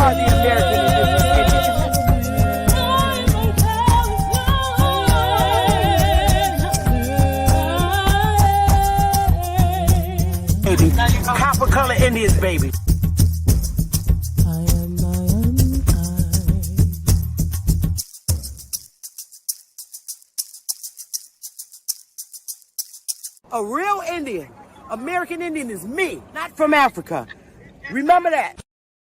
are the American Indians. Copper color Indians, baby. A real Indian, American Indian is me, not from Africa. Remember that.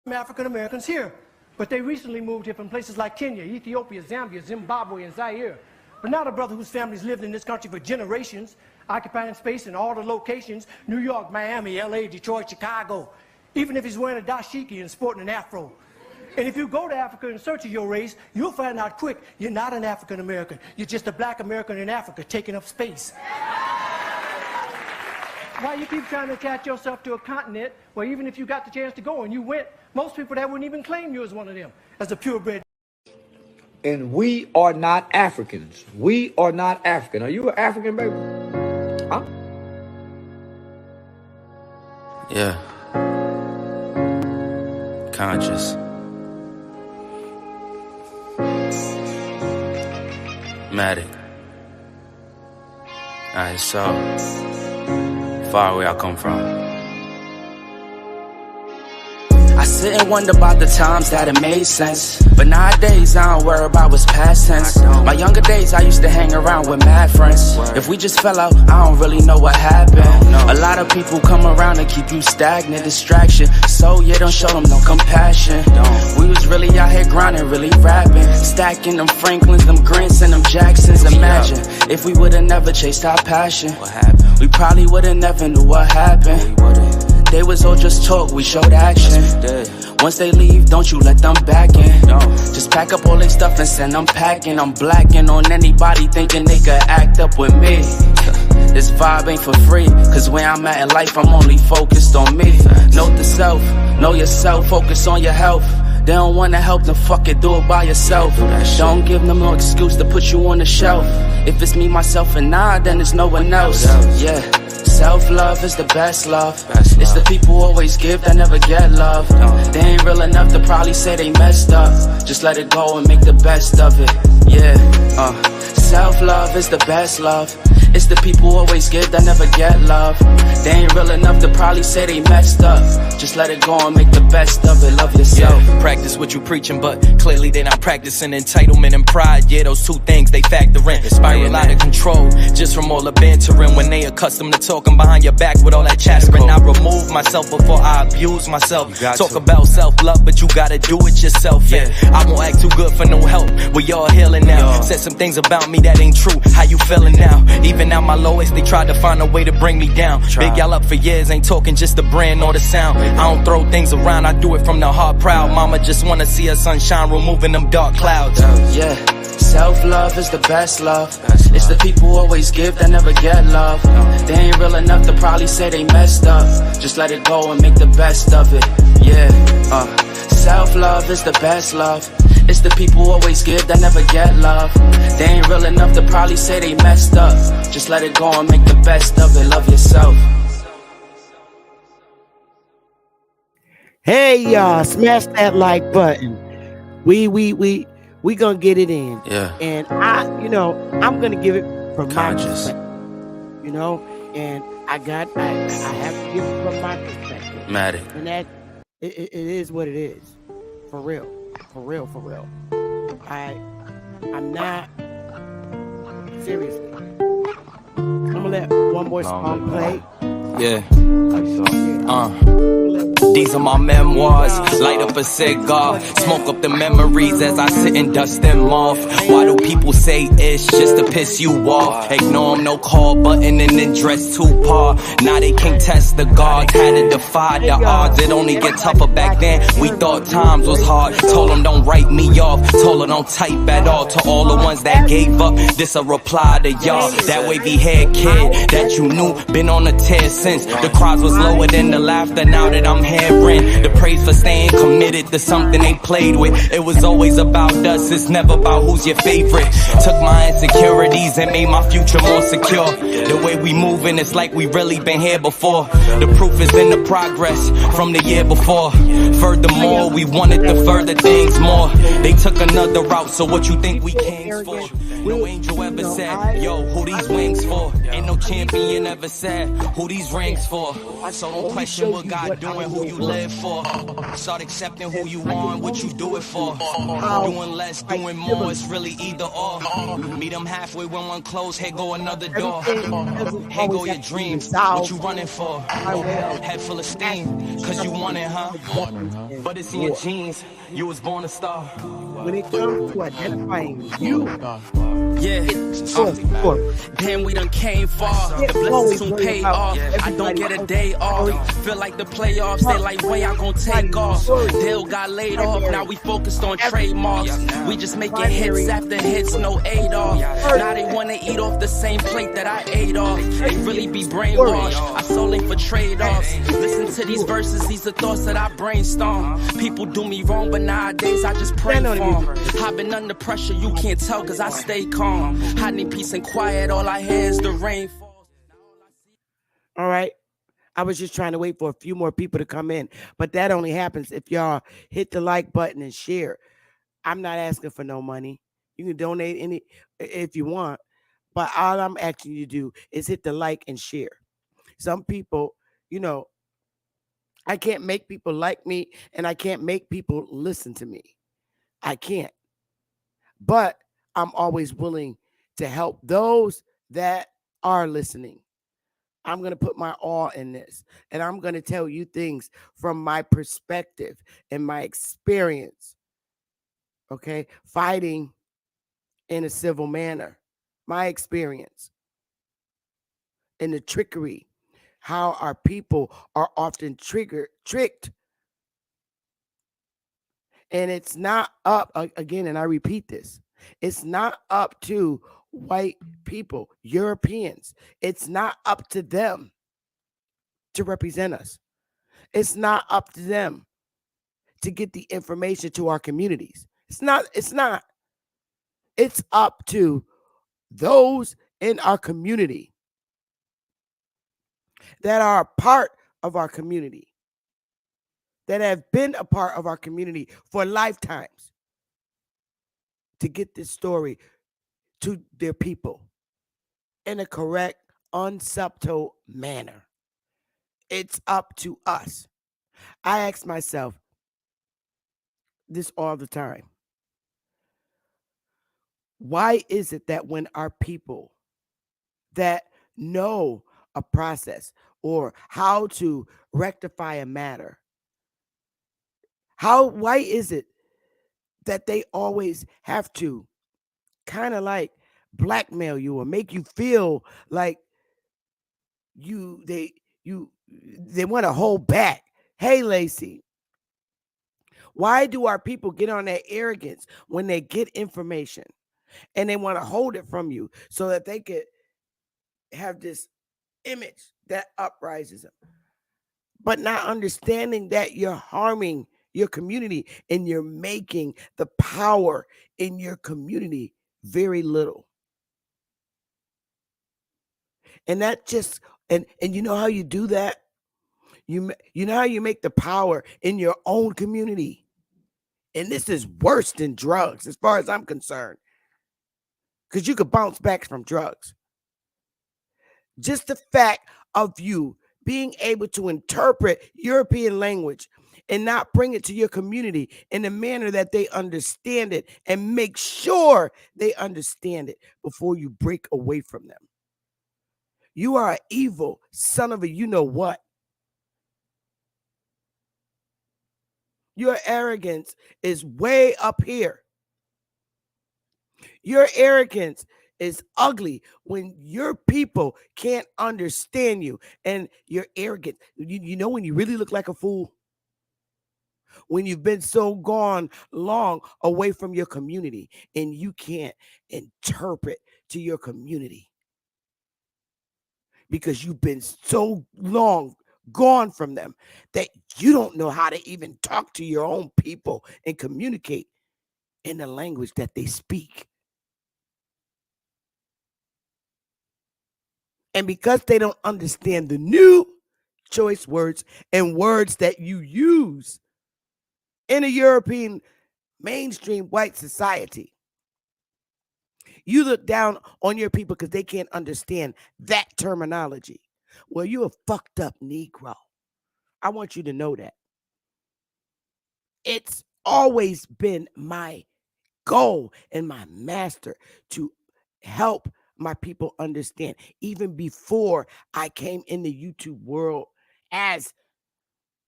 African Americans here, but they recently moved here from places like Kenya, Ethiopia, Zambia, Zimbabwe, and Zaire. But now the brother whose family's lived in this country for generations, occupying space in all the locations, New York, Miami, LA, Detroit, Chicago, even if he's wearing a dashiki and sporting an afro. And if you go to Africa in search of your race, you'll find out quick, you're not an African American. You're just a black American in Africa taking up space. Why you keep trying to attach yourself to a continent where even if you got the chance to go and you went, most people that wouldn't even claim you as one of them, as a purebred. And we are not Africans. We are not African. Are you an African, baby? Huh? Yeah. Conscious. Matic. Alright, so far away I come from. I sit and wonder about the times that it made sense, but nowadays I don't worry about what's past tense. My younger days I used to hang around with mad friends. If we just fell out, I don't really know what happened. A lot of people come around and keep you stagnant, distraction. So yeah, don't show them no compassion. We was really out here grinding, really rapping, stacking them Franklins, them Grants, and them Jacksons. Imagine if we would've never chased our passion. We probably would've never knew what happened. They was all just talk, we showed action. Once they leave, don't you let them back in. Just pack up all their stuff and send them packing. I'm blacking on anybody thinking they could act up with me. This vibe ain't for free, cause where I'm at in life, I'm only focused on me. Note the self, know yourself, focus on your health. They don't wanna help, then fuck it, do it by yourself. Don't give them no excuse to put you on the shelf. If it's me, myself, and I, then it's no one else. Yeah. Self-love is the best love. It's the people who always give that never get love. They ain't real enough to probably say they messed up. Just let it go and make the best of it. Yeah, self-love is the best love. It's the people who always give that never get love. They ain't real enough to probably say they messed up. Just let it go and make the best of it. Love yourself. Yeah, practice what you preaching, but clearly they not practicing entitlement and pride. Yeah, those two things they factor in. Spiral out of control just from all the bantering. When they accustomed to talking behind your back with all that chattering, I remove myself before I abuse myself. Talk about self-love, but you gotta do it yourself. Yeah, I won't act too good for no help. We all healing now. Said some things about me that ain't true. How you feeling now? Even at my lowest, they tried to find a way to bring me down. Big y'all up for years, ain't talking just the brand or the sound. I don't throw things around, I do it from the heart proud. Mama just wanna see her sunshine, removing them dark clouds. Yeah, self-love is the best love. It's the people who always give that never get love. They ain't real enough to probably say they messed up. Just let it go and make the best of it. Yeah, self-love is the best love. It's the people who always give that never get love. They ain't real enough to probably say they messed up. Just let it go and make the best of it. Love yourself. Hey y'all, smash that like button. We gonna get it in. Yeah. And I'm gonna give it from Conscious. my perspective. And I have to give it from my perspective. Matic. And that it is what it is. For real. I'm not seriously. I'm gonna let one more song play. Yeah. These are my memoirs. Light up a cigar, smoke up the memories as I sit and dust them off. Why do people say it's just to piss you off? Ignore them, no call button, and then dress too par. Now they can't test the guards, had to defy the odds. It only get tougher back then. We thought times was hard. Told them don't write me off. Told her don't type at all. To all the ones that gave up, this a reply to y'all. That wavy haired kid that you knew been on a tear since. The cries was lower than the laughter now that I'm hearing. The praise for staying committed to something they played with. It was always about us, it's never about who's your favorite. Took my insecurities and made my future more secure. The way we moving, it's like we really been here before. The proof is in the progress from the year before. Furthermore, we wanted to further things more. They took another route, so what you think we came for? No angel ever said, yo, who these wings for? Ain't no champion ever said, who these rings for? So don't question what God doing, who you live for. Start accepting who you are, what you do it for. Doing less, doing more, it's really either or. Meet them halfway when one close, here go another door. Here go your dreams, what you running for? Head full of steam, cause you want it, huh? But it's in your genes, you was born a star. When it comes to identifying you, Yeah, damn, we done came far. The blessings soon paid off. I don't get a day off. Feel like the playoffs, they like, when y'all gon' take off? Dale got laid off, now we focused on trademarks. We just making hits after hits, no aid off. Now they wanna eat off the same plate that I ate off. They really be brainwashed. I sold it for trade-offs. Listen to these verses, these are thoughts that I brainstorm. People do me wrong, but nowadays I just pray for them. I've been under pressure, you can't tell, cause I stay calm. Hiding peace and quiet, all I hear is the rain falls. all right. I was just trying to wait for a few more people to come in, but that only happens if y'all hit the like button and share. I'm not asking for no money. You can donate any if you want, but all I'm asking you to do is hit the like and share. Some people, I can't make people like me, and I can't make people listen to me. I can't. But I'm always willing to help those that are listening. I'm going to put my all in this, and I'm going to tell you things from my perspective and my experience. Okay? Fighting in a civil manner, my experience, in the trickery, how our people are often tricked. And it's not up, again, and I repeat this, it's not up to white people, Europeans. It's not up to them to represent us. It's not up to them to get the information to our communities. It's not. It's up to those in our community that are a part of our community, that have been a part of our community for lifetimes, to get this story to their people in a correct, unsubtle manner. It's up to us. I ask myself this all the time. Why is it that when our people that know a process or how to rectify a matter, why is it that they always have to kind of like blackmail you or make you feel like they want to hold back? Hey, Lacey, why do our people get on that arrogance when they get information and they want to hold it from you so that they could have this image that uprises them, but not understanding that you're harming your community and you're making the power in your community very little? And that just, and you know how you do that? You know how you make the power in your own community? And this is worse than drugs as far as I'm concerned, because you could bounce back from drugs. Just the fact of you being able to interpret European language and not bring it to your community in a manner that they understand it, and make sure they understand it before you break away from them. You are an evil son of a you-know-what. Your arrogance is way up here. Your arrogance is ugly when your people can't understand you, and you're arrogant. You know when you really look like a fool? When you've been so gone long away from your community and you can't interpret to your community because you've been so long gone from them, that you don't know how to even talk to your own people and communicate in the language that they speak. And because they don't understand the new choice words and words that you use in a European mainstream white society, you look down on your people because they can't understand that terminology. Well, you're a fucked up Negro. I want you to know that. It's always been my goal and my master to help my people understand, even before I came in the YouTube world as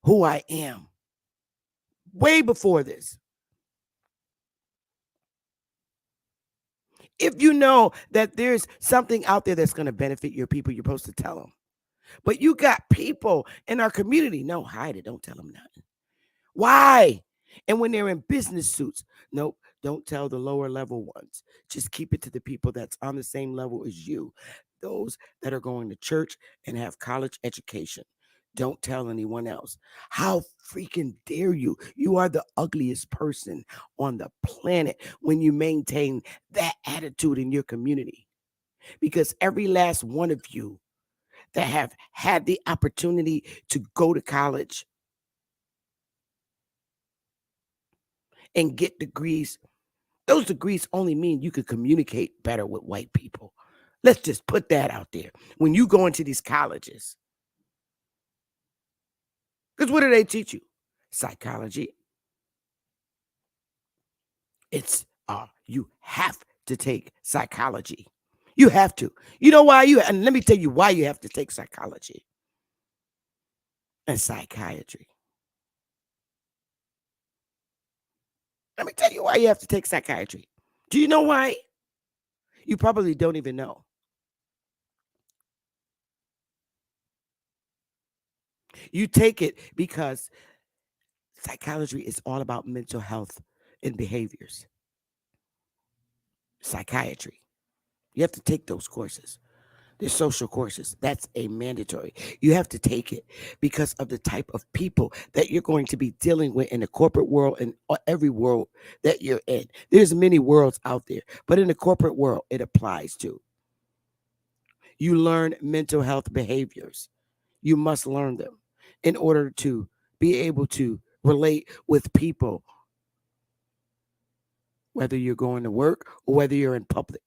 who I am. Way before this. If you know that there's something out there that's going to benefit your people, you're supposed to tell them. But you got people in our community, no, hide it, don't tell them nothing. Why? And when they're in business suits, nope, don't tell the lower level ones. Just keep it to the people that's on the same level as you, those that are going to church and have college education. Don't tell anyone else. How freaking dare you? You are the ugliest person on the planet when you maintain that attitude in your community. Because every last one of you that have had the opportunity to go to college and get degrees, those degrees only mean you could communicate better with white people. Let's just put that out there. When you go into these colleges, because what do they teach you? Psychology. It's you have to take psychology. You have to. You know why and let me tell you why you have to take psychology and psychiatry. Let me tell you why you have to take psychiatry. Do you know why? You probably don't even know. You take it because psychology is all about mental health and behaviors. Psychiatry. You have to take those courses. They're social courses. That's a mandatory. You have to take it because of the type of people that you're going to be dealing with in the corporate world and every world that you're in. There's many worlds out there, but in the corporate world, it applies to. You learn mental health behaviors. You must learn them in order to be able to relate with people, whether you're going to work or whether you're in public.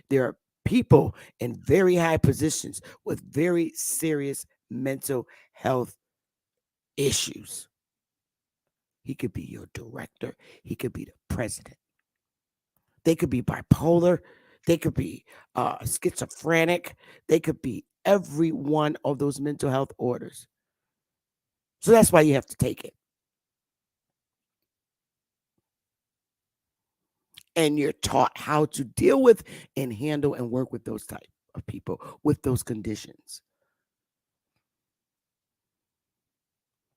There are people in very high positions with very serious mental health issues. He could be your director. He could be the president. They could be bipolar. They could be schizophrenic. They could be every one of those mental health orders. So that's why you have to take it. And you're taught how to deal with and handle and work with those type of people with those conditions.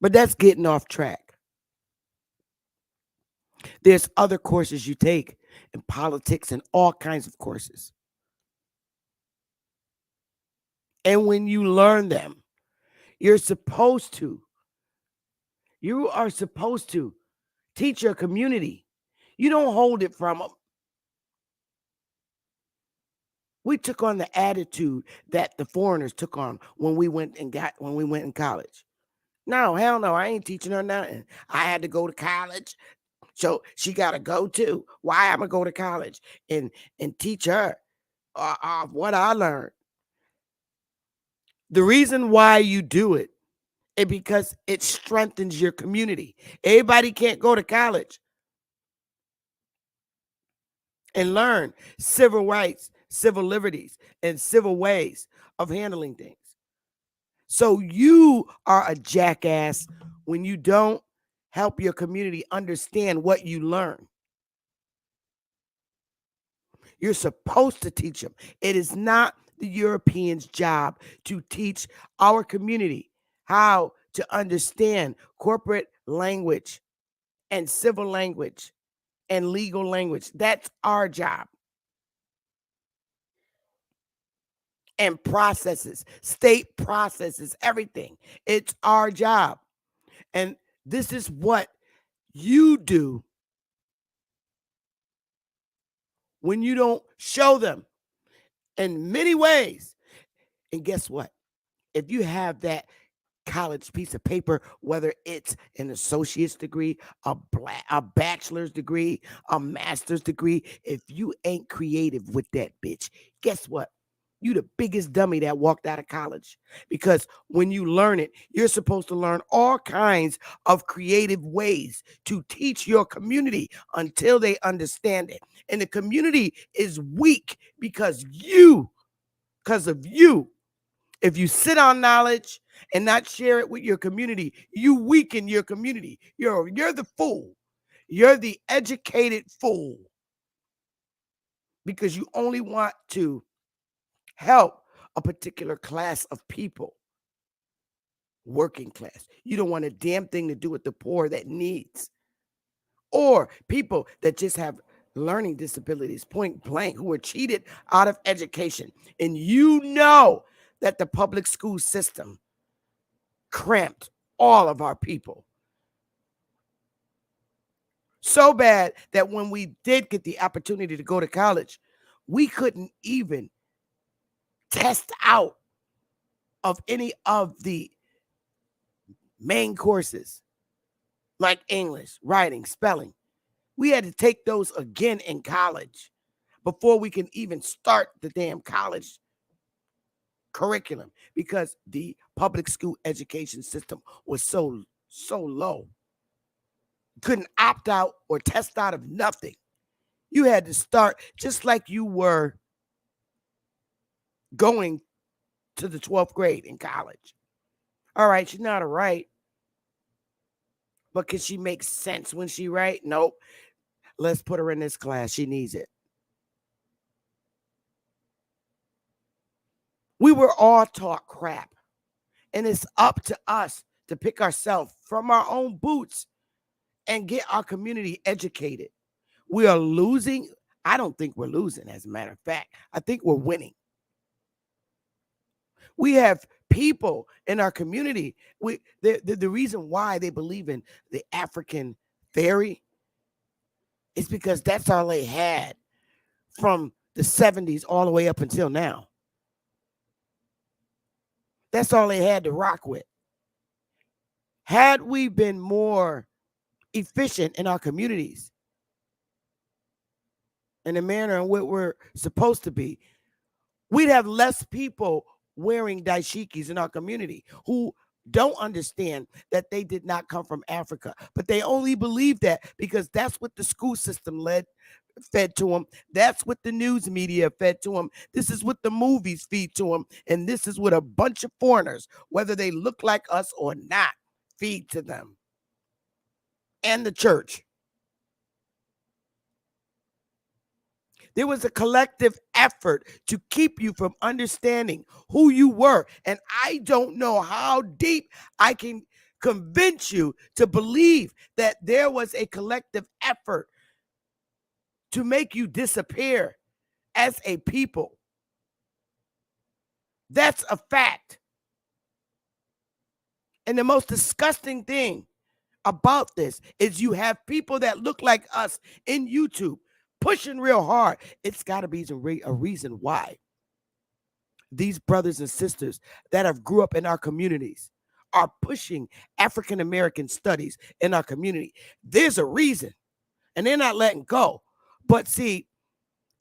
But that's getting off track. There's other courses you take in politics and all kinds of courses. And when you learn them, you are supposed to teach your community. You don't hold it from them. We took on the attitude that the foreigners took on when we went in college. No, hell no, I ain't teaching her nothing. I had to go to college. So she got to go too. Why I'm going to go to college and teach her what I learned. The reason why you do it is because it strengthens your community. Everybody can't go to college and learn civil rights, civil liberties, and civil ways of handling things. So you are a jackass when you don't help your community understand what you learn. You're supposed to teach them. It is not the Europeans' job to teach our community how to understand corporate language and civil language and legal language. That's our job. and processes, state processes, everything. It's our job. And this is what you do when you don't show them in many ways. And guess what? If you have that college piece of paper, whether it's an associate's degree, a bachelor's degree, a master's degree, if you ain't creative with that bitch, guess what? You the biggest dummy that walked out of college. Because when you learn it, you're supposed to learn all kinds of creative ways to teach your community until they understand it. And the community is weak because of you. If you sit on knowledge and not share it with your community, you weaken your community. You're the fool. You're the educated fool. Because you only want to help a particular class of people, working class. You don't want a damn thing to do with the poor that needs, or people that just have learning disabilities, point blank, who are cheated out of education. And you know that the public school system cramped all of our people so bad that when we did get the opportunity to go to college, we couldn't even test out of any of the main courses like English, writing, spelling. We had to take those again in college before we can even start the damn college curriculum, because the public school education system was so low. Couldn't opt out or test out of nothing. You had to start just like you were going to the 12th grade in college. All right, she's not a right, but can she make sense when she write? Nope. Let's put her in this class. She needs it. We were all taught crap. And it's up to us to pick ourselves from our own boots and get our community educated. We are losing. I don't think we're losing, as a matter of fact. I think we're winning. We have people in our community. The reason why they believe in the African theory is because that's all they had from the 70s all the way up until now. That's all they had to rock with. Had we been more efficient in our communities in the manner in which we're supposed to be, we'd have less people wearing dashikis in our community who don't understand that they did not come from Africa, but they only believe that because that's what the school system fed to them. That's what the news media fed to them. This is what the movies feed to them. And this is what a bunch of foreigners, whether they look like us or not, feed to them. And the church. There was a collective effort to keep you from understanding who you were. And I don't know how deep I can convince you to believe that there was a collective effort to make you disappear as a people. That's a fact. And the most disgusting thing about this is you have people that look like us in YouTube pushing real hard. It's got to be a reason why these brothers and sisters that have grew up in our communities are pushing African American studies in our community. There's a reason, and they're not letting go. But see,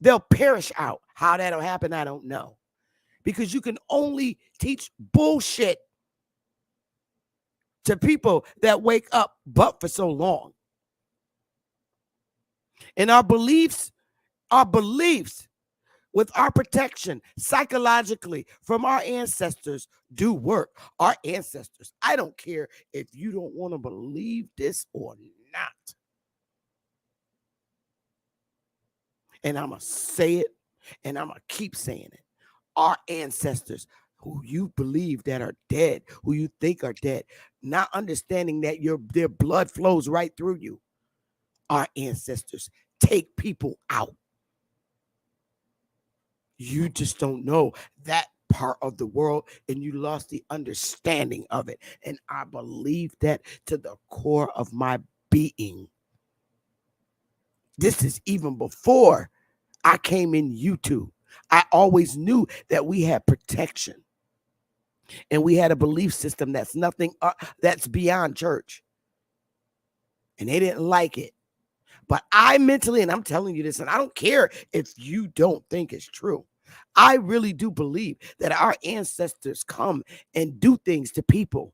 they'll perish out. How that'll happen, I don't know. Because you can only teach bullshit to people that wake up but for so long. And our beliefs with our protection psychologically from our ancestors do work. Our ancestors, I don't care if you don't want to believe this or not. And I'm going to say it, and I'm going to keep saying it. Our ancestors, who you believe that are dead, who you think are dead, not understanding that their blood flows right through you. Our ancestors take people out. You just don't know that part of the world and you lost the understanding of it. And I believe that to the core of my being. This is even before I came in YouTube. I always knew that we had protection and we had a belief system that's nothing that's beyond church. And they didn't like it. But I mentally, and I'm telling you this, and I don't care if you don't think it's true. I really do believe that our ancestors come and do things to people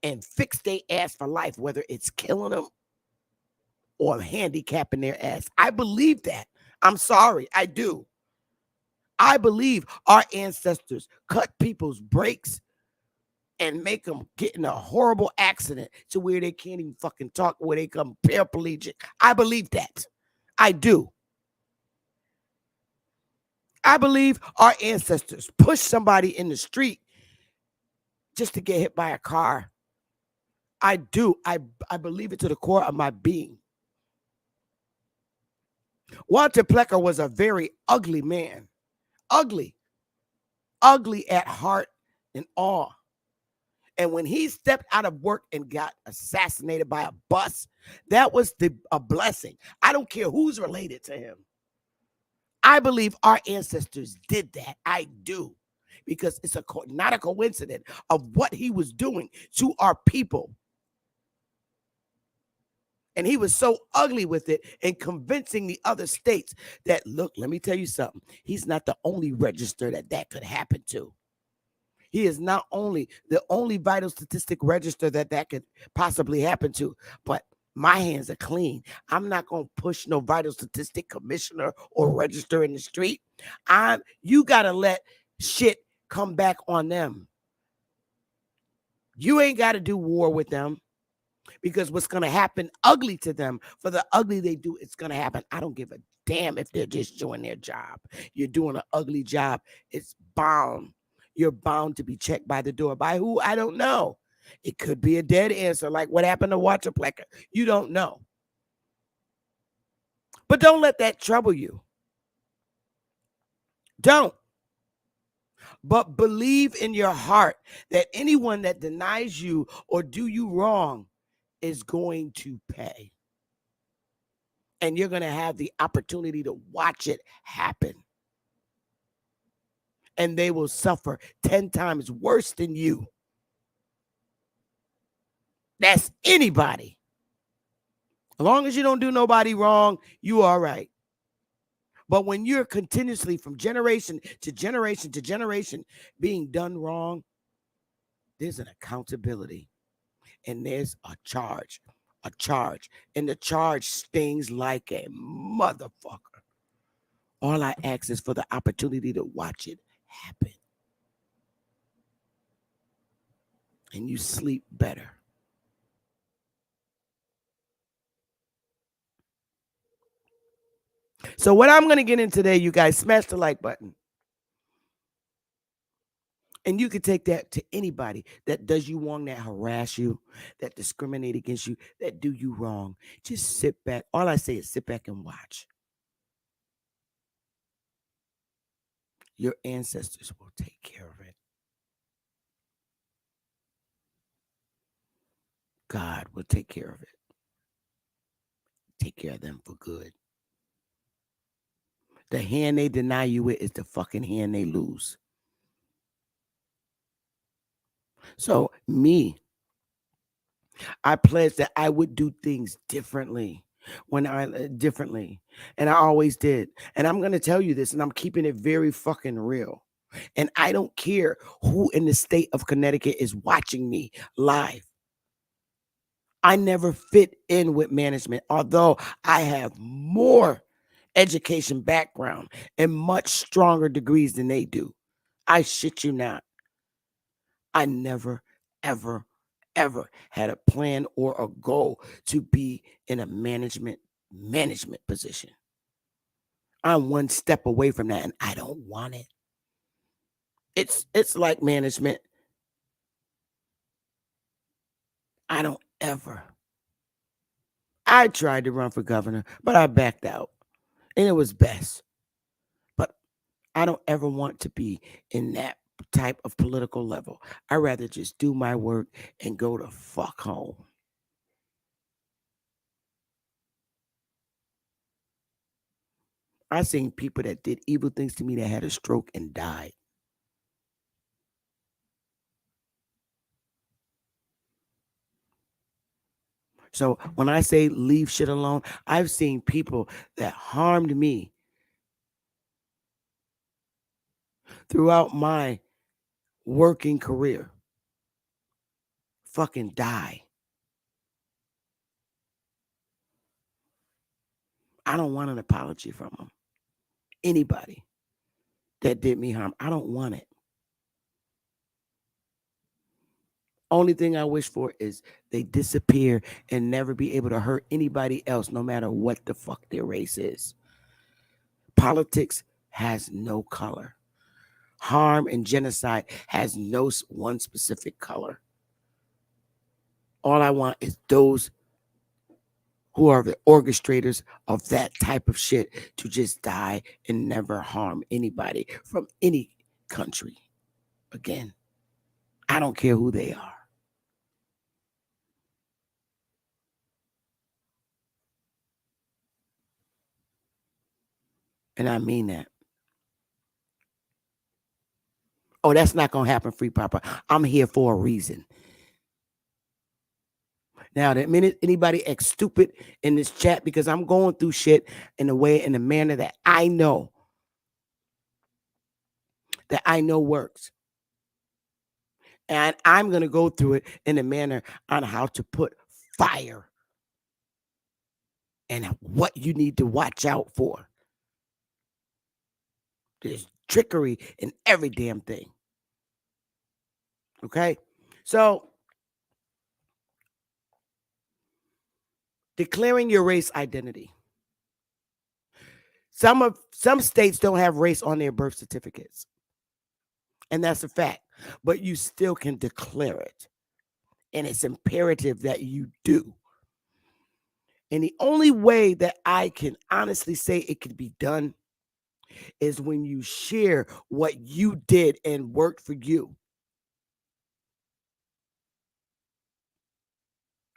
and fix their ass for life, whether it's killing them or handicapping their ass. I believe that. I'm sorry, I do. I believe our ancestors cut people's brakes and make them get in a horrible accident to where they can't even fucking talk, where they come paraplegic. I believe that. I do. I believe our ancestors pushed somebody in the street just to get hit by a car. I do. I believe it to the core of my being. Walter Plecker was a very ugly man. Ugly. Ugly at heart and all. And when he stepped out of work and got assassinated by a bus, that was a blessing. I don't care who's related to him. I believe our ancestors did that. I do. Because it's not a coincidence of what he was doing to our people. And he was so ugly with it and convincing the other states that, look, let me tell you something. He's not the only register that could happen to. He is not only the only vital statistic register that could possibly happen to, but my hands are clean. I'm not going to push no vital statistic commissioner or register in the street. You got to let shit come back on them. You ain't got to do war with them because what's going to happen ugly to them, for the ugly they do, it's going to happen. I don't give a damn if they're just doing their job. You're doing an ugly job. It's bound. You're bound to be checked by the door. By who? I don't know. It could be a dead answer, like what happened to Walter Plecker. You don't know. But don't let that trouble you. Don't. But believe in your heart that anyone that denies you or do you wrong is going to pay. And you're going to have the opportunity to watch it happen. And they will suffer 10 times worse than you. That's anybody. As long as you don't do nobody wrong, you are right. But when you're continuously from generation to generation to generation being done wrong, there's an accountability and there's a charge. And the charge stings like a motherfucker. All I ask is for the opportunity to watch it happen. And you sleep better. So what I'm going to get in today, you guys, smash the like button. And you can take that to anybody that does you wrong, that harass you, that discriminate against you, that do you wrong. Just sit back. All I say is sit back and watch. Your ancestors will take care of it. God will take care of it. Take care of them for good. The hand they deny you with is the fucking hand they lose. So I pledged that I would do things differently and I always did. And I'm going to tell you this, and I'm keeping it very fucking real. And I don't care who in the state of Connecticut is watching me live. I never fit in with management, although I have more education background and much stronger degrees than they do. I shit you not. I never, ever had a plan or a goal to be in a management position. I'm one step away from that and I don't want it. It's like management. I tried to run for governor, but I backed out. And it was best. But I don't ever want to be in that type of political level. I'd rather just do my work and go the fuck home. I seen people that did evil things to me that had a stroke and died. So when I say leave shit alone, I've seen people that harmed me throughout my working career fucking die. I don't want an apology from them. Anybody that did me harm, I don't want it. Only thing I wish for is they disappear and never be able to hurt anybody else, no matter what the fuck their race is. Politics has no color. Harm and genocide has no one specific color. All I want is those who are the orchestrators of that type of shit to just die and never harm anybody from any country again. I don't care who they are. And I mean that. Oh, that's not going to happen, Free Papa. I'm here for a reason. Now, the minute anybody acts stupid in this chat, because I'm going through shit in a manner that I know works. And I'm going to go through it in a manner on how to put fire and what you need to watch out for. There's trickery in every damn thing. Okay? So, declaring your race identity. Some states don't have race on their birth certificates. And that's a fact. But you still can declare it. And it's imperative that you do. And the only way that I can honestly say it can be done is when you share what you did and worked for you.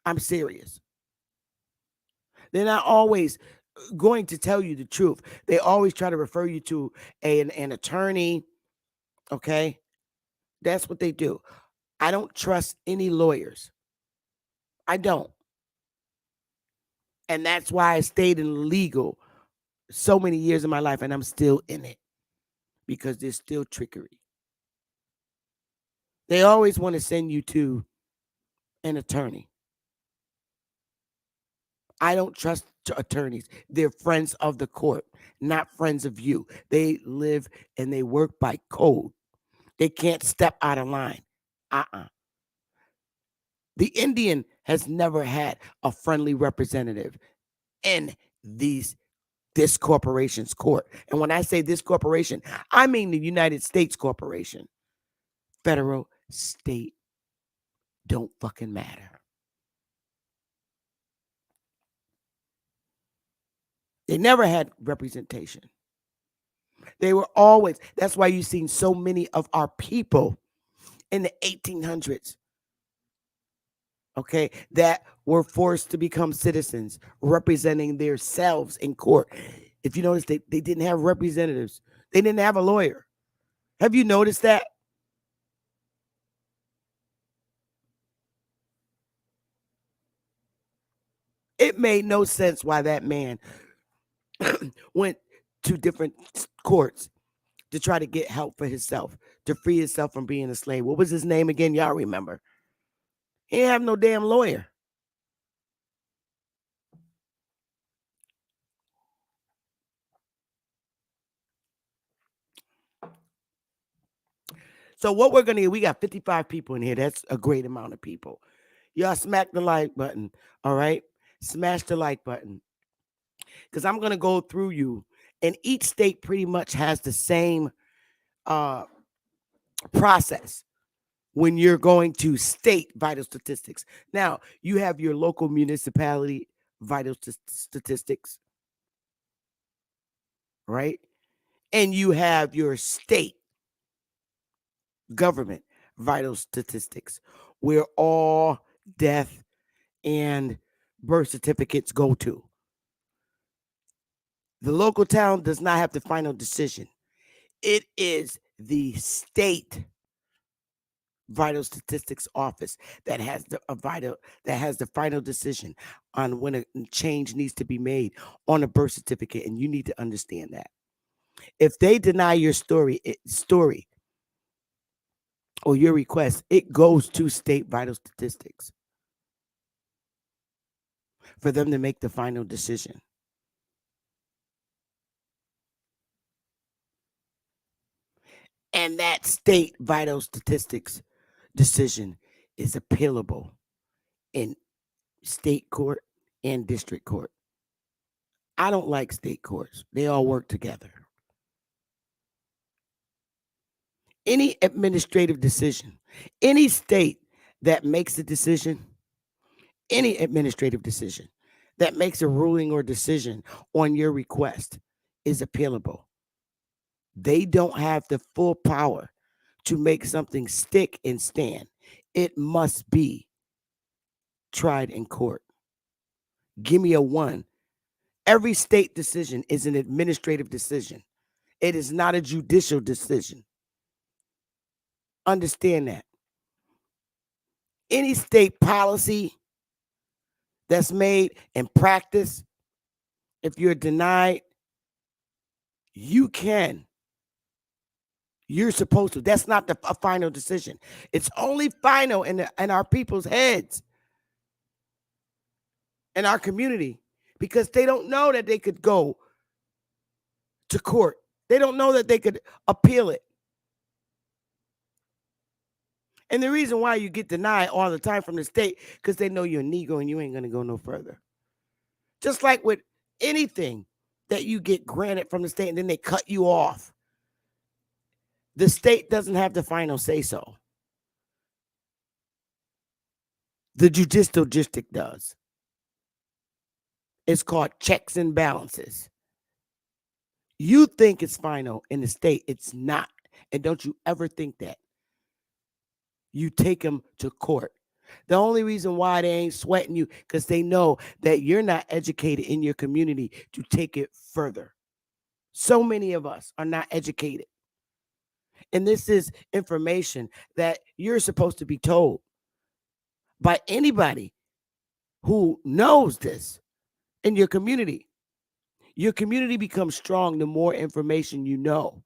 I'm serious. They're not always going to tell you the truth. They always try to refer you to an attorney. Okay? That's what they do. I don't trust any lawyers. I don't. And that's why I stayed in legal so many years of my life, and I'm still in it, because there's still trickery. They always want to send you to an attorney. I don't trust attorneys. They're friends of the court, not friends of you. They live and they work by code. They can't step out of line. The Indian has never had a friendly representative in this corporation's court. And when I say this corporation, I mean the United States corporation. Federal, state, don't fucking matter. They never had representation. They were always, that's why you've seen so many of our people in the 1800s, okay, that were forced to become citizens, representing themselves in court. If you notice, they didn't have representatives. They didn't have a lawyer. Have you noticed that? It made no sense why that man went to different courts to try to get help for himself, to free himself from being a slave. What was his name again? Y'all remember? He didn't have no damn lawyer. So what we're going to do, we got 55 people in here. That's a great amount of people. Y'all smack the like button, all right? Smash the like button. Because I'm going to go through you. And each state pretty much has the same process when you're going to state vital statistics. Now, you have your local municipality vital statistics, right? And you have your state government vital statistics, where all death and birth certificates go to. The local town does not have the final decision. It is the state vital statistics office that has the final decision on when a change needs to be made on a birth certificate, and you need to understand that. If they deny your story or your request, it goes to state vital statistics for them to make the final decision. And that state vital statistics decision is appealable in state court and district court. I don't like state courts. They all work together. Any administrative decision, any state that makes a decision, any administrative decision that makes a ruling or decision on your request is appealable. They don't have the full power to make something stick and stand. It must be tried in court. Give me a one. Every state decision is an administrative decision. It is not a judicial decision. Understand that. Any state policy that's made in practice, if you're denied, you're supposed to. That's not a final decision. It's only final in our people's heads, in our community, because they don't know that they could go to court. They don't know that they could appeal it. And the reason why you get denied all the time from the state, because they know you're a Negro and you ain't going to go no further. Just like with anything that you get granted from the state and then they cut you off, the state doesn't have the final say so. The judicial district does. It's called checks and balances. You think it's final in the state. It's not. And don't you ever think that. You take them to court. The only reason why they ain't sweating you, because they know that you're not educated in your community to take it further. So many of us are not educated. And this is information that you're supposed to be told by anybody who knows this in your community. Your community becomes strong the more information you know.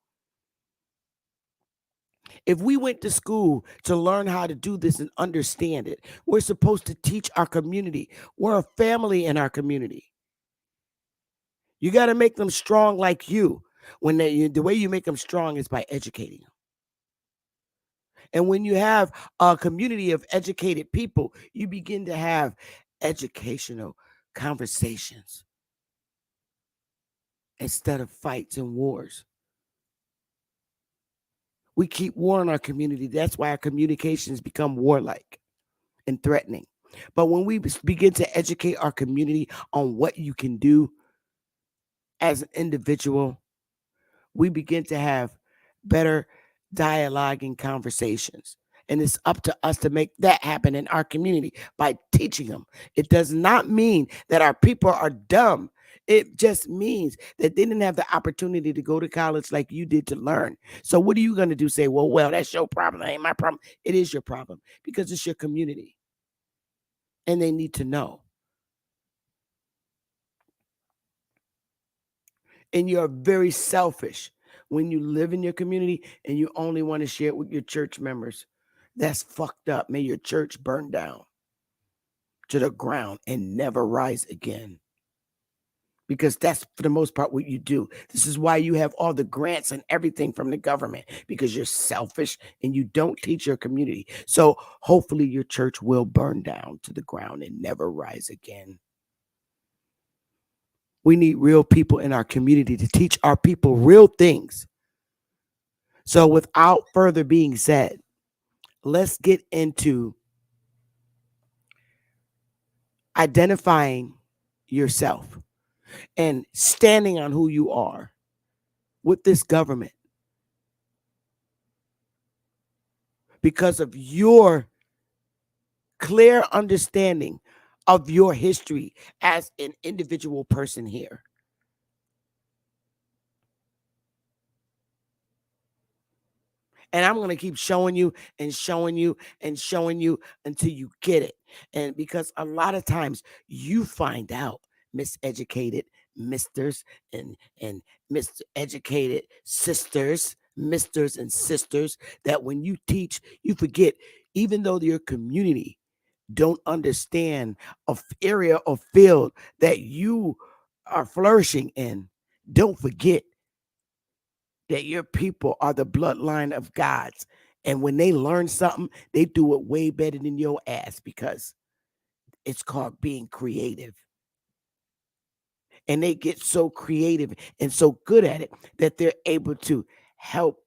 If we went to school to learn how to do this and understand it, we're supposed to teach our community. We're a family in our community. You got to make them strong like you. The way you make them strong is by educating them. And when you have a community of educated people, you begin to have educational conversations instead of fights and wars. We keep war in our community. That's why our communications become warlike and threatening. But when we begin to educate our community on what you can do as an individual, we begin to have better dialogue and conversations. And it's up to us to make that happen in our community by teaching them. It does not mean that our people are dumb. It just means that they didn't have the opportunity to go to college like you did to learn. So what are you going to do? Say, well, that's your problem. That ain't my problem. It is your problem because it's your community. And they need to know. And you're very selfish when you live in your community and you only want to share it with your church members. That's fucked up. May your church burn down to the ground and never rise again. Because that's, for the most part, what you do. This is why you have all the grants and everything from the government, because you're selfish and you don't teach your community. So hopefully your church will burn down to the ground and never rise again. We need real people in our community to teach our people real things. So without further being said, let's get into identifying yourself and standing on who you are with this government. because of your clear understanding of your history as an individual person here. And I'm going to keep showing you and showing you and showing you until you get it. And because a lot of times you find out, miseducated misters and miseducated sisters, misters and sisters, that when you teach, you forget, even though your community don't understand a area or field that you are flourishing in, don't forget that your people are the bloodline of God's. And when they learn something, they do it way better than your ass, because it's called being creative. And they get so creative and so good at it that they're able to help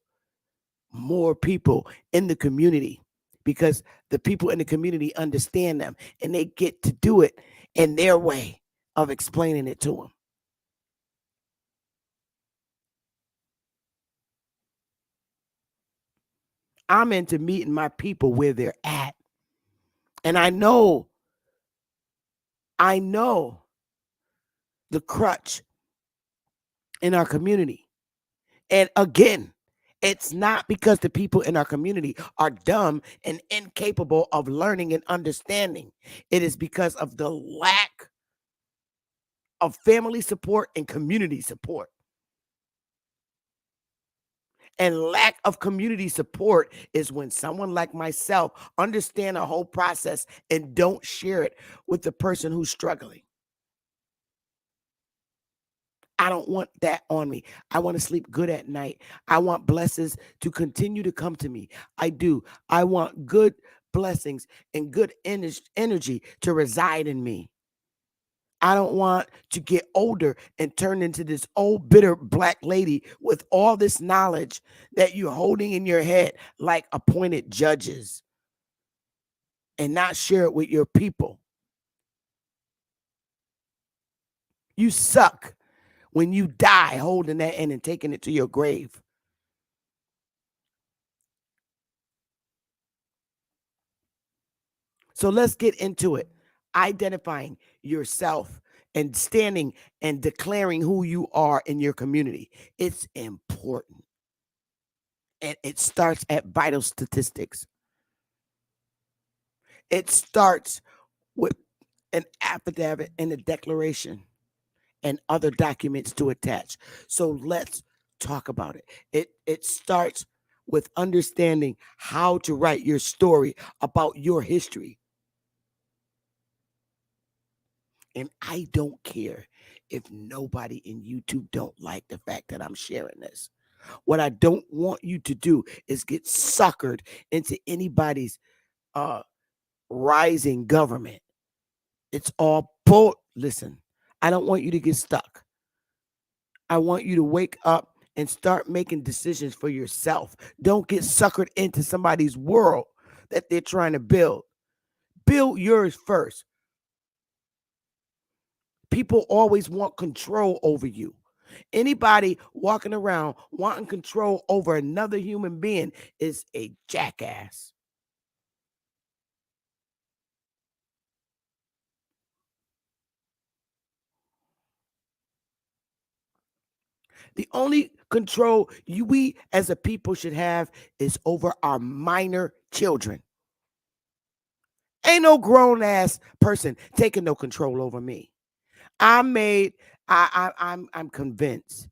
more people in the community, because the people in the community understand them and they get to do it in their way of explaining it to them. I'm into meeting my people where they're at. And I know the crutch in our community. And again, it's not because the people in our community are dumb and incapable of learning and understanding. It is because of the lack of family support and community support. And lack of community support is when someone like myself understand a whole process and don't share it with the person who's struggling. I don't want that on me. I want to sleep good at night. I want blessings to continue to come to me. I do. I want good blessings and good energy to reside in me. I don't want to get older and turn into this old bitter black lady with all this knowledge that you're holding in your head like appointed judges, and not share it with your people. You suck when you die holding that in and taking it to your grave. So let's get into it. Identifying yourself and standing and declaring who you are in your community. It's important. And it starts at vital statistics. It starts with an affidavit and a declaration and other documents to attach. So let's talk about it. It starts with understanding how to write your story about your history. And I don't care if nobody in YouTube don't like the fact that I'm sharing this. What I don't want you to do is get suckered into anybody's rising government. It's all bull. Listen, I don't want you to get stuck. I want you to wake up and start making decisions for yourself. Don't get suckered into somebody's world that they're trying to build. Build yours first. People always want control over you. Anybody walking around wanting control over another human being is a jackass. The only control we as a people should have is over our minor children. Ain't no grown ass person taking no control over me. I'm convinced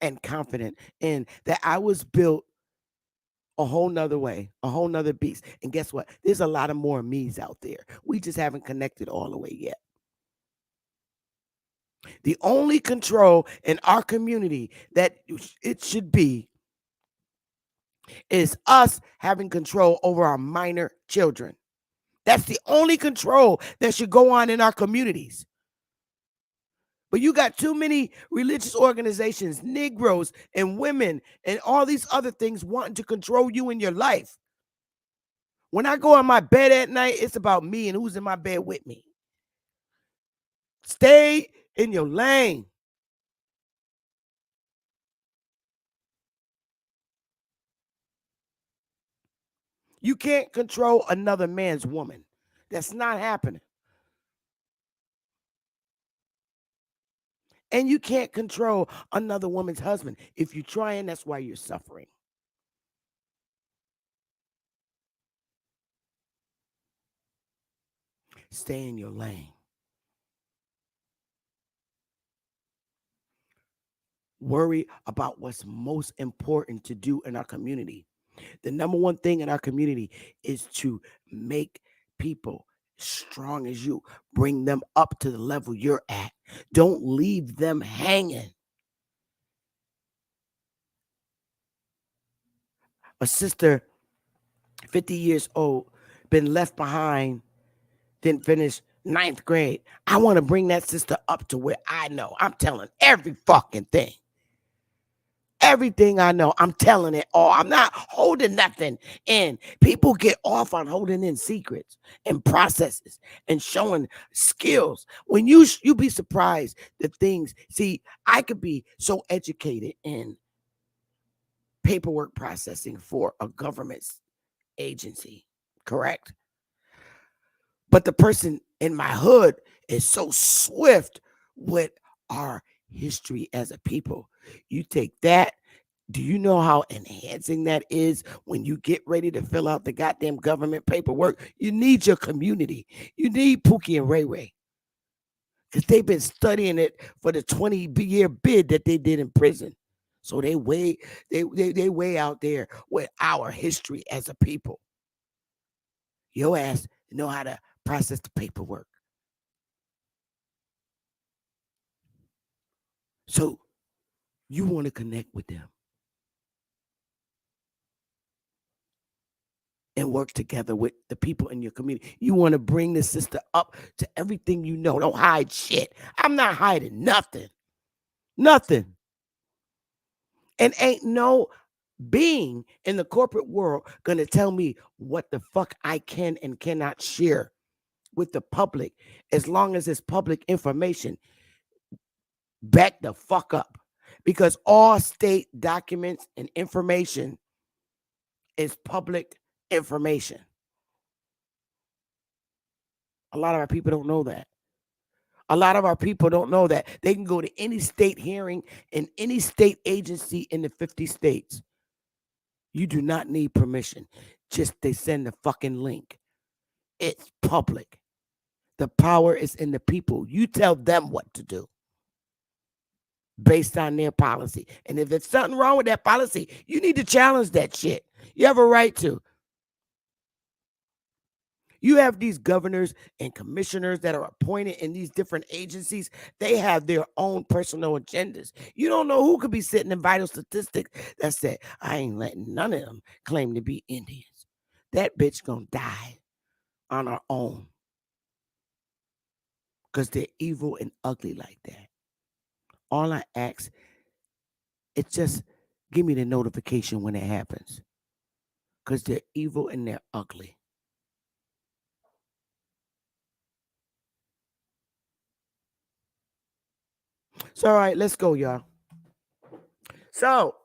and confident in that I was built a whole nother way, a whole nother beast. And guess what? There's a lot of more me's out there. We just haven't connected all the way yet. The only control in our community that it should be is us having control over our minor children. That's the only control that should go on in our communities. But you got too many religious organizations, Negroes and women and all these other things wanting to control you in your life. When I go on my bed at night, it's about me and who's in my bed with me. Stay in your lane. You can't control another man's woman. That's not happening. And you can't control another woman's husband. If you try, and that's why you're suffering. Stay in your lane. Worry about what's most important to do in our community. The number one thing in our community is to make people strong as you. Bring them up to the level you're at. Don't leave them hanging. A sister, 50 years old, been left behind, didn't finish 9th grade. I want to bring that sister up to where I know. I'm telling every fucking thing. Everything I know, I'm telling it all. I'm not holding nothing in. People get off on holding in secrets and processes and showing skills. When you be surprised the things. See, I could be so educated in paperwork processing for a government agency, correct? But the person in my hood is so swift with our history as a people. You take that. Do you know how enhancing that is when you get ready to fill out the goddamn government paperwork? You need your community. You need Pookie and Ray Ray. Because they've been studying it for the 20-year bid that they did in prison. So they way out there with our history as a people. Your ass know how to process the paperwork. So you want to connect with them and work together with the people in your community. You want to bring the sister up to everything you know. Don't hide shit. I'm not hiding nothing. Nothing. And ain't no being in the corporate world going to tell me what the fuck I can and cannot share with the public as long as it's public information. Back the fuck up. Because all state documents and information is public information. A lot of our people don't know that. A lot of our people don't know that. They can go to any state hearing in any state agency in the 50 states. You do not need permission. Just they send the fucking link. It's public. The power is in the people. You tell them what to do based on their policy. And if there's something wrong with that policy, you need to challenge that shit. You have a right to. You have these governors and commissioners that are appointed in these different agencies. They have their own personal agendas. You don't know who could be sitting in vital statistics that said, I ain't letting none of them claim to be Indians. That bitch gonna die on her own because they're evil and ugly like that. All I ask is just give me the notification when it happens because they're evil and they're ugly. So, all right, let's go, y'all. So,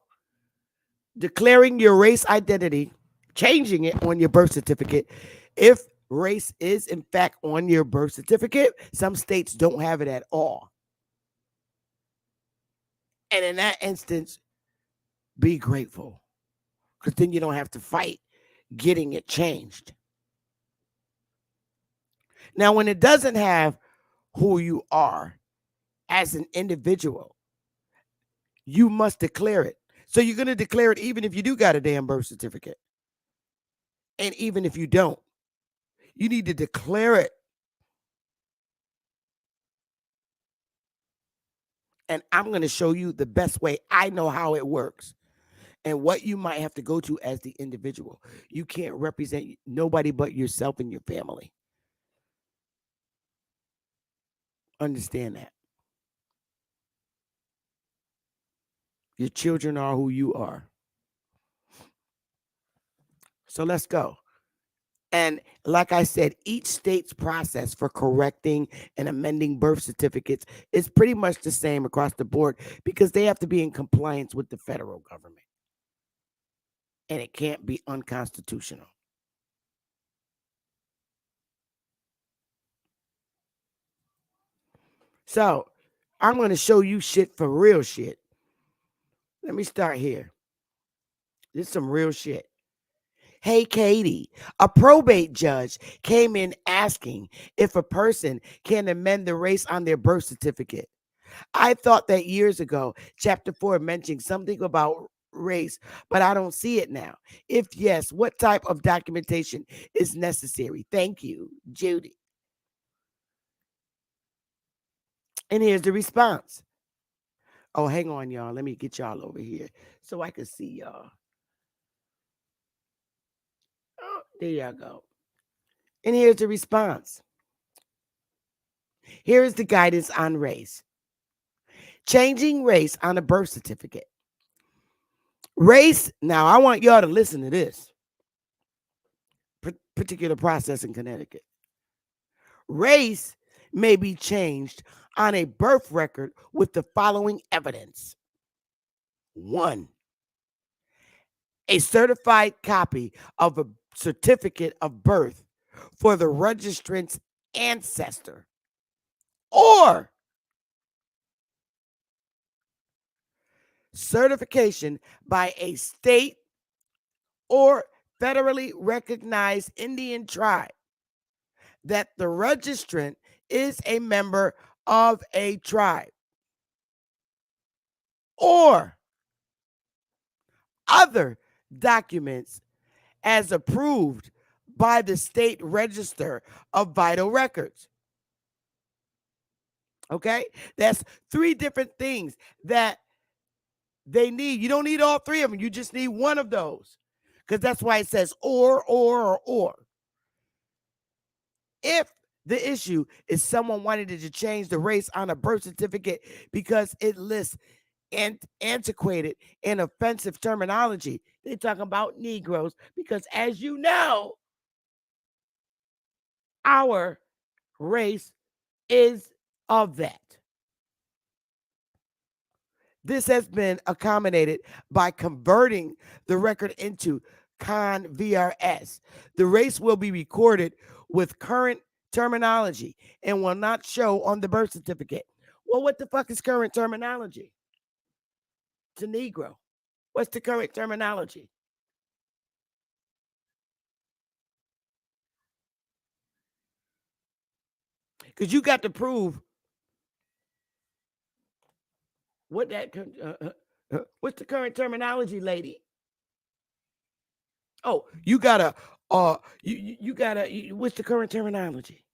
declaring your race identity, changing it on your birth certificate. If race is, in fact, on your birth certificate, some states don't have it at all. And in that instance, be grateful because then you don't have to fight getting it changed. Now, when it doesn't have who you are as an individual, you must declare it. So you're going to declare it even if you do got a damn birth certificate. And even if you don't, you need to declare it. And I'm going to show you the best way I know how it works and what you might have to go to as the individual. You can't represent nobody but yourself and your family. Understand that. Your children are who you are. So let's go. And like I said, each state's process for correcting and amending birth certificates is pretty much the same across the board because they have to be in compliance with the federal government. And it can't be unconstitutional. So I'm going to show you shit for real shit. Let me start here. This is some real shit. Hey, Katie, a probate judge came in asking if a person can amend the race on their birth certificate. I thought that years ago, chapter 4 mentioned something about race, but I don't see it now. If yes, what type of documentation is necessary? Thank you, Judy. And here's the response. Oh, hang on, y'all. Let me get y'all over here so I can see y'all. Oh, there y'all go. And here's the response. Here is the guidance on race. Changing race on a birth certificate. Race, now I want y'all to listen to this particular process in Connecticut. Race may be changed on a birth record with the following evidence. 1, a certified copy of a certificate of birth for the registrant's ancestor, or certification by a state or federally recognized Indian tribe that the registrant is a member of a tribe, or other documents as approved by the state register of vital records. Okay? That's 3 different things that they need. You don't need all 3 of them. You just need one of those. Because that's why it says or. If the issue is someone wanting to change the race on a birth certificate because it lists antiquated and offensive terminology, they're talking about Negroes, because as you know, our race is of that. This has been accommodated by converting the record into con VRS. The race will be recorded with current terminology and will not show on the birth certificate. Well, what the fuck is current terminology? To Negro. What's the current terminology? Because you got to prove what that what's the current terminology, lady? Oh, you gotta you gotta what's the current terminology?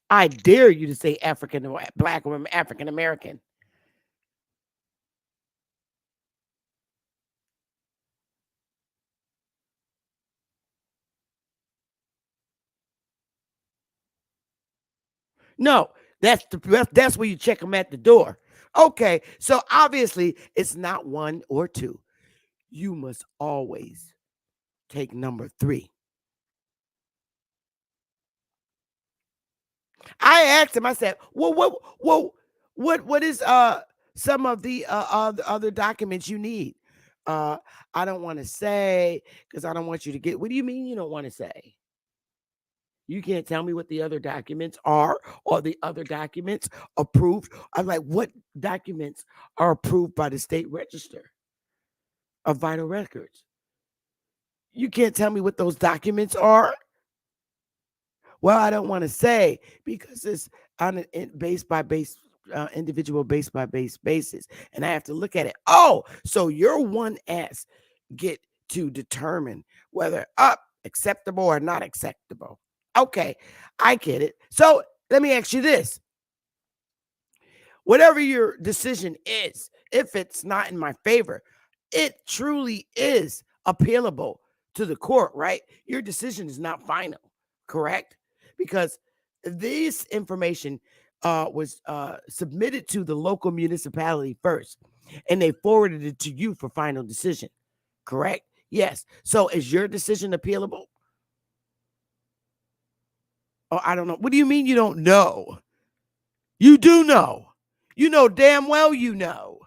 I dare you to say African or Black or African American. No, that's where you check them at the door. Okay, so obviously it's not 1 or 2. You must always take number 3. I asked him. I said, "Well, what is some of the other documents you need?" I don't want to say because I don't want you to get. What do you mean you don't want to say? You can't tell me what the other documents are, or the other documents approved. I'm like, what documents are approved by the state register of vital records? You can't tell me what those documents are. Well, I don't want to say because it's on a base by base, individual base by base basis, and I have to look at it. Oh, so your 1S get to determine whether up acceptable or not acceptable. Okay, I get it. So let me ask you this: whatever your decision is, if it's not in my favor, it truly is appealable to the court, right? Your decision is not final, correct? Because this information was submitted to the local municipality first, and they forwarded it to you for final decision, correct? Yes. So is your decision appealable? Oh, I don't know. What do you mean you don't know? You do know. You know damn well you know.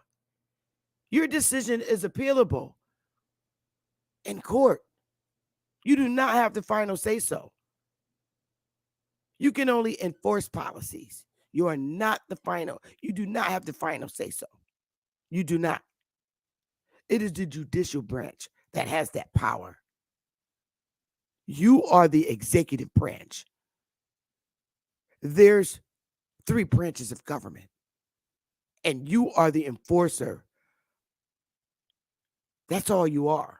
Your decision is appealable in court. You do not have the final say so. You can only enforce policies. You are not the final. You do not have the final say so. You do not. It is the judicial branch that has that power. You are the executive branch. There's 3 branches of government, and you are the enforcer. That's all you are.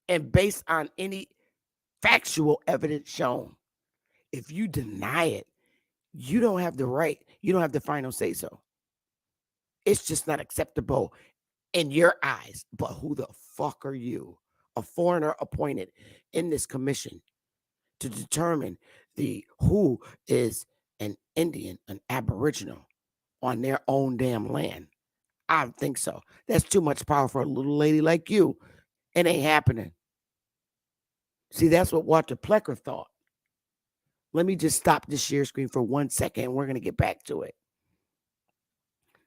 And based on any factual evidence shown, if you deny it, you don't have the right. You don't have the final say so. It's just not acceptable in your eyes. But who the fuck are you? A foreigner appointed in this commission to determine who is an Indian, an Aboriginal on their own damn land. I don't think so. That's too much power for a little lady like you. It ain't happening. See, that's what Walter Plecker thought. Let me just stop this share screen for 1 second and we're going to get back to it.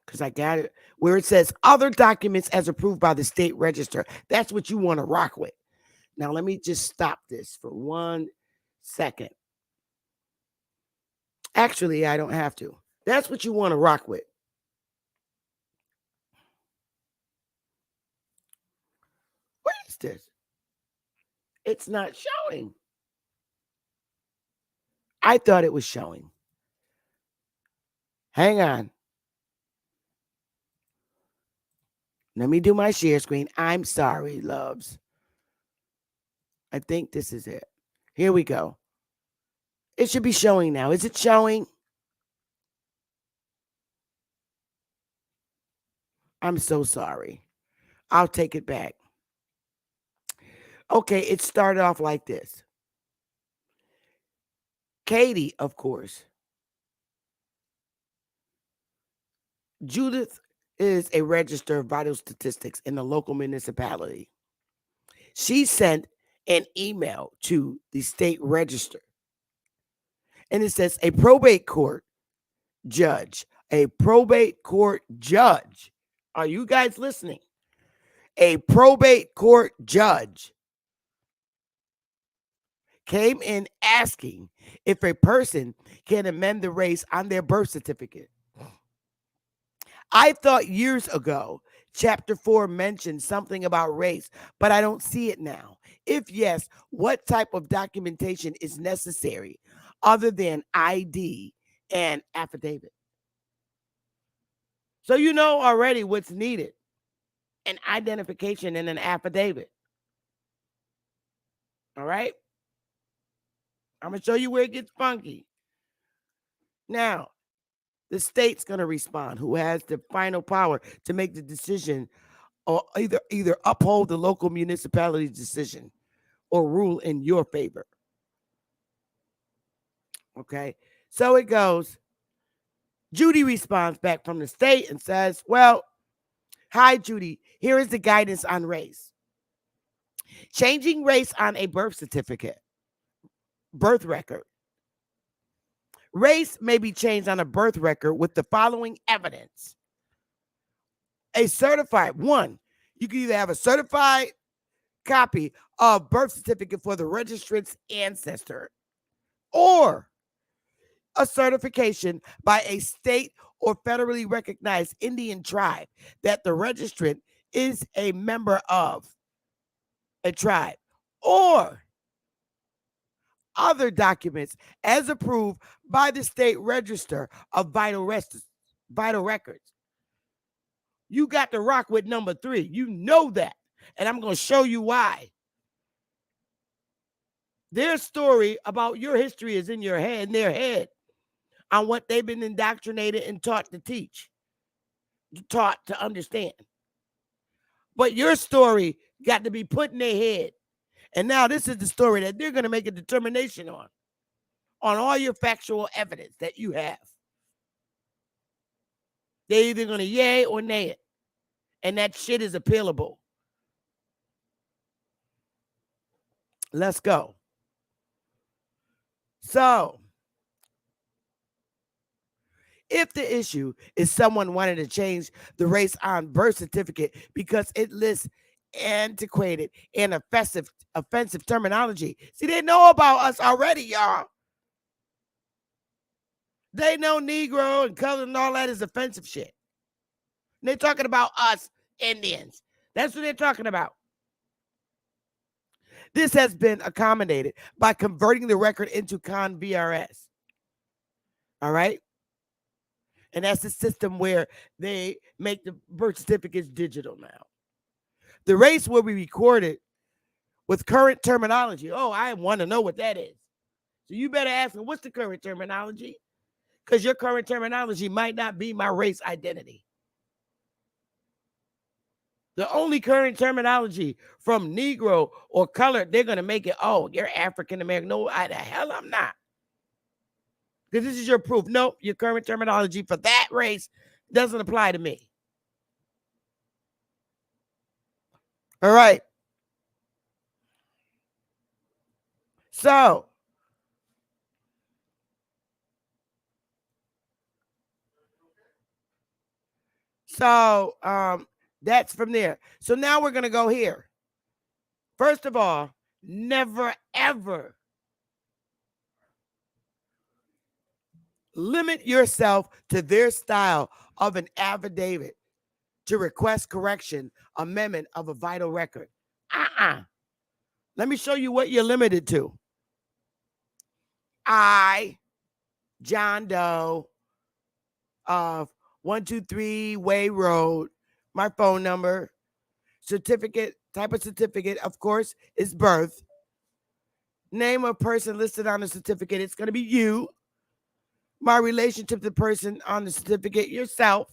Because I got it where it says other documents as approved by the state register. That's what you want to rock with. Now, let me just stop this for 1 second. Actually, I don't have to. That's what you want to rock with. What is this? It's not showing. I thought it was showing. Hang on. Let me do my share screen. I'm sorry, loves. I think this is it. Here we go. It should be showing now. Is it showing? I'm so sorry. I'll take it back. Okay, it started off like this. Katie, of course. Judith is a register of vital statistics in the local municipality. She sent an email to the state register. And it says a probate court judge. A probate court judge. Are you guys listening? A probate court judge came in asking if a person can amend the race on their birth certificate. I thought years ago, Chapter 4 mentioned something about race, but I don't see it now. If yes, what type of documentation is necessary other than ID and affidavit? So you know already what's needed. An identification and an affidavit. All right? I'm going to show you where it gets funky. Now, the state's going to respond, who has the final power to make the decision or either uphold the local municipality's decision or rule in your favor. Okay? So it goes. Judy responds back from the state and says, well, hi, Judy. Here is the guidance on race. Changing race on a birth certificate, birth record. Race may be changed on a birth record with the following evidence. A certified one. You can either have a certified copy of birth certificate for the registrant's ancestor or a certification by a state or federally recognized Indian tribe that the registrant is a member of a tribe, or other documents as approved by the state register of vital records. You got to rock with number 3. You know that. And I'm going to show you why. Their story about your history is in your head, in their head, on what they've been indoctrinated and taught to teach, taught to understand. But your story got to be put in their head. And now this is the story that they're going to make a determination on all your factual evidence that you have. They're either going to yay or nay it. And that shit is appealable. Let's go. So, if the issue is someone wanting to change the race on birth certificate because it lists antiquated and offensive terminology. See, they know about us already, y'all. They know Negro and color and all that is offensive shit. And they're talking about us, Indians. That's what they're talking about. This has been accommodated by converting the record into ConVRS. All right? And that's the system where they make the birth certificates digital now. The race will be recorded with current terminology. Oh, I want to know what that is. So you better ask them, what's the current terminology? Because your current terminology might not be my race identity. The only current terminology from Negro or colored, they're going to make it, oh, you're African American. No, the hell I'm not. Because this is your proof. Nope, your current terminology for that race doesn't apply to me. All right. So, that's from there. So now we're going to go here. First of all, never, ever limit yourself to their style of an affidavit to request correction, amendment of a vital record. Let me show you what you're limited to. I, John Doe, of 123 Way Road, my phone number, certificate, type of certificate, of course, is birth. Name of person listed on the certificate, it's going to be you. My relationship to the person on the certificate, yourself.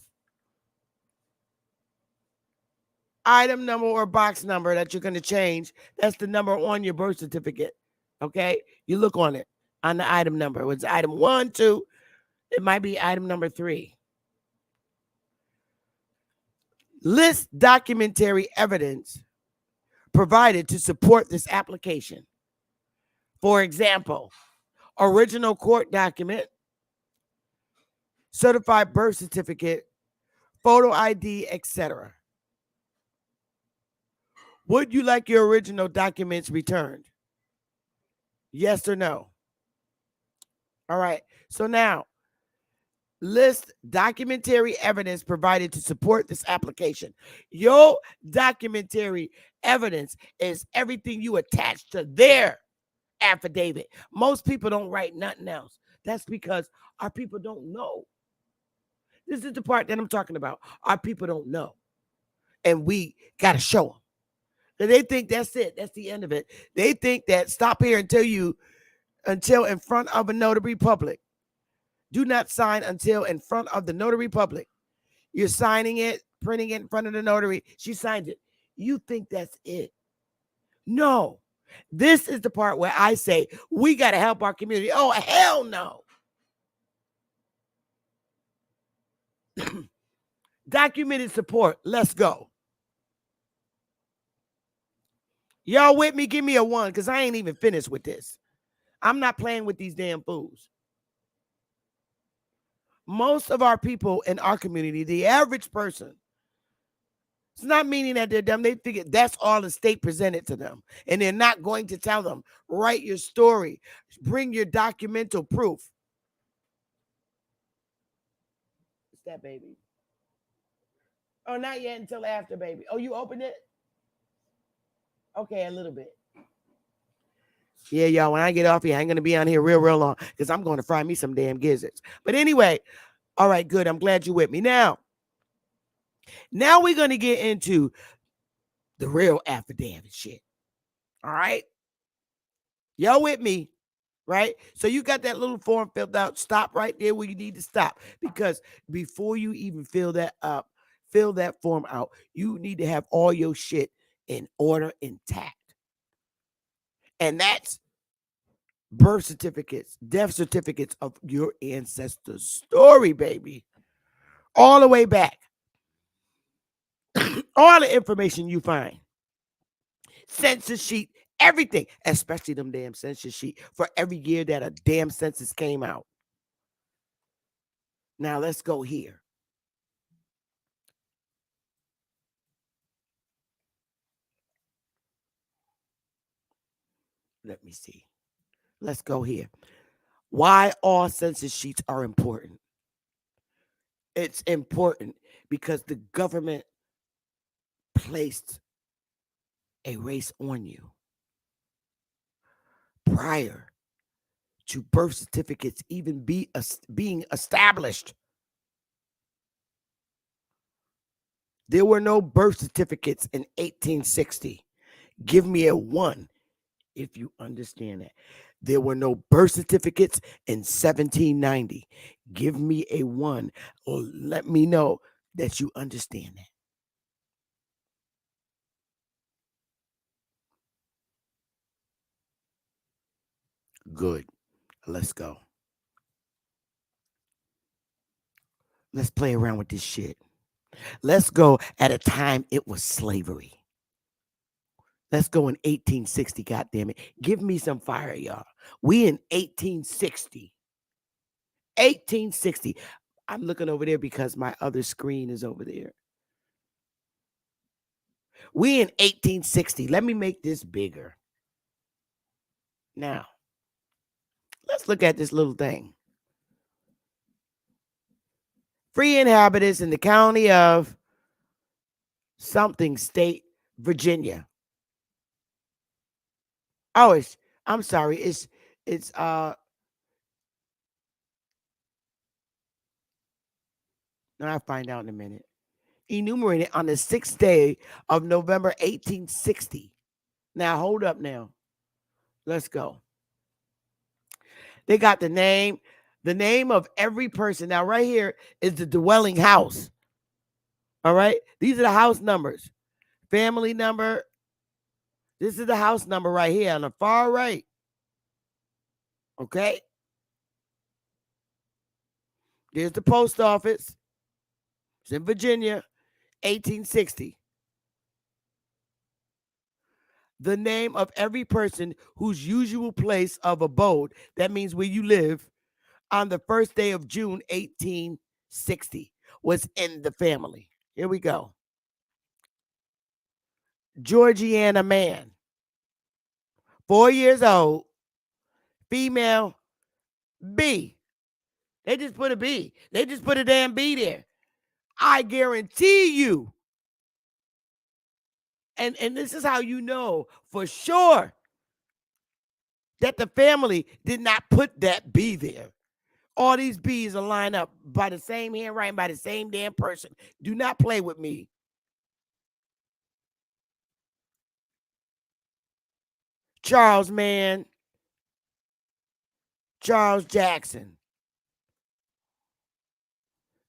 Item number or box number that you're going to change, that's the number on your birth certificate. Okay? You look on it, on the item number. It's item 1, 2. It might be item number 3. List documentary evidence provided to support this application. For example, original court document, certified birth certificate, photo ID, etc. Would you like your original documents returned? Yes or no? All right. So now, list documentary evidence provided to support this application. Your documentary evidence is everything you attach to their affidavit. Most people don't write nothing else. That's because our people don't know. This is the part that I'm talking about. Our people don't know. And we got to show them. And they think that's it. That's the end of it. They think that stop here until in front of a notary public. Do not sign until in front of the notary public. You're signing it, printing it in front of the notary. She signs it. You think that's it. No. This is the part where I say we got to help our community. Oh, hell no. Documented support. Let's go. Y'all with me? Give me a 1 because I ain't even finished with this. I'm not playing with these damn fools. Most of our people in our community, the average person, it's not meaning that they're dumb. They figure that's all the state presented to them. And they're not going to tell them, write your story, bring your documental proof. What's that, baby? Oh, not yet until after, baby. Oh, you opened it? Okay, a little bit. Yeah, y'all, when I get off here, I ain't going to be on here real long because I'm going to fry me some damn gizzards. But anyway, all right, good. I'm glad you're with me. Now we're going to get into the real affidavit shit. All right? Y'all with me? Right? So you got that little form filled out. Stop right there where you need to stop. Because before you even fill that form out, you need to have all your shit in order, intact. And that's birth certificates, death certificates of your ancestors' story, baby. All the way back. All the information you find. Census sheet, everything, especially them damn census sheet for every year that a damn census came out. Now let's go here. Let me see. Let's go here. Why all census sheets are important. It's important because the government placed a race on you prior to birth certificates even being established. There were no birth certificates in 1860. Give me a 1 if you understand that. There were no birth certificates in 1790. Give me a 1 or let me know that you understand that. Good. Let's go. Let's play around with this shit. Let's go at a time it was slavery. Let's go in 1860, goddammit. Give me some fire, y'all. We in 1860. 1860. I'm looking over there because my other screen is over there. We in 1860. Let me make this bigger. Now, let's look at this little thing. Free inhabitants in the county of something state, Virginia. Oh, I'm sorry. It's now I'll find out in a minute. Enumerated on the 6th day of November 1860. Now hold up now. Let's go. They got the name of every person. Now right here is the dwelling house. All right? These are the house numbers. Family number. This is the house number right here on the far right. Okay? There's the post office. It's in Virginia, 1860. The name of every person whose usual place of abode, that means where you live, on the 1st day of June, 1860, was in the family. Here we go. Georgiana man, 4 years old, female, B. They just put a B. They just put a damn B there. I guarantee you. And this is how you know for sure that the family did not put that B there. All these B's are lined up by the same handwriting, by the same damn person. Do not play with me. Charles Mann, Charles Jackson,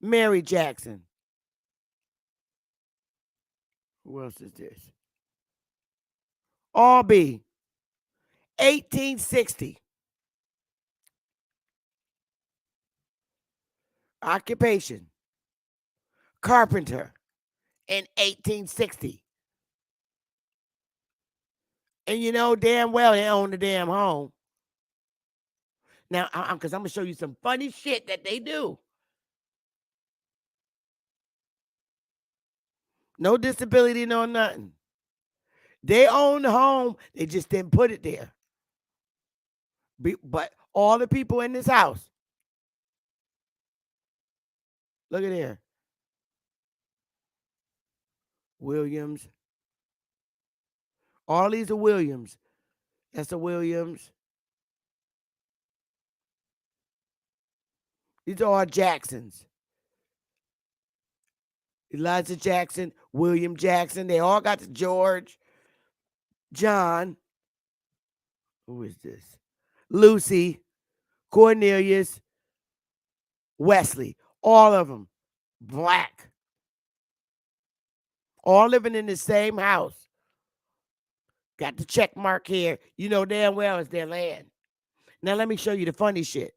Mary Jackson. Who else is this? All B. 1860. Occupation. Carpenter in 1860. And you know damn well they own the damn home. Now, because I'm going to show you some funny shit that they do. No disability, no nothing. They own the home. They just didn't put it there. But all the people in this house, look at there. Williams. All these are Williams. That's a Williams. These are all Jacksons. Elijah Jackson, William Jackson. They all got the George, John. Who is this? Lucy, Cornelius, Wesley. All of them black. All living in the same house. Got the check mark here. You know damn well it's their land. Now let me show you the funny shit.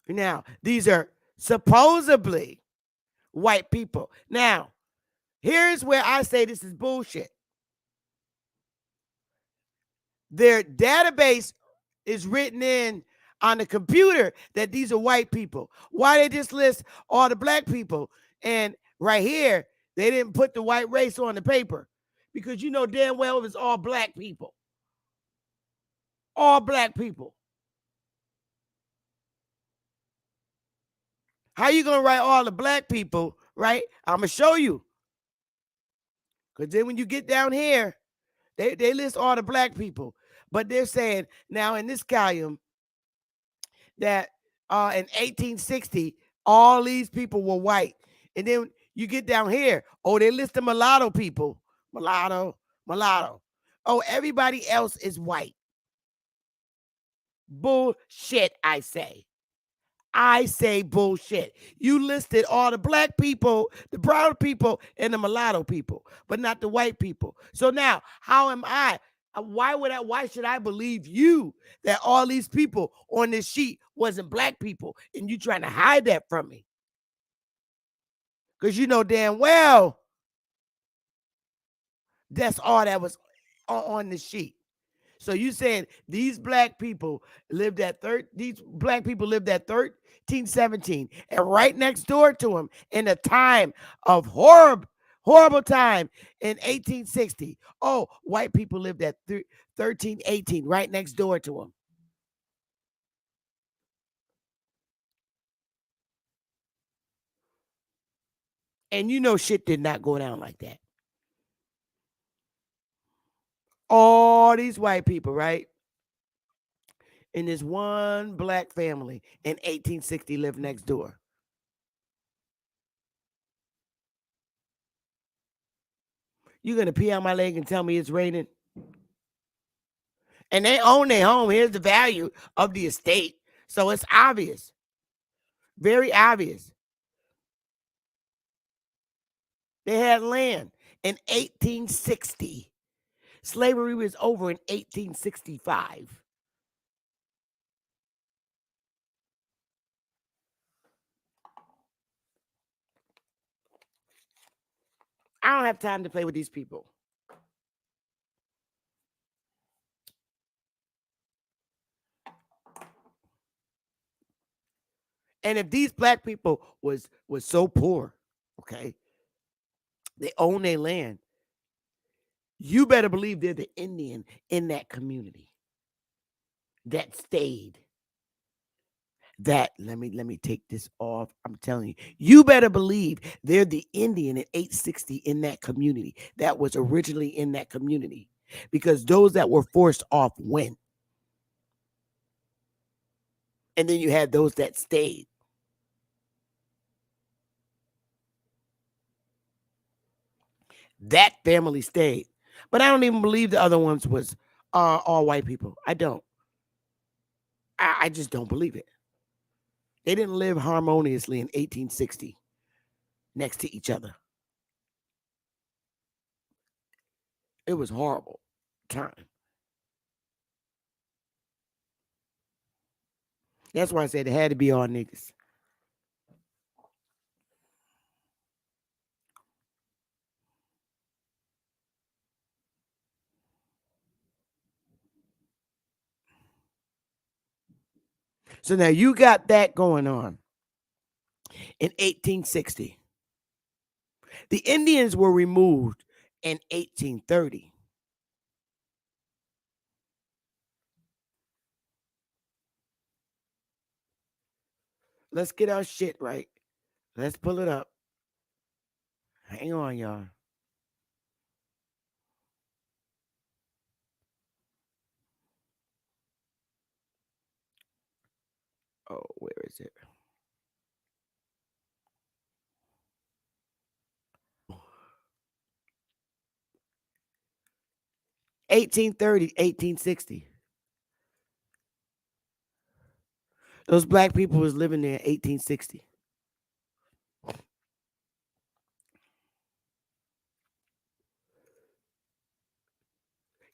Now, these are supposedly white people. Now, here's where I say this is bullshit. Their database is written in on the computer that these are white people. Why they just list all the black people? And right here, they didn't put the white race on the paper because you know damn well it was all black people. All black people. How you gonna write all the black people, right? I'm gonna show you. Because then when you get down here, they list all the black people. But they're saying now in this column that in 1860, all these people were white. And then you get down here, oh, they list the mulatto people. Mulatto, mulatto. Oh, everybody else is white. Bullshit, I say. I say bullshit. You listed all the black people, the brown people, and the mulatto people, but not the white people. So now, how am I? Why should I believe you that all these people on this sheet wasn't black people and you trying to hide that from me? Because you know damn well that's all that was on the sheet. So you saying these black people lived at 1317, and right next door to them in a time of horrible time in 1860. Oh, white people lived at 1318, right next door to them. And you know shit did not go down like that. All these white people, right? And this one black family in 1860 lived next door. You gonna pee on my leg and tell me it's raining? And they own their home. Here's the value of the estate. So it's obvious. Very obvious. They had land in 1860. Slavery was over in 1865. I don't have time to play with these people. And if these black people was so poor, okay, they own their land, you better believe they're the Indian in that community that stayed. That let me take this off. I'm telling you, you better believe they're the Indian at 860 in that community that was originally in that community, because those that were forced off went, and then you had those that stayed. That family stayed, but I don't even believe the other ones was all white people. I don't. I just don't believe it. They didn't live harmoniously in 1860 next to each other. It was horrible time. That's why I said it had to be all niggas. So now you got that going on in 1860. The Indians were removed in 1830. Let's get our shit right. Let's pull it up. Hang on, y'all. Oh, where is it? 1830, 1860. Those black people was living there in 1860.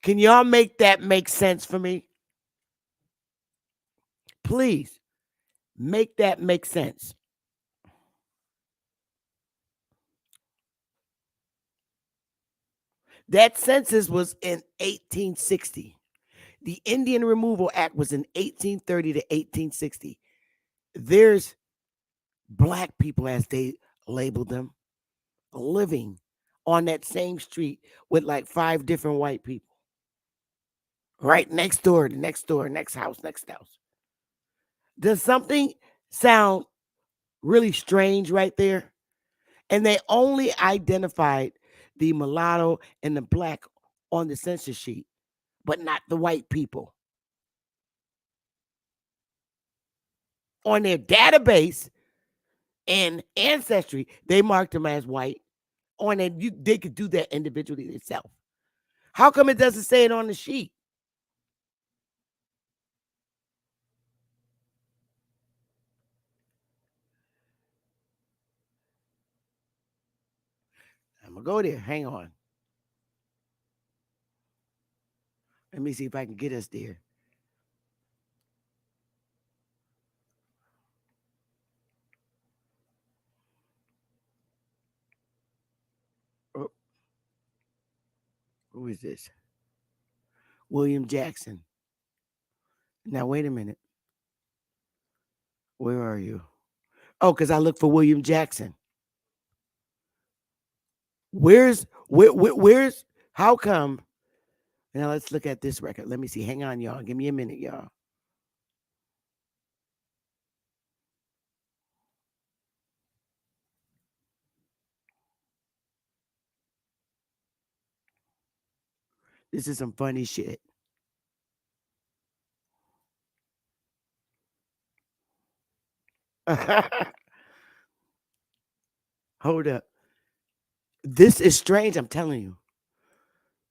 Can y'all make that make sense for me? Please make that make sense. That census was in 1860. The Indian Removal Act was in 1830 to 1860. There's black people, as they labeled them, living on that same street with like 5 different white people. Right next door, next door, next house, next house. Does something sound really strange right there? And they only identified the mulatto and the black on the census sheet, but not the white people. On their database and Ancestry, they marked them as white. On it, they could do that individually themselves. How come it doesn't say it on the sheet? I'm gonna go there. Hang on. Let me see if I can get us there. Oh, who is this? William Jackson. Now, wait a minute. Where are you? Oh, because I look for William Jackson. Where's how come? Now let's look at this record. Let me see. Hang on, y'all. Give me a minute, y'all. This is some funny shit. Hold up. This is strange, I'm telling you.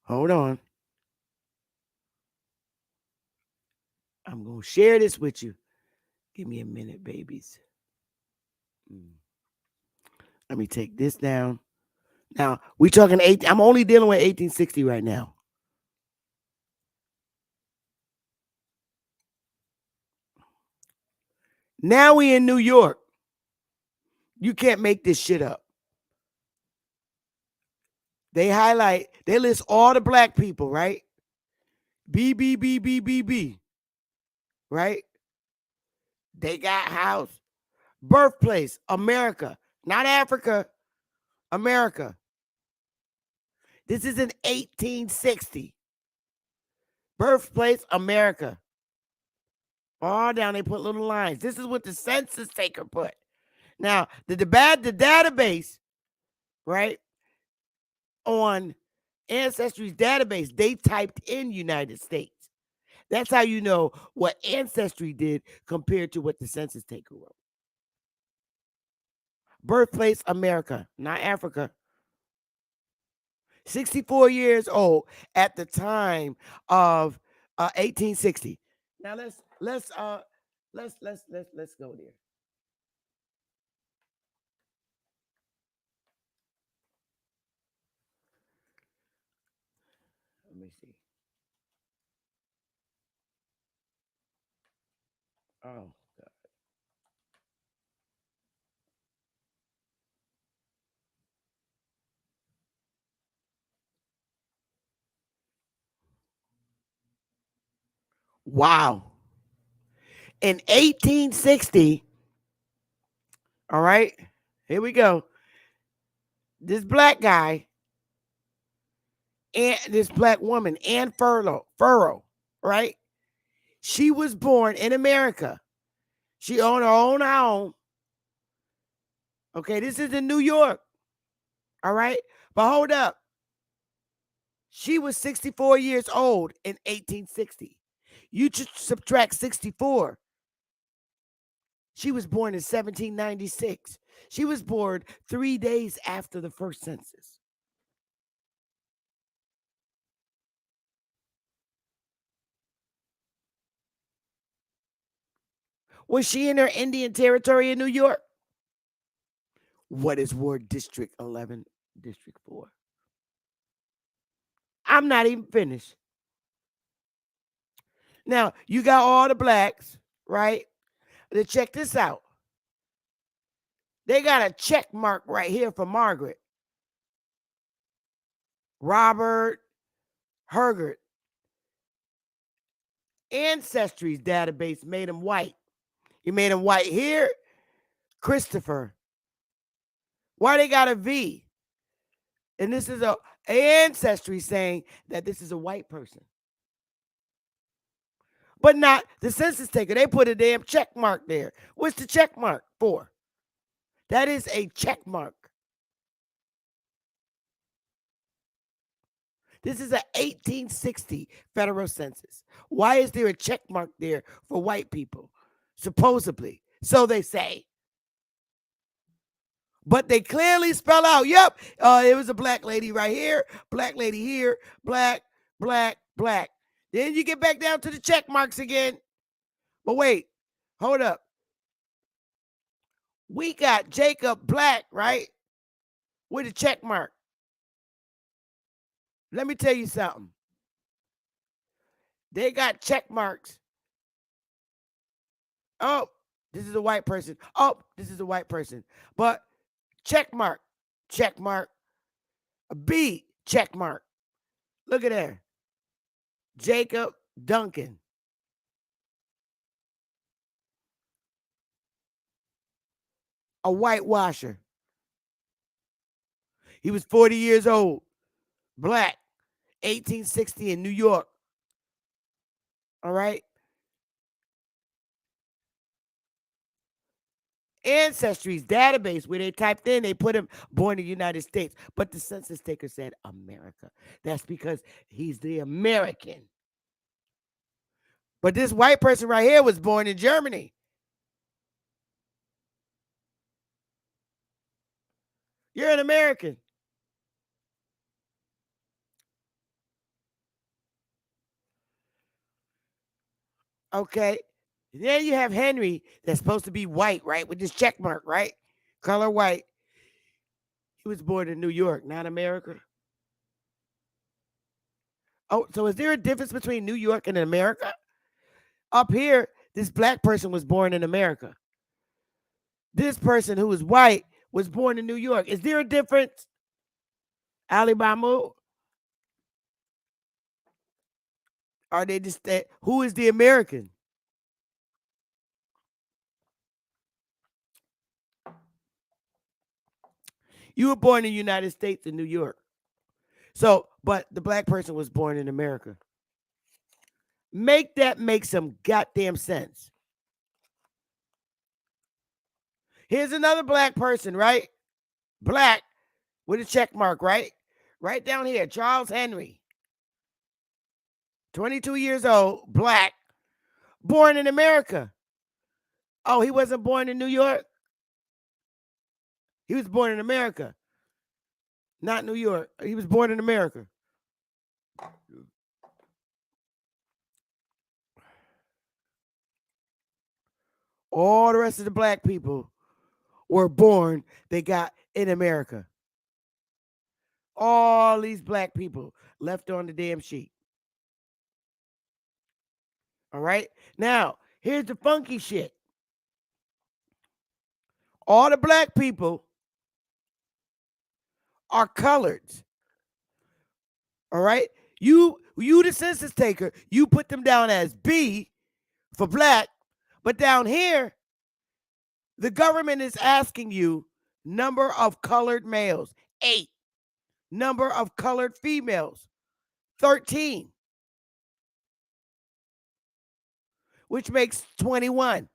Hold on. I'm going to share this with you. Give me a minute, babies. Let me take this down. Now, we talking I'm only dealing with 1860 right now. Now we in New York. You can't make this shit up. They list all the black people, right? B, B, B, B, B, B. Right? They got house. Birthplace, America. Not Africa, America. This is in 1860. Birthplace, America. All down, they put little lines. This is what the census taker put. Now, the database, right, on Ancestry's database, they typed in United States. That's how you know what Ancestry did compared to what the census taker wrote. Birthplace, America, not Africa. 64 years old at the time of 1860. Now let's go there. Let me see. Oh God. Wow. In 1860, all right, here we go. This black guy and this black woman, Ann Furrow, right? She was born in America. She owned her own home. Okay, this is in New York. All right, but hold up. She was 64 years old in 1860. You subtract 64. She was born in 1796. She was born 3 days after the first census. Was she in her Indian Territory in New York? What is Ward District 11, District 4? I'm not even finished. Now, you got all the blacks, right? Then check this out. They got a check mark right here for Margaret. Robert Hergert. Ancestry's database made him white. He made him white here. Christopher. Why they got a V? And this is a ancestry saying that this is a white person. But not the census taker. They put a damn check mark there. What's the check mark for? That is a check mark. This is an 1860 federal census. Why is there a check mark there for white people? Supposedly. So they say. But they clearly spell out, yep, it was a black lady right here, black lady here, black, black, black. Then you get back down to the check marks again. But wait, hold up. We got Jacob Black, right? With a check mark. Let me tell you something. They got check marks. Oh, this is a white person. Oh, this is a white person. But check mark, a B, check mark. Look at there. Jacob Duncan. A whitewasher. He was 40 years old, black, 1860 in New York. All right. Ancestry's database where they typed in, they put him born in the United States. But the census taker said America. That's because he's the American. But this white person right here was born in Germany. You're an American. Okay. Then you have Henry that's supposed to be white, right? With this check mark, right? Color white. He was born in New York, not America. Oh, so is there a difference between New York and America? Up here, this black person was born in America. This person who is white was born in New York. Is there a difference? Alabama? Are they just who is the American? You were born in the United States in New York. So, but the black person was born in America. Make that make some goddamn sense. Here's another black person, right? Black with a check mark, right? Right down here, Charles Henry. 22 years old, black, born in America. Oh, he wasn't born in New York? He was born in America, not New York. He was born in America. All the rest of the black people were born, they got in America. All these black people left on the damn sheet. All right. Now, here's the funky shit. All the black people are coloreds. All right. You the census taker, you put them down as B for black, but down here, the government is asking you number of colored males, 8. Number of colored females, 13. Which makes 21.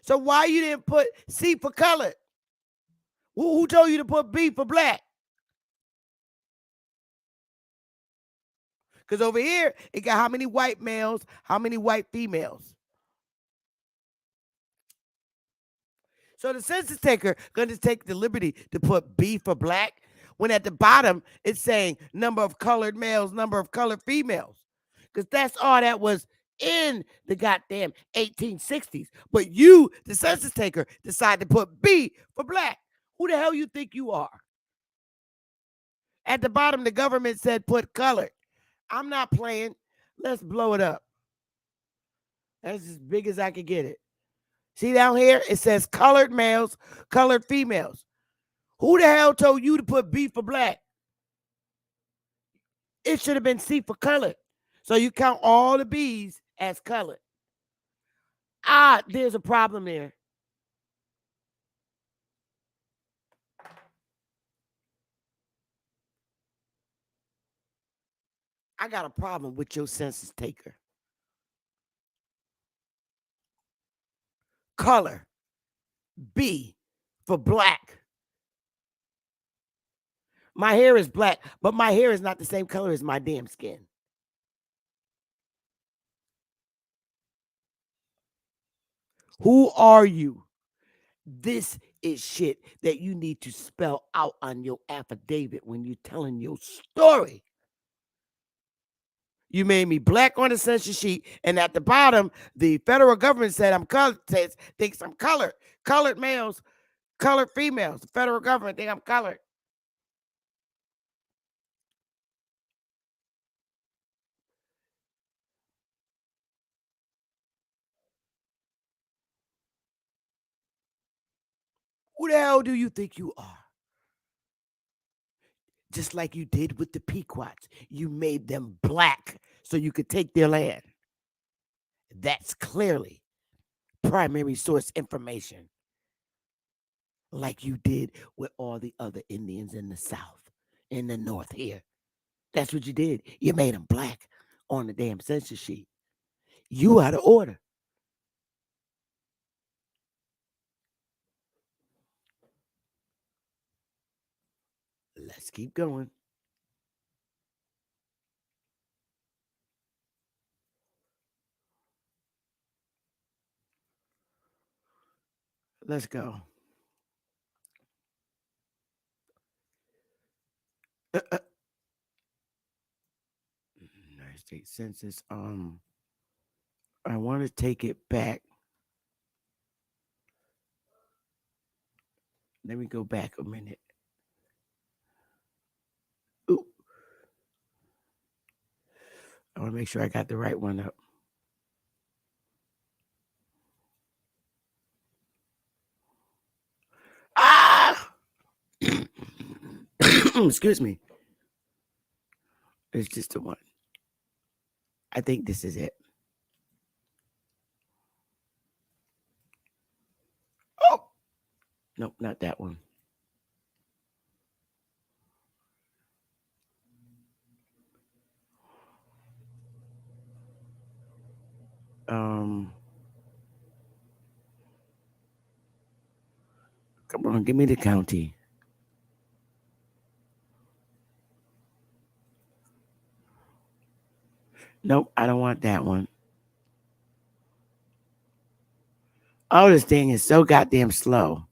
So why you didn't put C for colored? Who told you to put B for black? Because over here, it got how many white males, how many white females. So the census taker going to take the liberty to put B for black, when at the bottom, it's saying number of colored males, number of colored females. Because that's all that was in the goddamn 1860s. But you, the census taker, decided to put B for black. Who the hell you think you are? At the bottom, the government said put colored. I'm not playing. Let's blow it up. That's as big as I could get it. See down here? It says colored males, colored females. Who the hell told you to put B for black? It should have been C for colored. So you count all the B's as colored. There's a problem there. I got a problem with your census taker. Color, B for black. My hair is black, but my hair is not the same color as my damn skin. Who are you? This is shit that you need to spell out on your affidavit when you're telling your story. You made me black on the census sheet, and at the bottom, the federal government said I'm colored. Thinks I'm colored. Colored males, colored females. The federal government think I'm colored. Who the hell do you think you are? Just like you did with the Pequots, you made them black so you could take their land. That's clearly primary source information, like you did with all the other Indians in the South, in the North here. That's what you did. You made them black on the damn census sheet. You out of order. Let's keep going. Let's go. United States Census. I want to take it back. Let me go back a minute. Ooh. I want to make sure I got the right one up. Ah! Excuse me. It's just the one. I think this is it. Oh! Nope, not that one. Come on, give me the county. Nope, I don't want that one. Oh, this thing is so goddamn slow.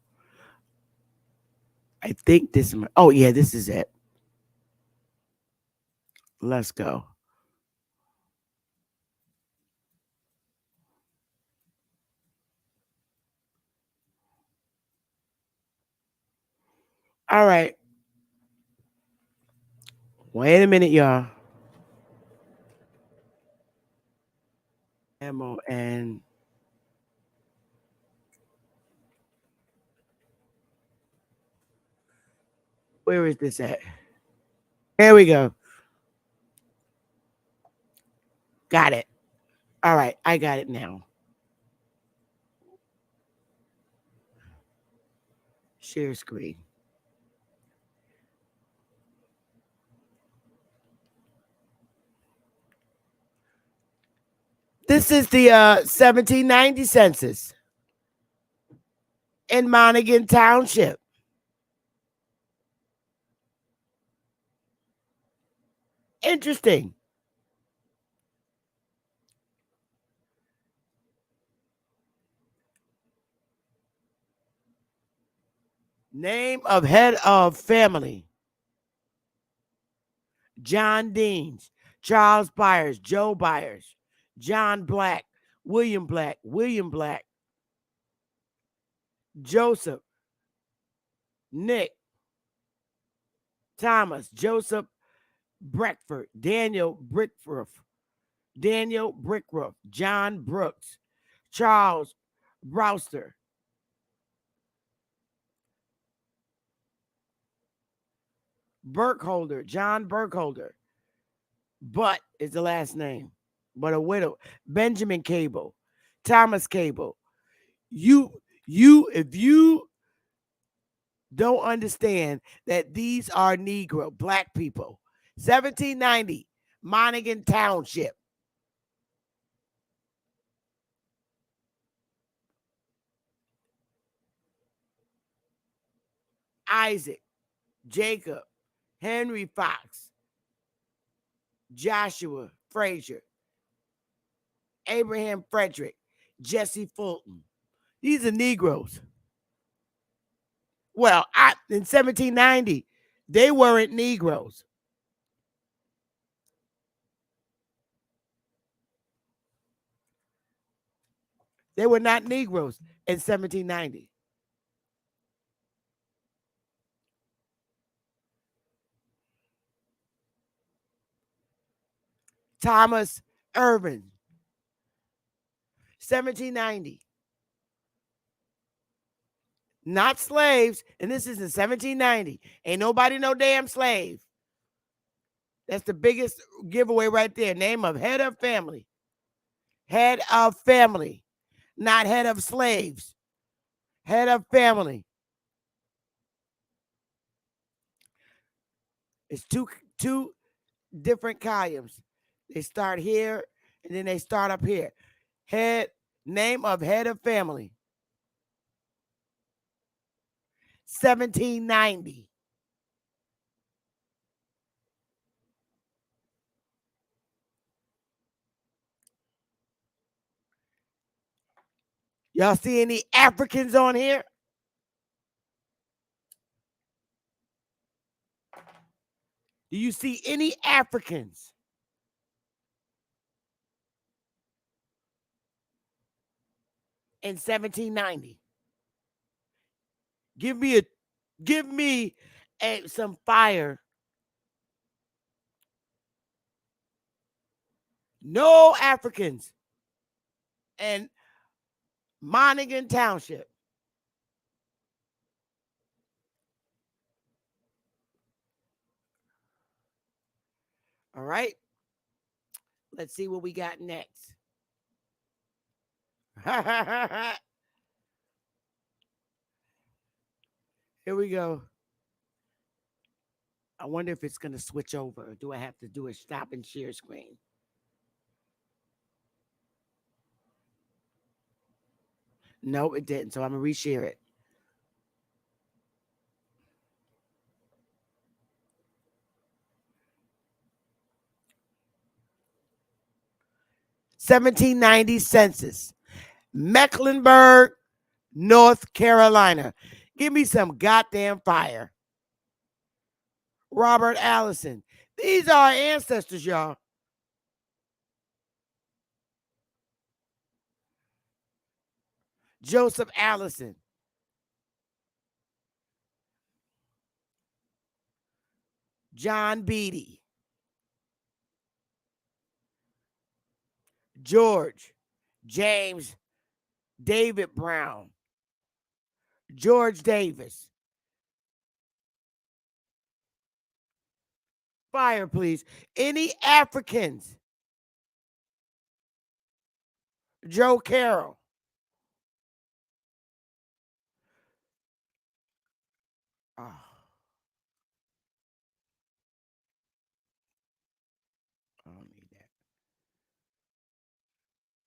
I think this. Oh, yeah, this is it. Let's go. All right. Wait a minute, y'all. Ammo and where is this at? Here we go. Got it. All right, I got it now. Share screen. This is the 1790 census in Monaghan Township. Interesting. Name of head of family: John Deans, Charles Byers, Joe Byers, John Black, William Black, Joseph, Nick, Thomas, Joseph Breckford, Daniel Brickruff, John Brooks, Charles Brewster, Burkholder, John Burkholder. Butt is the last name, but a widow. Benjamin Cable, Thomas Cable. If you don't understand that these are Negro, black people, 1790, Monaghan Township. Isaac, Jacob, Henry Fox, Joshua Frazier, Abraham Frederick, Jesse Fulton. These are Negroes. Well, in 1790, they weren't Negroes. They were not Negroes in 1790. Thomas Irvin, 1790. Not slaves, and this is in 1790. Ain't nobody no damn slave. That's the biggest giveaway right there. Name of head of family. Head of family, not head of slaves. Head of family. It's two different columns. They start here and then they start up here. Name of head of family. 1790. Y'all see any Africans on here? Do you see any Africans? In 1790. Give me some fire. No Africans in Monaghan Township. All right. Let's see what we got next. Here we go. I wonder if it's going to switch over. Or do I have to do a stop and share screen? No, it didn't. So I'm going to reshare it. (1790) census. Mecklenburg, North Carolina. Give me some goddamn fire. Robert Allison. These are our ancestors, y'all. Joseph Allison. John Beatty. George. James David Brown. George Davis. Fire, please. Any Africans? Joe Carroll. Oh. I don't need that.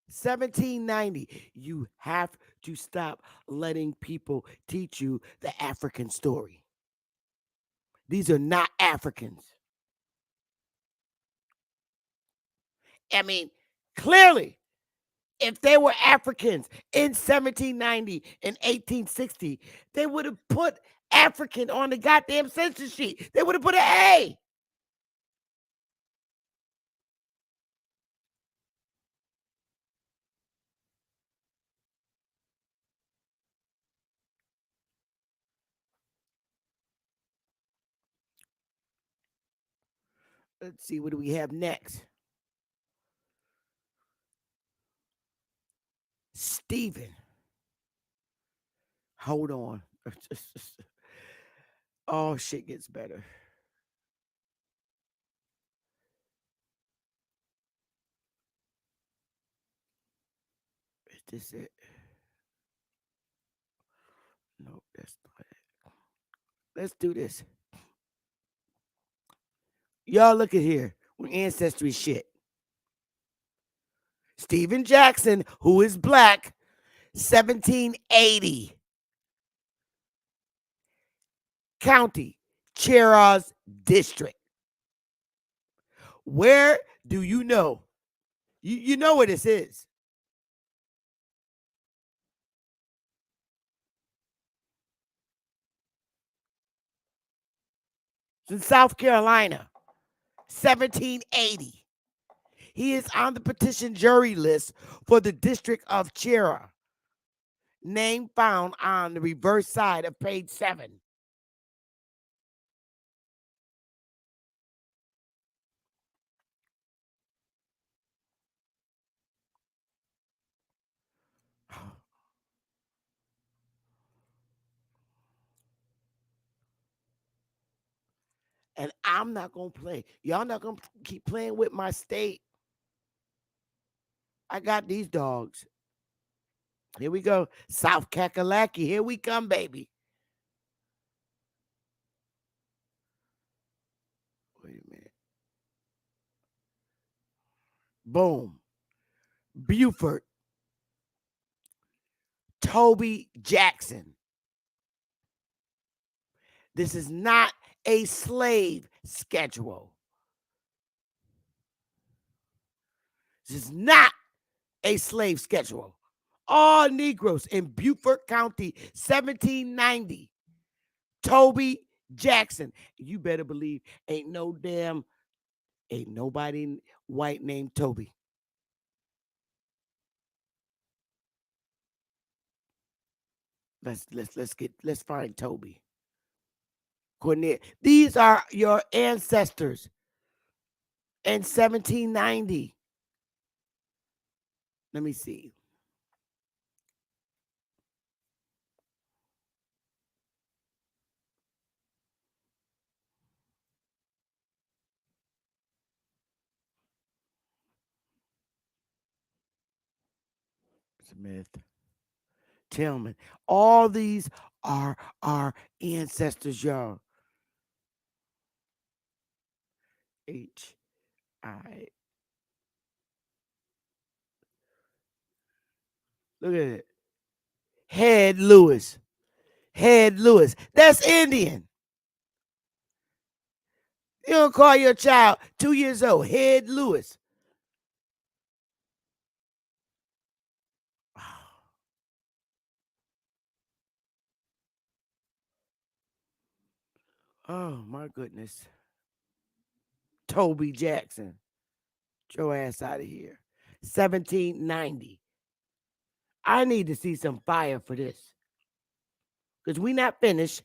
1790. You have to stop letting people teach you the African story. These are not Africans. I mean, clearly, if they were Africans in 1790 and 1860, they would have put African on the goddamn census sheet. They would have put an A. Let's see, what do we have next? Stephen. Hold on. Oh, shit gets better. Is this it? No, that's not it. Let's do this. Y'all look at here. with ancestry shit. Stephen Jackson, who is black, 1780. County, Cheras District. Where do you know? You know where this is. It's in South Carolina, 1780. He is on the petition jury list for the District of Chera. Name found on the reverse side of page 7. And I'm not going to play. Y'all not going to keep playing with my state. I got these dogs. Here we go. South Kakalaki. Here we come, baby. Wait a minute. Boom. Buford. Toby Jackson. This is not a slave schedule. This is not a slave schedule. All Negroes in Beaufort County, 1790. Toby Jackson. You better believe ain't nobody white named Toby. Let's find Toby. Cornelius. These are your ancestors in 1790. Let me see. Smith, Tillman. All these are our ancestors, y'all. H-I. Look at it. Head Lewis. Head Lewis. That's Indian. You don't call your child 2 years old. Head Lewis. Oh, my goodness. Toby Jackson. Get your ass out of here. 1790. I need to see some fire for this. Because we not finished.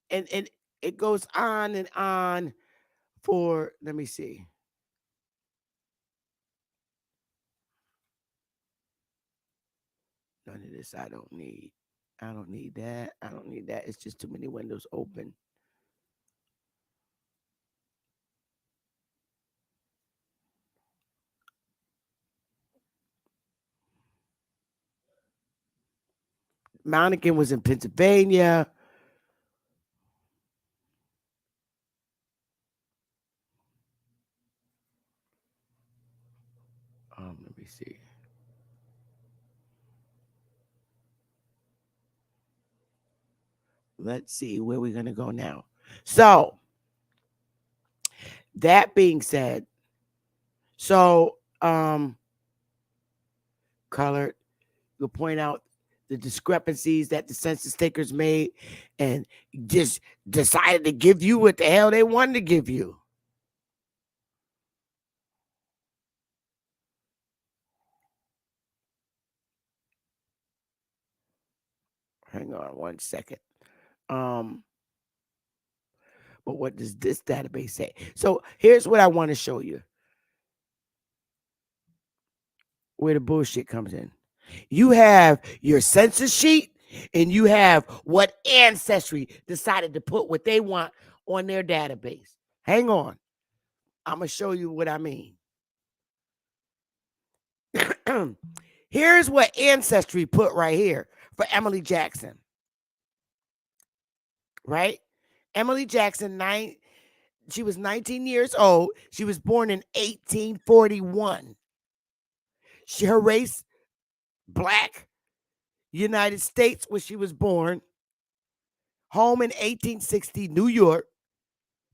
And it goes on and on for, let me see. None of this I don't need. I don't need that. I don't need that. It's just too many windows open. Monacan was in Pennsylvania. Let me see. Let's see where we're going to go now. So, that being said, Colored, you'll point out the discrepancies that the census takers made and just decided to give you what the hell they wanted to give you. Hang on one second. But what does this database say? So here's what I want to show you. Where the bullshit comes in. You have your census sheet and you have what Ancestry decided to put what they want on their database. Hang on. I'm going to show you what I mean. Here's what Ancestry put right here for Emily Jackson. right? Emily Jackson, she was 19 years old. She was born in 1841. Her race, black, United States, where she was born. Home in 1860, New York.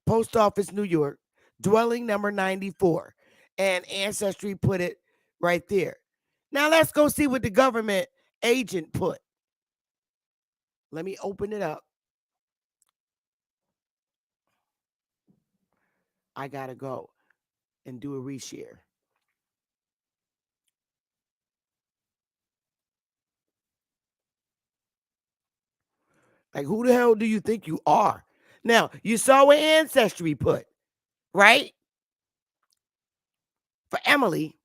Post Office, New York. Dwelling number 94. And Ancestry put it right there. Now let's go see what the government agent put. Let me open it up. I got to go and do a reshare. Like, who the hell do you think you are? Now, you saw what Ancestry put, right? For Emily.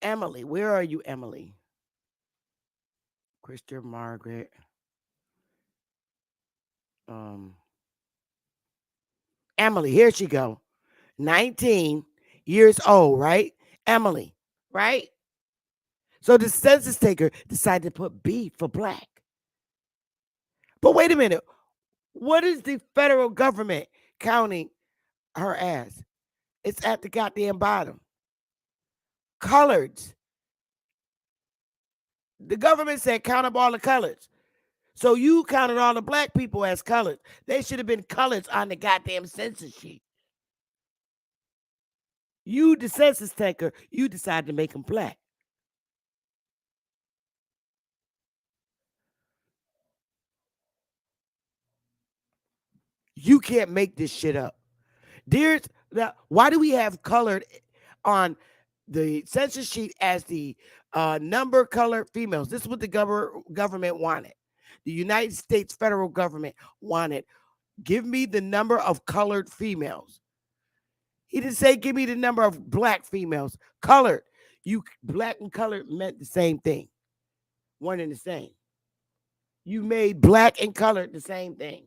Emily, where are you, Emily? Christian Margaret. Emily, here she go. 19 years old, right? Emily, right? So the census taker decided to put B for black. But wait a minute. What is the federal government counting her as? It's at the goddamn bottom. Coloreds. The government said count up all the colors. So you counted all the black people as colors. They should have been colors on the goddamn census sheet. You, the census taker, you decided to make them black. You can't make this shit up. Why do we have colored on the census sheet as the number colored females? This is what the government wanted. The United States federal government wanted. Give me the number of colored females. He didn't say give me the number of black females. Colored. Black and colored meant the same thing. One and the same. You made black and colored the same thing.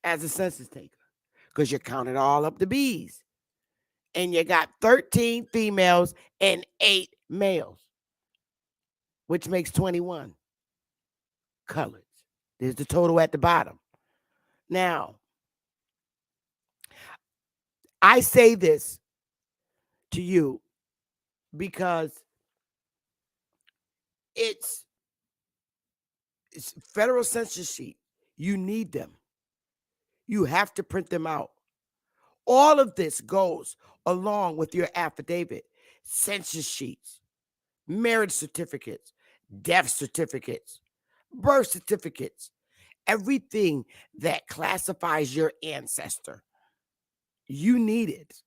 As a census taker. Because you counted all up the B's. And you got 13 females and 8 males, which makes 21 coloreds. There's the total at the bottom. Now, I say this to you because it's federal census sheet. You need them. You have to print them out. All of this goes along with your affidavit, census sheets, marriage certificates, death certificates, birth certificates, everything that classifies your ancestor. You need it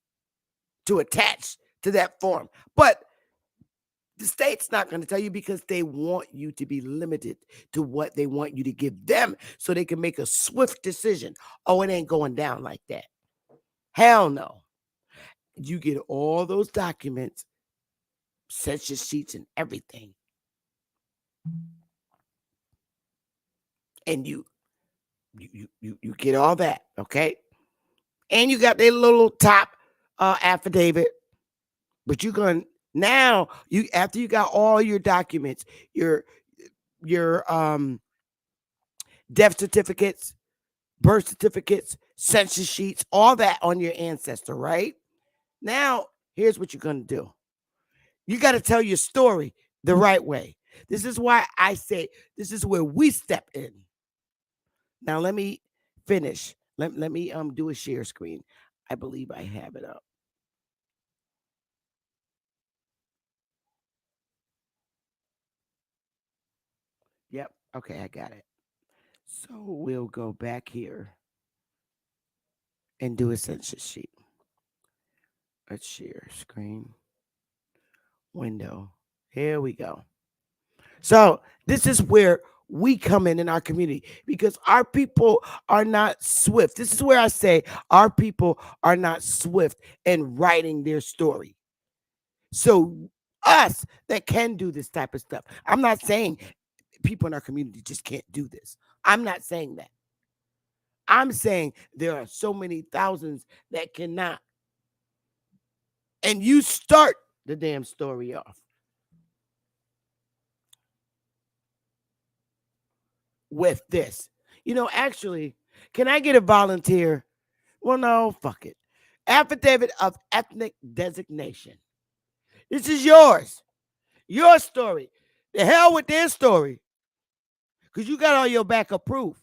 to attach to that form. But the state's not going to tell you because they want you to be limited to what they want you to give them so they can make a swift decision. Oh, it ain't going down like that. Hell no. You get all those documents, census sheets and everything. And you get all that, okay? And you got their little top affidavit. But you're going to now, after you got all your documents, your death certificates, birth certificates, census sheets, all that on your ancestor, right? Now, here's what you're going to do. You got to tell your story the right way. This is why I say this is where we step in. Now, let me finish. Let me do a share screen. I believe I have it up. Yep. Okay, I got it. So we'll go back here and do a census sheet. Let's share screen. Window. Here we go. So this is where we come in our community because our people are not swift. This is where I say our people are not swift in writing their story. So us that can do this type of stuff. I'm not saying people in our community just can't do this. I'm not saying that. I'm saying there are so many thousands that cannot. And you start the damn story off with this. Actually, can I get a volunteer? Well, no, fuck it. Affidavit of ethnic designation. This is yours. Your story. The hell with their story. Because you got all your backup proof.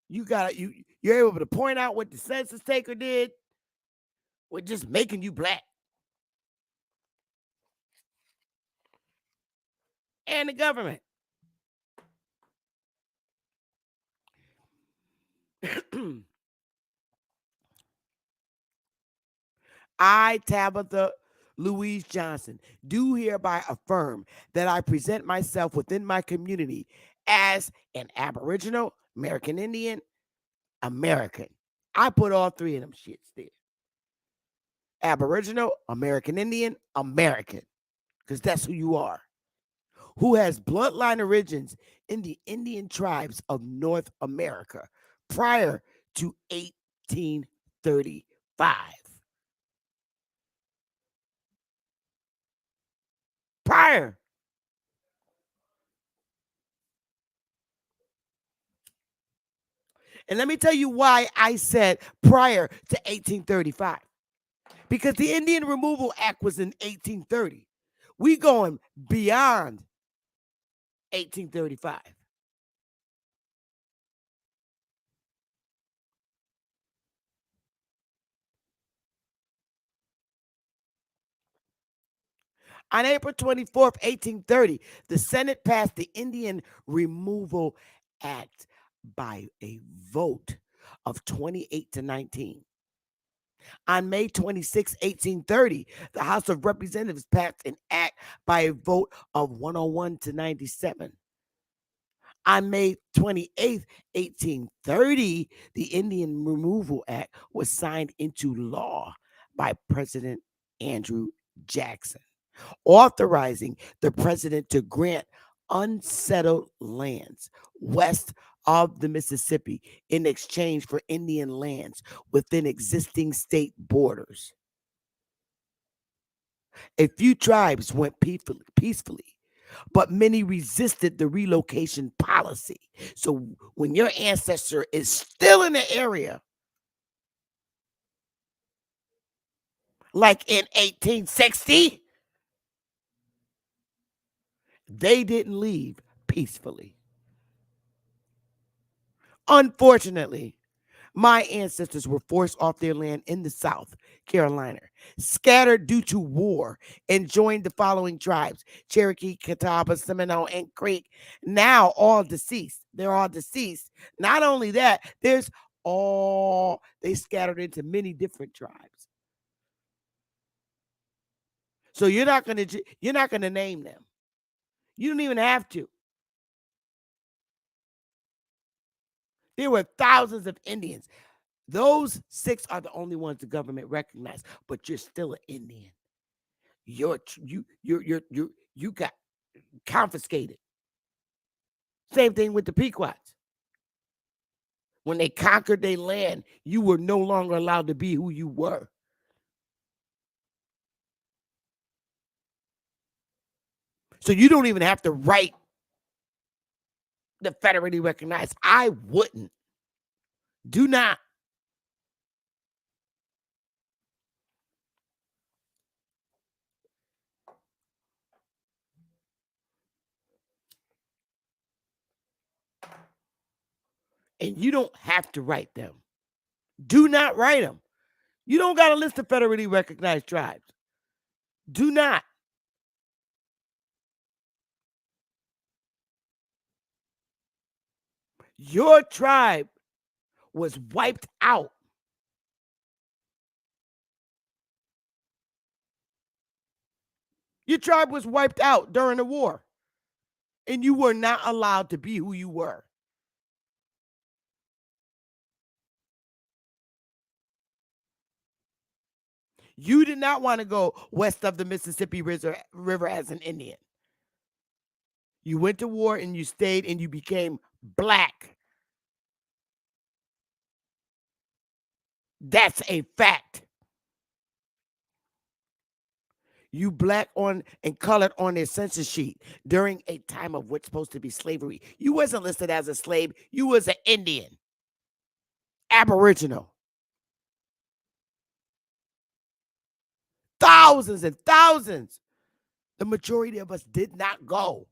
You're able to point out what the census taker did with just making you black. And the government. I, Tabitha Louise Johnson, do hereby affirm that I present myself within my community as an Aboriginal, American Indian, American. I put all three of them shits there. Aboriginal, American Indian, American. Because that's who you are. Who has bloodline origins in the Indian tribes of North America prior to 1835. Prior. And let me tell you why I said prior to 1835. Because the Indian Removal Act was in 1830. We going beyond 1835. On April 24th, 1830, the Senate passed the Indian Removal Act by a vote of 28 to 19. On May 26, 1830, the House of Representatives passed an act by a vote of 101 to 97. On May 28, 1830, the Indian Removal Act was signed into law by President Andrew Jackson, authorizing the president to grant unsettled lands west of the Mississippi in exchange for Indian lands within existing state borders. A few tribes went peacefully, but many resisted the relocation policy. So when your ancestor is still in the area, like in 1860, they didn't leave peacefully. Unfortunately, my ancestors were forced off their land in the South Carolina, scattered due to war, and joined the following tribes: Cherokee, Catawba, Seminole, and Creek. Now all deceased. They're all deceased. Not only that, they scattered into many different tribes. So you're not gonna name them. You don't even have to. There were thousands of Indians. Those 6 are the only ones the government recognized, but you're still an Indian. You got confiscated. Same thing with the Pequots. When they conquered their land, you were no longer allowed to be who you were. So you don't even have to write the federally recognized. I wouldn't. Do not. And you don't have to write them. Do not write them. You don't got a list of federally recognized tribes. Do not. Your tribe was wiped out. Your tribe was wiped out during the war. And you were not allowed to be who you were. You did not want to go west of the Mississippi River as an Indian. You went to war and you stayed and you became black. That's a fact. you black on and colored on their census sheet during a time of what's supposed to be slavery. You wasn't listed as a slave. You was an Indian, Aboriginal. Thousands and thousands. The majority of us did not go.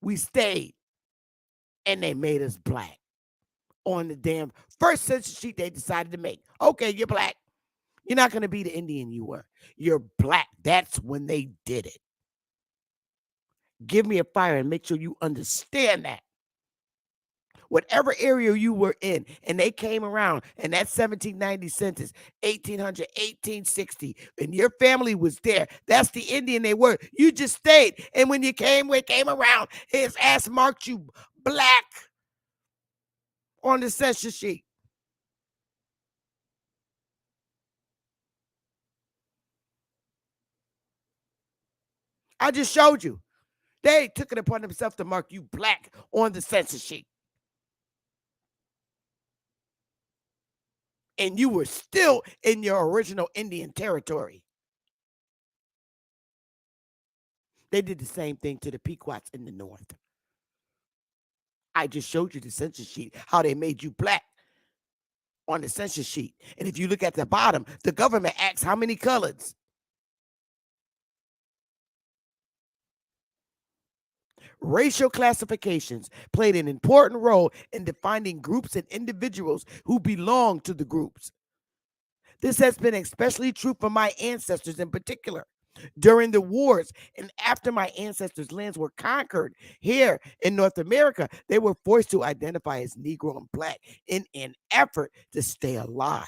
We stayed, and they made us black on the damn first census sheet they decided to make. Okay, you're black. You're not going to be the Indian you were. You're black. That's when they did it. Give me a fire and make sure you understand that. Whatever area you were in, and they came around, and that 1790 census, 1800, 1860, and your family was there. That's the Indian they were. You just stayed. And when you came around, his ass marked you black on the census sheet. I just showed you. They took it upon themselves to mark you black on the census sheet. And you were still in your original Indian territory. They did the same thing to the Pequots in the north. I just showed you the census sheet, how they made you black on the census sheet. And if you look at the bottom, the government asks how many coloreds. Racial classifications played an important role in defining groups and individuals who belong to the groups. This has been especially true for my ancestors in particular. During the wars and after my ancestors' lands were conquered here in North America, they were forced to identify as Negro and Black in an effort to stay alive.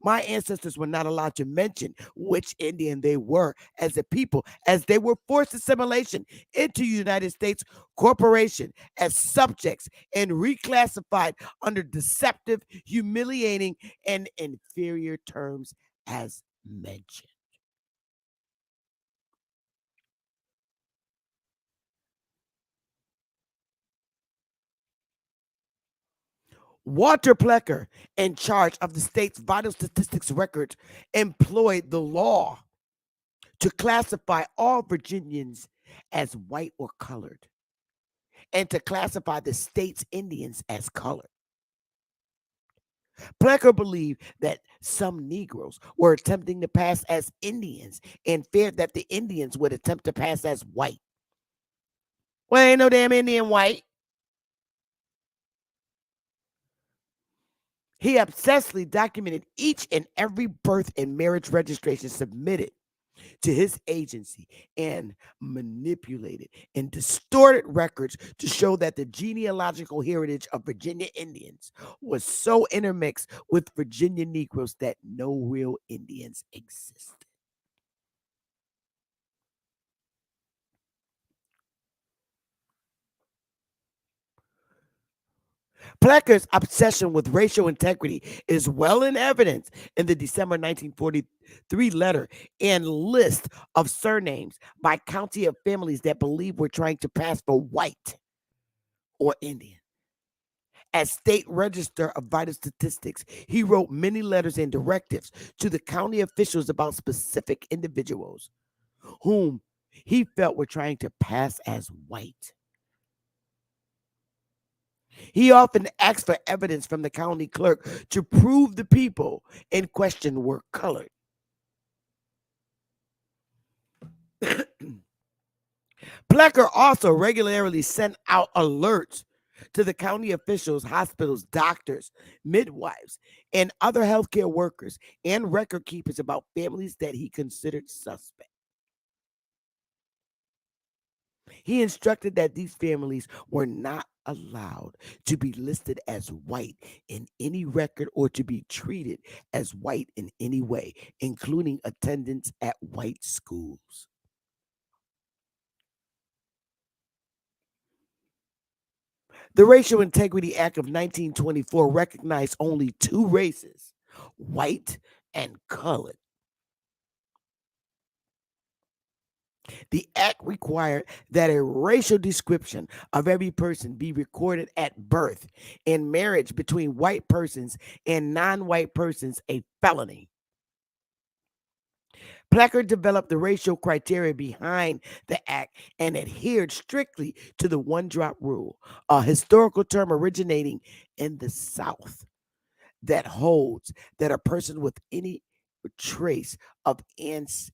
My ancestors were not allowed to mention which Indian they were as a people, as they were forced assimilation into United States corporation as subjects and reclassified under deceptive, humiliating, and inferior terms as mentioned. Walter Plecker, in charge of the state's vital statistics records, employed the law to classify all Virginians as white or colored, and to classify the state's Indians as colored. Plecker believed that some Negroes were attempting to pass as Indians and feared that the Indians would attempt to pass as white. Well, ain't no damn Indian white. He obsessively documented each and every birth and marriage registration submitted to his agency and manipulated and distorted records to show that the genealogical heritage of Virginia Indians was so intermixed with Virginia Negroes that no real Indians existed. Plecker's obsession with racial integrity is well in evidence in the December 1943 letter and list of surnames by county of families that believe were trying to pass for white or Indian. As state register of vital statistics, he wrote many letters and directives to the county officials about specific individuals whom he felt were trying to pass as white. He often asked for evidence from the county clerk to prove the people in question were colored. Plecker also regularly sent out alerts to the county officials, hospitals, doctors, midwives, and other healthcare workers and record keepers about families that he considered suspect. He instructed that these families were not allowed to be listed as white in any record or to be treated as white in any way, including attendance at white schools. The Racial Integrity Act of 1924 recognized only two races, white and colored. The act required that a racial description of every person be recorded at birth, and marriage between white persons and non-white persons a felony. Plecker developed the racial criteria behind the act and adhered strictly to the one-drop rule, a historical term originating in the South that holds that a person with any trace of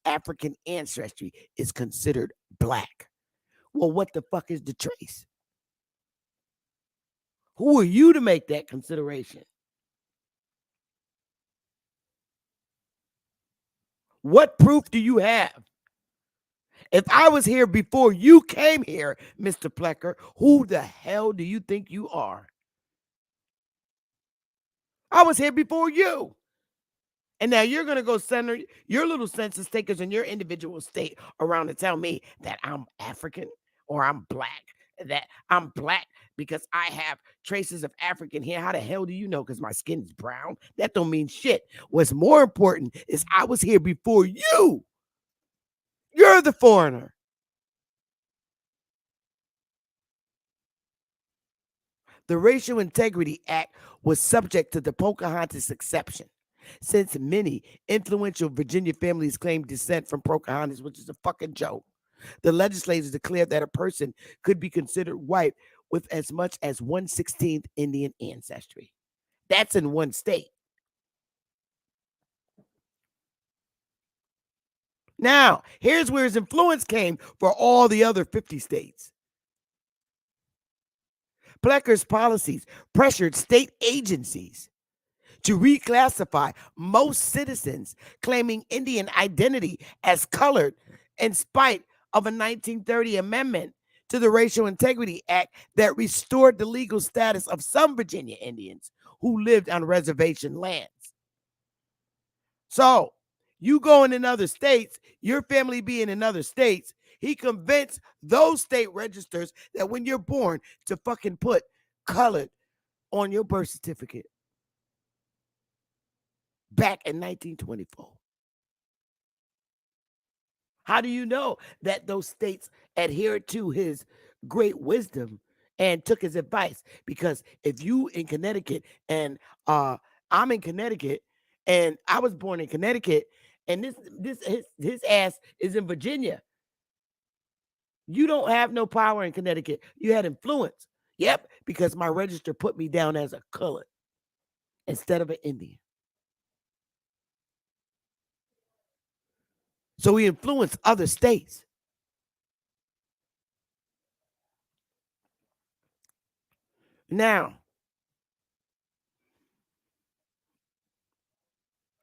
African ancestry is considered black. Well, what the fuck is the trace? Who are you to make that consideration? What proof do you have? If I was here before you came here, Mr. Plecker, who the hell do you think you are? I was here before you. And now you're going to go send your little census takers in your individual state around to tell me that I'm African or I'm black, that I'm black because I have traces of African here. How the hell do you know? Because my skin is brown. That don't mean shit. What's more important is I was here before you. You're the foreigner. The Racial Integrity Act was subject to the Pocahontas exception, since many influential Virginia families claimed descent from Pocahontas, which is a fucking joke. The legislators declared that a person could be considered white with as much as 1/16 Indian ancestry. That's in one state. Now, here's where his influence came for all the other 50 states. Plecker's policies pressured state agencies to reclassify most citizens claiming Indian identity as colored in spite of a 1930 amendment to the Racial Integrity Act that restored the legal status of some Virginia Indians who lived on reservation lands. So, you going in other states, your family being in other states, he convinced those state registers that when you're born to fucking put colored on your birth certificate. Back in 1924. How do you know that those states adhered to his great wisdom and took his advice? Because if you in Connecticut and I'm in Connecticut and I was born in Connecticut and his ass is in Virginia, you don't have no power in Connecticut. You had influence. Yep, because my register put me down as a colored instead of an Indian. So he influenced other states. Now,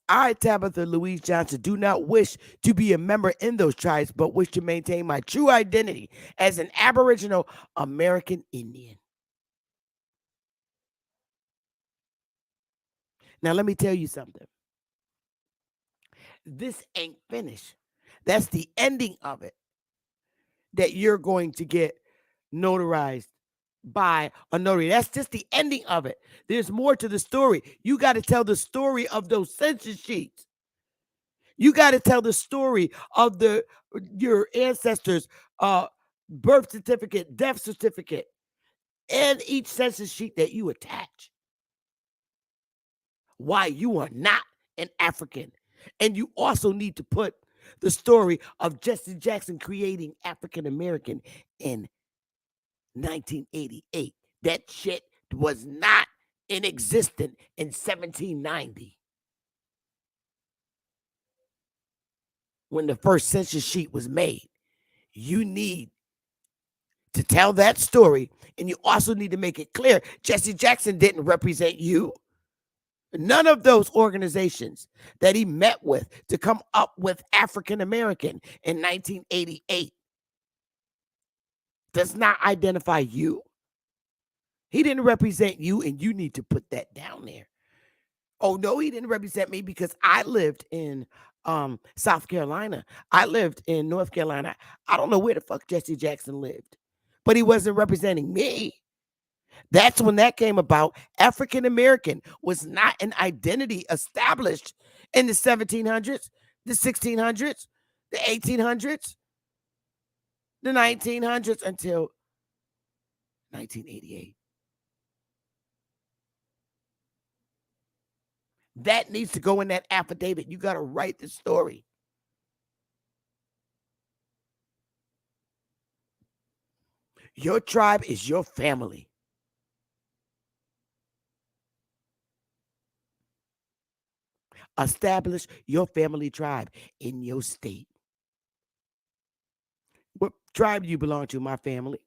I, Tabitha Louise Johnson, do not wish to be a member in those tribes, but wish to maintain my true identity as an Aboriginal American Indian. Now, let me tell you something. This ain't finished. That's the ending of it that you're going to get notarized by a notary. That's just the ending of it. There's more to the story. You got to tell the story of those census sheets. You got to tell the story of your ancestors' birth certificate, death certificate, and each census sheet that you attach. Why you are not an African. And you also need to put the story of Jesse Jackson creating African American in 1988. That shit was not in existence in 1790. When the first census sheet was made. You need to tell that story, and you also need to make it clear Jesse Jackson didn't represent you. None of those organizations that he met with to come up with African American in 1988 does not identify you. He didn't represent you, and you need to put that down there. Oh, no, he didn't represent me because I lived in South Carolina. I lived in North Carolina. I don't know where the fuck Jesse Jackson lived, but he wasn't representing me. That's when that came about. African American was not an identity established in the 1700s, the 1600s, the 1800s, the 1900s until 1988. That needs to go in that affidavit. You got to write the story. Your tribe is your family. Establish your family tribe in your state. What tribe do you belong to? My family.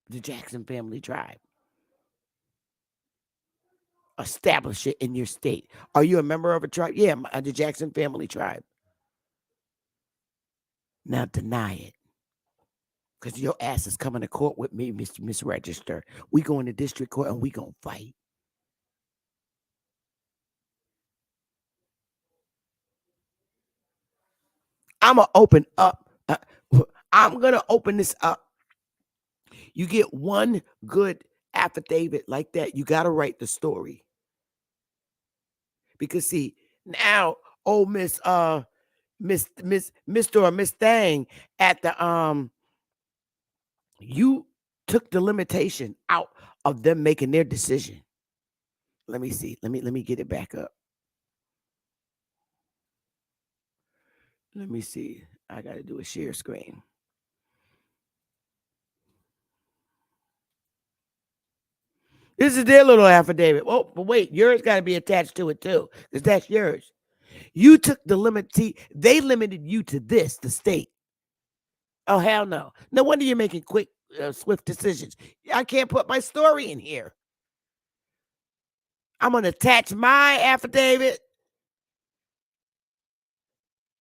The Jackson family tribe. Establish it in your state. Are you a member of a tribe? Yeah, the Jackson family tribe. Now deny it. Because your ass is coming to court with me, Mr. Misregister. We going to district court and we going to fight. I'm going to open up. I'm going to open this up. You get one good affidavit like that, you got to write the story. Because see, now old Miss Mr. or Miss Thang at the you took the limitation out of them making their decision. Let me see. Let me get it back up. Let me see. I got to do a share screen. This is their little affidavit. Oh, but wait, yours got to be attached to it too, because that's yours. You took the limit. They limited you to this, the state. Oh, hell no. No wonder you're making quick, swift decisions. I can't put my story in here. I'm going to attach my affidavit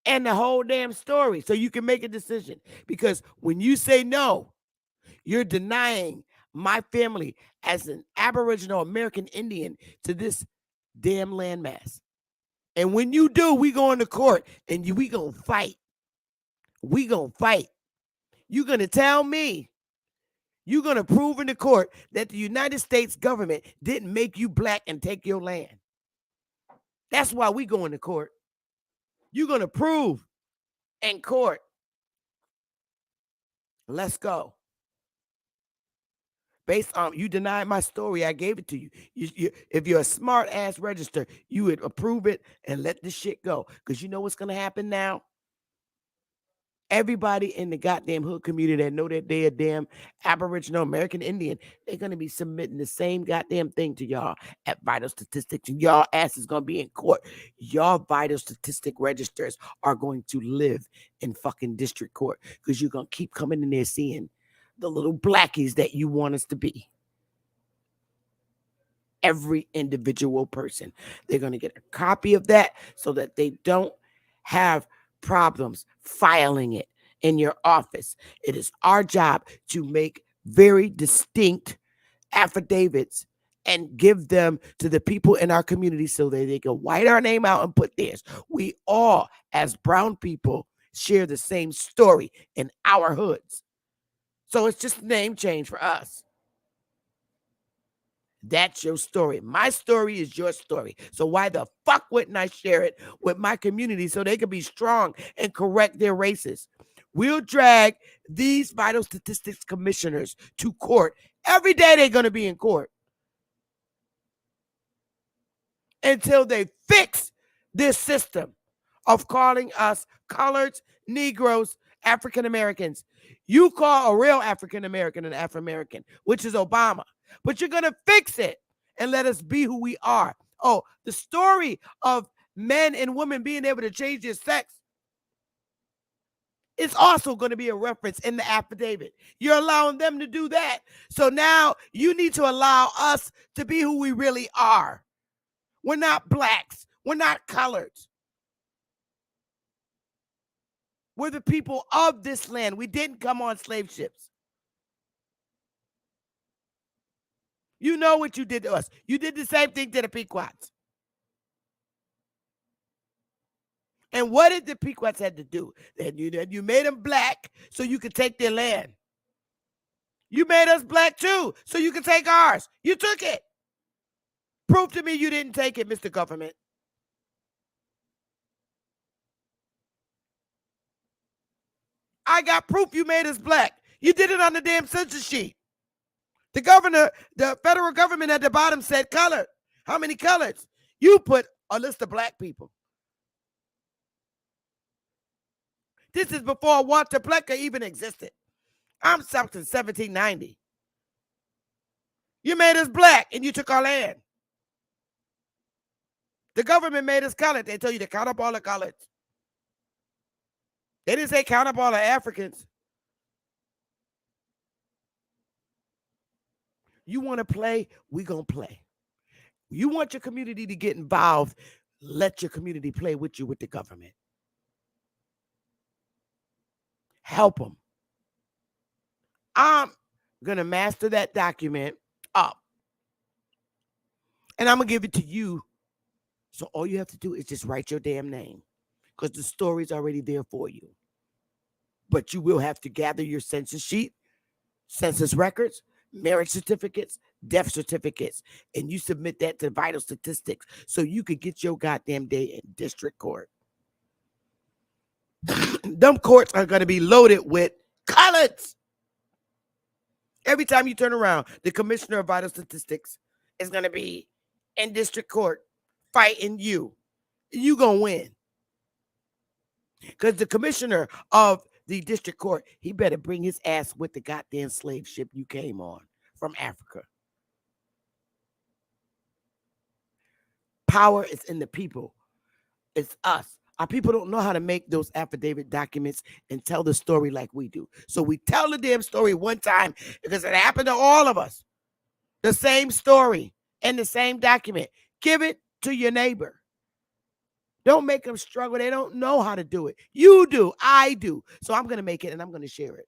and the whole damn story so you can make a decision. Because when you say no, you're denying my family as an Aboriginal American Indian to this damn landmass. And when you do, we going to court and we going to fight. We going to fight. You're going to tell me, you're going to prove in the court that the United States government didn't make you black and take your land. That's why we going to court. You're going to prove in court. Let's go. Based on you denied my story, I gave it to you. If you're a smart ass register, you would approve it and let this shit go. Because you know what's going to happen now? Everybody in the goddamn hood community that know that they're a damn Aboriginal American Indian, they're going to be submitting the same goddamn thing to y'all at vital statistics. And y'all ass is going to be in court. Y'all vital statistic registers are going to live in fucking district court because you're going to keep coming in there seeing the little blackies that you want us to be. Every individual person. They're going to get a copy of that so that they don't have problems filing it in your office. It is our job to make very distinct affidavits and give them to the people in our community so that they can white our name out and put theirs. We all, as brown people, share the same story in our hoods. So it's just a name change for us. That's your story. My story is your story. So why the fuck wouldn't I share it with my community so they can be strong and correct their races? We'll drag these vital statistics commissioners to court. Every day they're going to be in court until they fix this system of calling us coloreds, Negroes, African Americans. You call a real African American an Afro-American, which is Obama. But you're going to fix it and let us be who we are. Oh, the story of men and women being able to change their sex is also going to be a reference in the affidavit. You're allowing them to do that. So now you need to allow us to be who we really are. We're not blacks. We're not coloreds. We're the people of this land. We didn't come on slave ships. You know what you did to us. You did the same thing to the Pequots. And what did the Pequots have to do? You made them black so you could take their land. You made us black too so you could take ours. You took it. Prove to me you didn't take it, Mr. Government. I got proof you made us black. You did it on the damn census sheet. The governor, the federal government at the bottom said color. How many colors? You put a list of black people. This is before Walter Plecker even existed. I'm South in 1790. You made us black and you took our land. The government made us colored. They told you to count up all the coloreds. They didn't say count up all the Africans. You want to play? We gonna play. You want your community to get involved? Let your community play with you with the government. Help them. I'm gonna master that document up, and I'm gonna give it to you. So all you have to do is just write your damn name, because the story's already there for you. But you will have to gather your census sheet, census records, marriage certificates, death certificates, and you submit that to vital statistics so you could get your goddamn day in district court. Them courts are going to be loaded with coloreds. Every time you turn around, the commissioner of vital statistics is going to be in district court fighting you. You going to win. Because the commissioner of the district court, he better bring his ass with the goddamn slave ship you came on from Africa. Power is in the people. It's us. Our people don't know how to make those affidavit documents and tell the story like we do. So we tell the damn story one time because it happened to all of us. The same story and the same document. Give it to your neighbor. Don't make them struggle. They don't know how to do it. You do. I do. So I'm going to make it and I'm going to share it.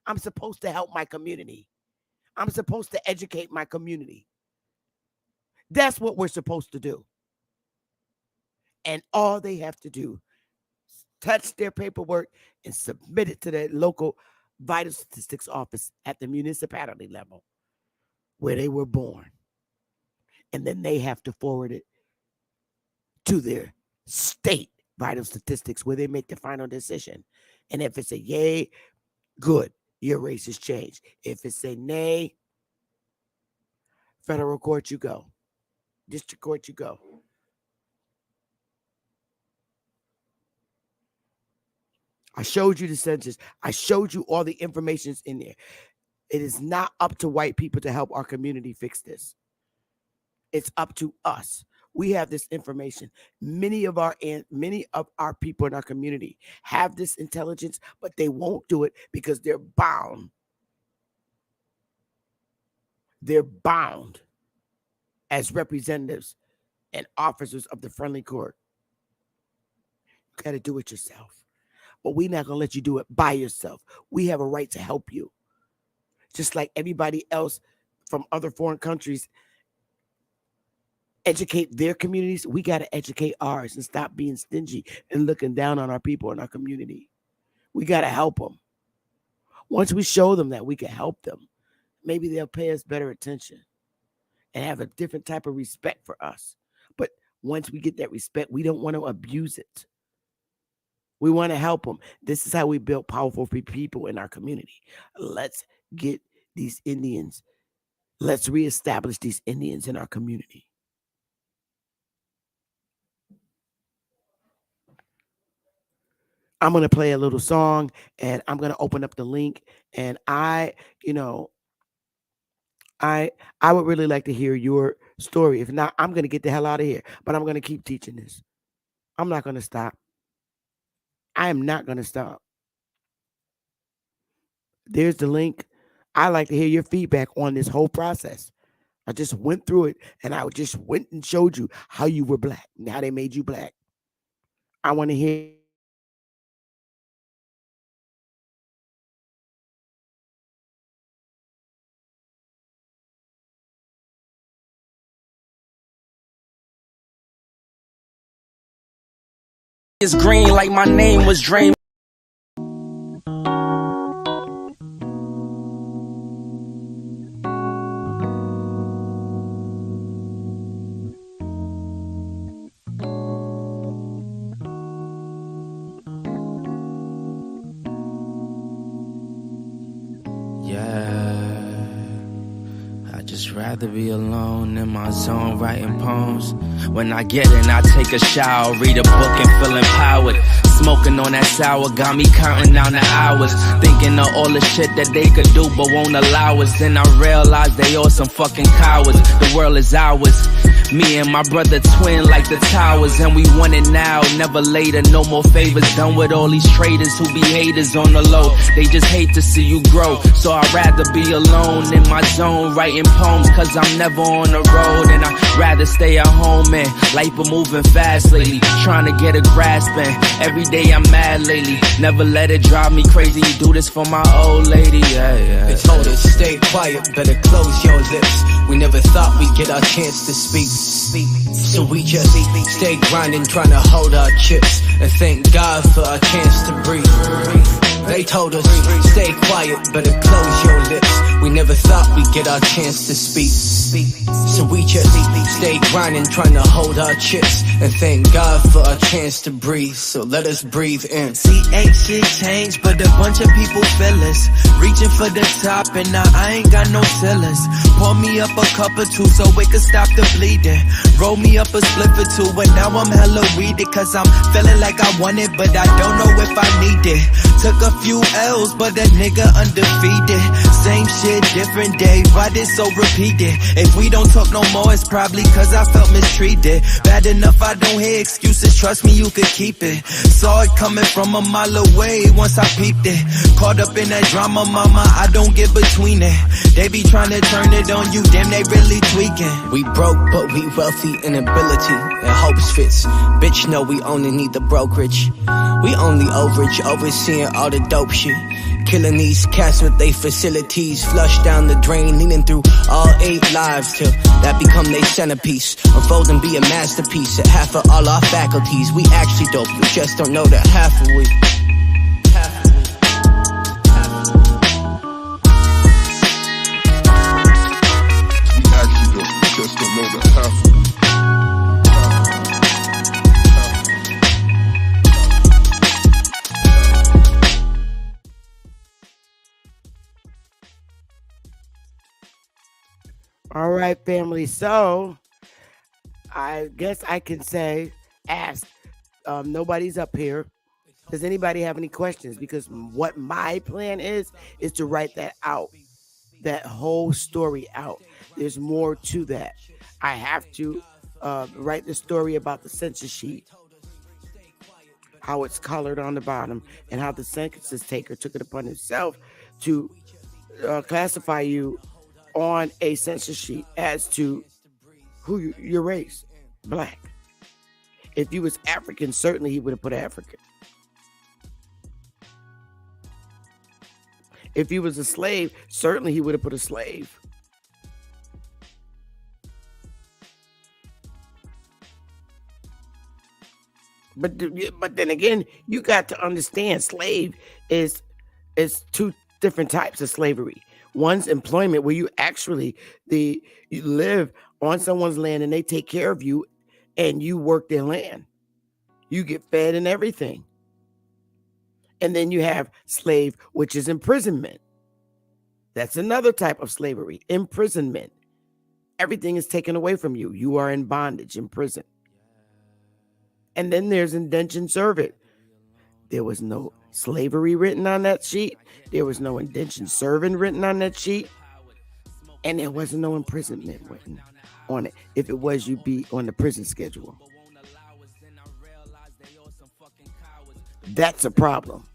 I'm supposed to help my community. I'm supposed to educate my community. That's what we're supposed to do. And all they have to do is touch their paperwork and submit it to the local vital statistics office at the municipality level where they were born. And then they have to forward it to their state vital statistics where they make the final decision. And if it's a yay, good, your race has changed. If it's a nay, federal court you go. District court you go. I showed you the census. I showed you all the information's in there. It is not up to white people to help our community fix this. It's up to us. We have this information. Many of our people in our community have this intelligence, but they won't do it because they're bound. They're bound as representatives and officers of the friendly court. You got to do it yourself. But we're not going to let you do it by yourself. We have a right to help you. Just like everybody else from other foreign countries educate their communities, we got to educate ours and stop being stingy and looking down on our people in our community. We got to help them. Once we show them that we can help them, maybe they'll pay us better attention and have a different type of respect for us. But once we get that respect, we don't want to abuse it. We want to help them. This is how we build powerful people in our community. Let's get these Indians. Let's reestablish these Indians in our community. I'm going to play a little song and I'm going to open up the link. And I would really like to hear your story. If not, I'm going to get the hell out of here. But I'm going to keep teaching this. I'm not going to stop. I am not going to stop. There's the link. I like to hear your feedback on this whole process. I just went through it and I just went and showed you how you were black and how they made you black. I want to hear. It's green like my name was Dream. Rather be alone in my zone writing poems. When I get in, I take a shower, read a book and feel empowered. Smoking on that sour, got me counting down the hours. Thinking of all the shit that they could do but won't allow us. Then I realized they all some fucking cowards. The world is ours. Me and my brother twin like the towers, and we want it now, never later. No more favors done with all these traitors who be haters on the low. They just hate to see you grow, so I'd rather be alone in my zone, writing poems, cause I'm never on the road. And I'd rather stay at home, and life been moving fast lately, trying to get a grasp, and every day I'm mad lately. Never let it drive me crazy, you do this for my old lady, yeah. They told us stay quiet, better close your lips. We never thought we'd get our chance to speak. So we just stay grinding, trying to hold our chips, and thank God for our chance to breathe. They told us stay quiet, better close your lips. We never thought we'd get our chance to speak. So we just stay grinding, trying to hold our chips, and thank God for our chance to breathe. So let us breathe in. See, ain't shit changed, but a bunch of people feel us. Reaching for the top, and now I ain't got no ceilings. Pour me up a cup or two so it can stop the bleeding. Roll me up a split or two, and now I'm hella weeded, cause I'm feeling like I want it, but I don't know if I need it. Took a few L's, but that nigga undefeated. Same shit, different day, why this so repeated? If we don't talk no more, it's probably cause I felt mistreated. Bad enough I don't hear excuses, trust me you could keep it. Saw it coming from a mile away once I peeped it. Caught up in that drama, mama, I don't get between it. They be trying to turn it on you, damn they really tweaking. We broke, but we wealthy in ability and hopes fits. Bitch, no, we only need the brokerage. We only overage, overseeing all the dope shit. Killing these cats with they facilities. Flush down the drain, leaning through all 8 lives till that become they centerpiece. Unfold and be a masterpiece at half of all our faculties. We actually dope, we just don't know that half of we. Just don't know that half of it. All right, family. So I guess I can say, ask. Nobody's up here. Does anybody have any questions? Because what my plan is to write that out, that whole story out. There's more to that. I have to write the story about the census sheet, how it's colored on the bottom, and how the census taker took it upon himself to classify you on a census sheet as to who your race, black. If you was African, certainly he would have put African. If he was a slave, certainly he would have put a slave. But then again, you got to understand, slave is 2 different types of slavery. One's employment, where you actually you live on someone's land and they take care of you and you work their land. You get fed and everything. And then you have slave, which is imprisonment. That's another type of slavery, imprisonment. Everything is taken away from you. You are in bondage, in prison. And then there's indentured servant. There was no slavery written on that sheet. There was no indentured servant written on that sheet. And there wasn't no imprisonment written on it. If it was, you'd be on the prison schedule. That's a problem.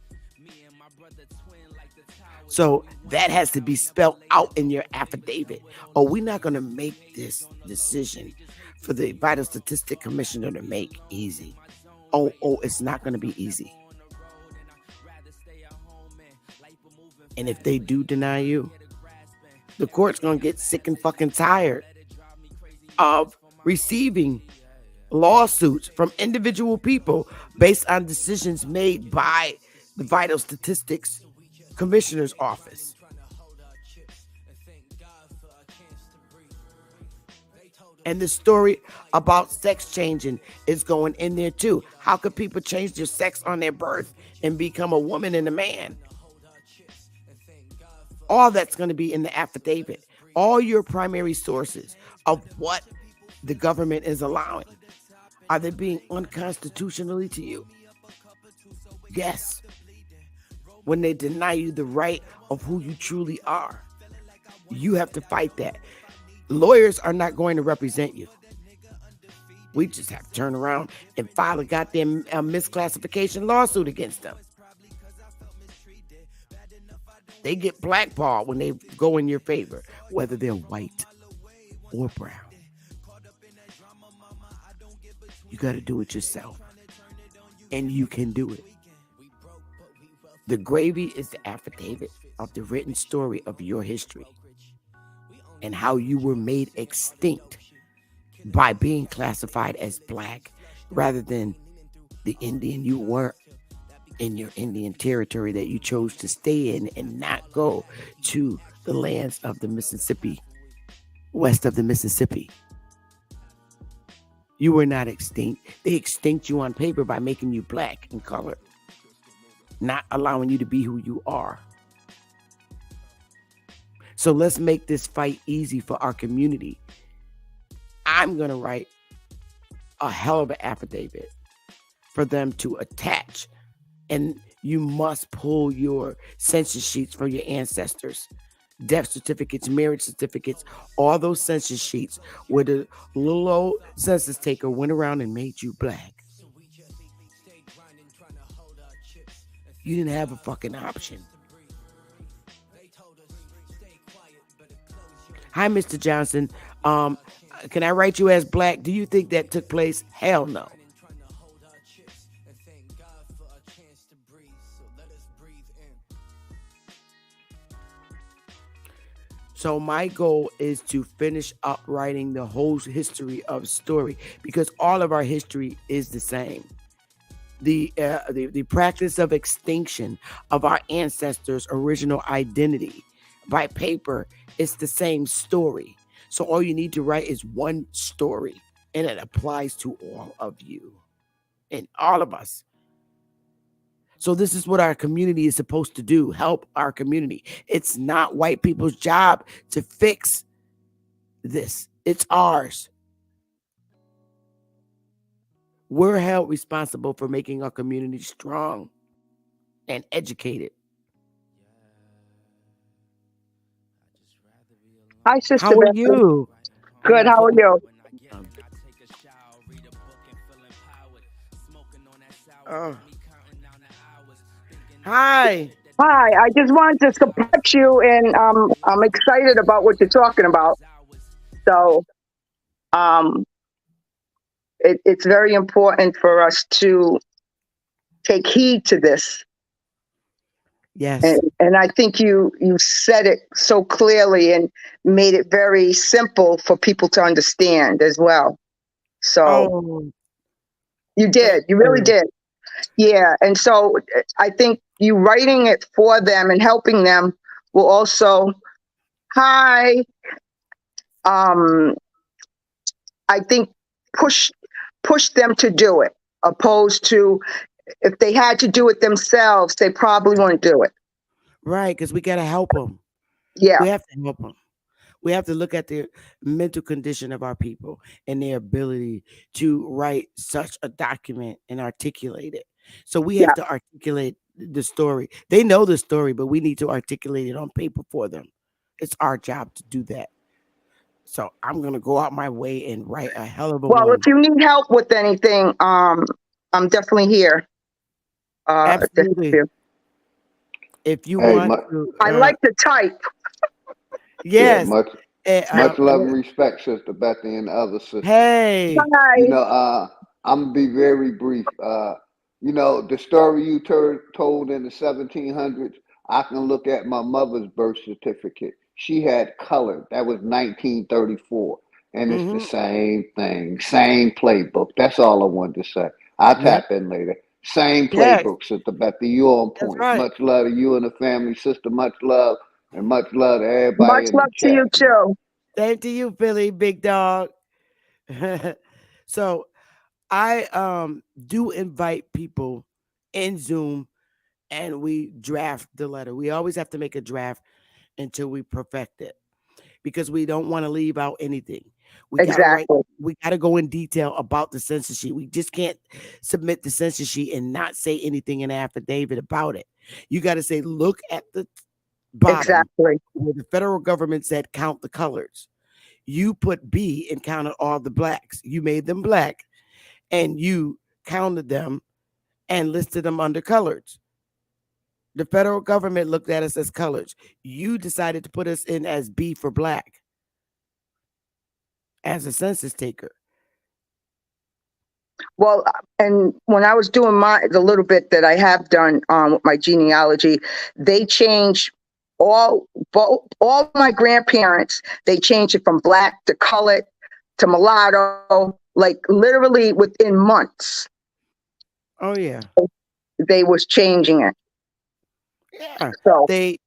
So that has to be spelled out in your affidavit. Oh, we're not going to make this decision for the Vital Statistic Commissioner to make easy. Oh, it's not going to be easy. And if they do deny you, the court's going to get sick and fucking tired of receiving lawsuits from individual people based on decisions made by the Vital Statistics Commissioner's Office. And the story about sex changing is going in there too. How could people change their sex on their birth and become a woman and a man? All that's going to be in the affidavit. All your primary sources of what the government is allowing. Are they being unconstitutionally to you? guess, when they deny you the right of who you truly are. You have to fight that. Lawyers are not going to represent you. We just have to turn around and file a goddamn misclassification lawsuit against them. They get blackballed when they go in your favor, whether they're white or brown. You got to do it yourself. And you can do it. The gravy is the affidavit of the written story of your history and how you were made extinct by being classified as black rather than the Indian you were in your Indian territory that you chose to stay in and not go to the lands of the Mississippi, west of the Mississippi. You were not extinct. They extinct you on paper by making you black in color, not allowing you to be who you are. So let's make this fight easy for our community. I'm going to write a hell of an affidavit for them to attach. And you must pull your census sheets for your ancestors, death certificates, marriage certificates, all those census sheets where the little old census taker went around and made you black. You didn't have a fucking option. Hi, Mr. Johnson. Can I write you as black? Do you think that took place? Hell no. So my goal is to finish up writing the whole history of story because all of our history is the same. The practice of extinction of our ancestors' original identity by paper is the same story. So all you need to write is one story, and it applies to all of you and all of us. So this is what our community is supposed to do, help our community. It's not white people's job to fix this. It's ours. We're held responsible for making our community strong and educated. Hi, Sister How are Beth. you? Good. How are you? Hi. Hi. I just wanted to support you, and I'm excited about what you're talking about. So, it's very important for us to take heed to this. Yes. And I think you said it so clearly and made it very simple for people to understand as well. So you did. You really did. Yeah. And so I think you writing it for them and helping them will also, I think push them to do it, opposed to if they had to do it themselves, they probably wouldn't do it. Right, because we got to help them. Yeah. We have to help them. We have to look at the mental condition of our people and their ability to write such a document and articulate it. So we have to articulate the story. They know the story, but we need to articulate it on paper for them. It's our job to do that. So I'm going to go out my way and write a hell of a Well, one. if you need help with anything, I'm definitely here. Absolutely. If you want to, I like to type. Yes. Yeah, much love and respect, Sister Bethy and the other sisters. Hey. Hi. You know, I'm gonna be very brief. You know, the story you told in the 1700s, I can look at my mother's birth certificate. She had color. That was 1934. And it's the same thing, same playbook. That's all I wanted to say. I'll tap in later. Same playbook, Sister Bethy. You on point. Right. Much love to you and the family, sister. Much love. And much love to everybody. Much love to you too. Same to you, Billy, big dog. So I do invite people in Zoom and we draft the letter. We always have to make a draft until we perfect it because we don't want to leave out anything. We got to write. Exactly. We got to go in detail about the census sheet. We just can't submit the census sheet and not say anything in the affidavit about it. You got to say, look at the bottom Exactly. where the federal government said count the colors. You put B and counted all the blacks. You made them black, and you counted them and listed them under colors. The federal government looked at us as colors. You decided to put us in as B for black as a census taker. Well, and when I was doing the little bit that I have done with my genealogy, they changed all my grandparents. They changed it from black to colored to mulatto, like literally within months. Oh yeah, they was changing it. yeah. So They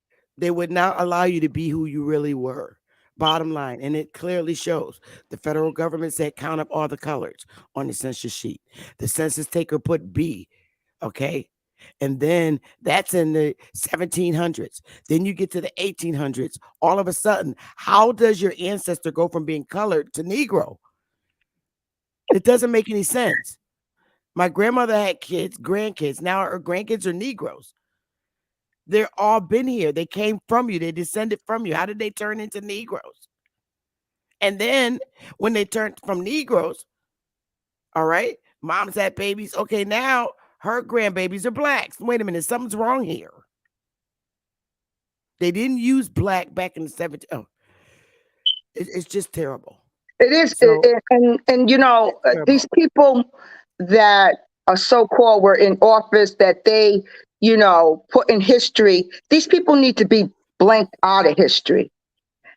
would not allow you to be who you really were. Bottom line, and it clearly shows. The federal government said count up all the colors on the census sheet. The census taker put B, okay? And then that's in the 1700s. Then you get to the 1800s. All of a sudden, how does your ancestor go from being colored to Negro? It doesn't make any sense. My grandmother had kids, grandkids. Now her grandkids are Negroes. They're all been here. They came from you. They descended from you. How did they turn into Negroes? And then when they turned from Negroes, all right, moms had babies. Okay, now her grandbabies are blacks. Wait a minute, something's wrong here. They didn't use black back in the 70s. Oh, it's just terrible. It is. So, and you know, these people that are so-called were in office that they, you know, put in history, these people need to be blanked out of history.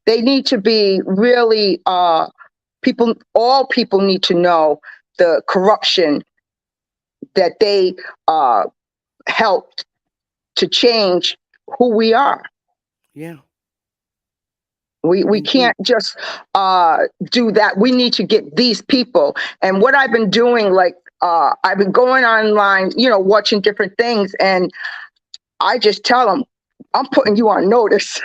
They need to be really, all people need to know the corruption that they helped to change who we are. Yeah. We can't just do that. We need to get these people. And what I've been doing, like, I've been going online, you know, watching different things, and I just tell them, I'm putting you on notice.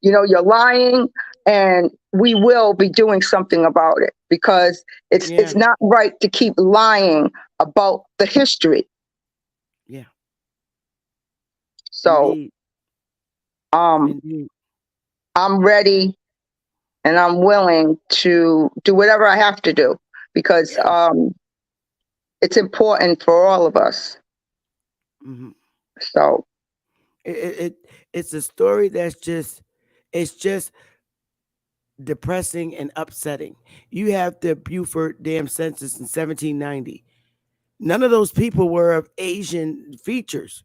You know, you're lying, and we will be doing something about it, because it's not right to keep lying about the history. Yeah. So, Indeed. I'm ready and I'm willing to do whatever I have to do, because it's important for all of us. Mm-hmm. So it's a story that's just depressing and upsetting. You have the Beaufort Dam census in 1790. None of those people were of Asian features.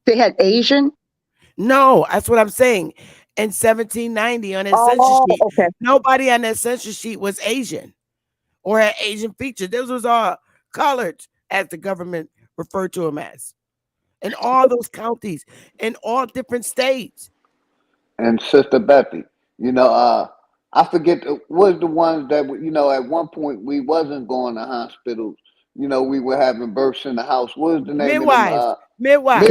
They had Asian? No, that's what I'm saying. In 1790 on that census sheet, nobody on that census sheet was Asian or had Asian features. Those was all colored, as the government referred to them as, in all those counties, in all different states. And Sister Betty, you know, I forget was the ones that, you know, at one point we wasn't going to hospitals. You know, we were having births in the house. What was the name Midwives. of them? Midwives.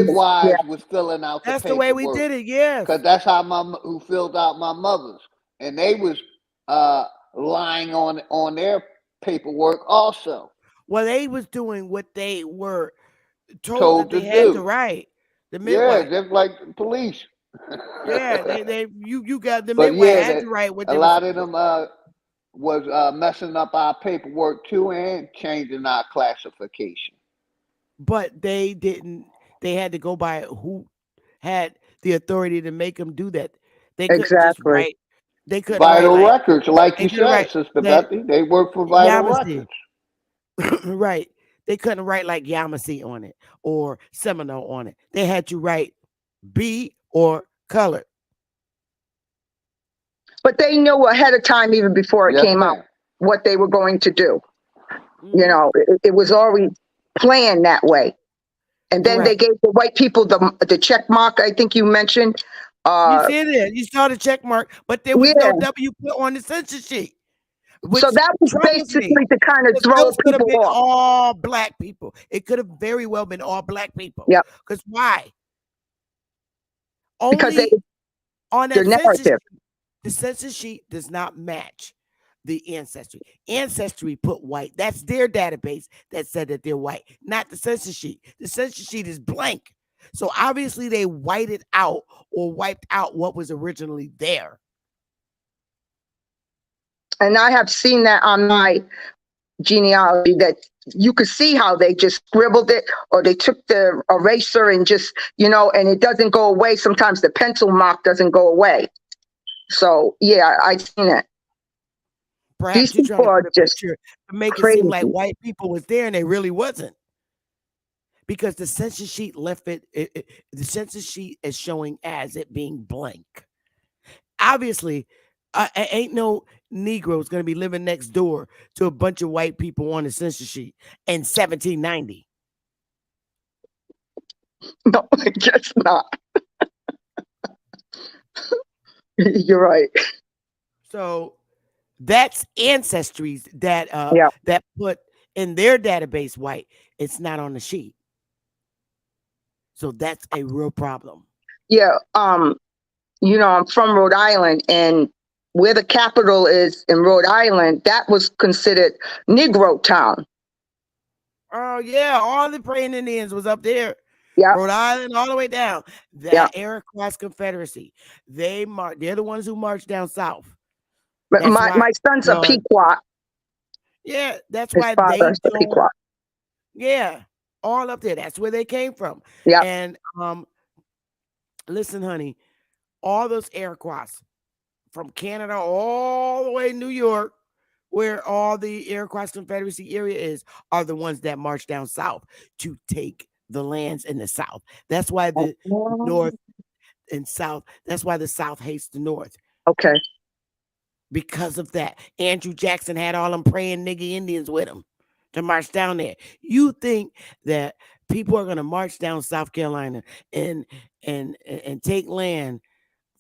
Was filling out the That's paperwork. the way we did it, yes. Because that's how who filled out my mother's. And they was lying on their paperwork also. Well, they was doing what they were told that they had to write. The midwife. Yeah, just like police. Yeah, you got the midwife had to write what they a lot of them was messing up our paperwork too and changing our classification. But they didn't. They had to go by who had the authority to make them do that. They couldn't just write. They couldn't Vital write records, like you said, Sister Betty. They work for Vital Records. Right. They couldn't write like Yamasee on it or Seminole on it. They had to write B or color. But they knew ahead of time, even before it came out, what they were going to do. Mm-hmm. You know, it was already planned that way. And then they gave the white people the check mark, I think you mentioned. You see it? You saw the check mark, but there was no W put on the census sheet. So that was basically to kind of throw people off. All black people. It could have very well been all black people. Yeah. Because why? Because Only on that narrative. The census sheet does not match the ancestry. Ancestry put white. That's their database that said that they're white, not the census sheet. The census sheet is blank. So obviously they whited out or wiped out what was originally there. And I have seen that on my genealogy, that you could see how they just scribbled it, or they took the eraser and just, and it doesn't go away. Sometimes the pencil mark doesn't go away. So yeah, I've seen it. Perhaps you're trying to put a picture to make it seem like white people was there and they really wasn't. Because the census sheet left the census sheet is showing as it being blank. Obviously, ain't no Negroes going to be living next door to a bunch of white people on the census sheet in 1790. No, I guess not. You're right. So that's ancestries that that put in their database white. It's not on the sheet. So that's a real problem. Yeah. I'm from Rhode Island, and where the capital is in Rhode Island, that was considered Negro town. Oh yeah, all the praying Indians was up there. Yeah. Rhode Island all the way down. That Iroquois Confederacy. They're the ones who marched down south. My son's a Pequot. Yeah, that's His why father's a Pequot. Yeah, all up there. That's where they came from. Yeah. And listen, honey, all those Iroquois from Canada all the way to New York, where all the Iroquois Confederacy area is, are the ones that marched down south to take the lands in the south. That's why the north and south, that's why the south hates the north. Okay. Because of that. Andrew Jackson had all them praying nigga Indians with him to march down there. You think that people are going to march down South Carolina and take land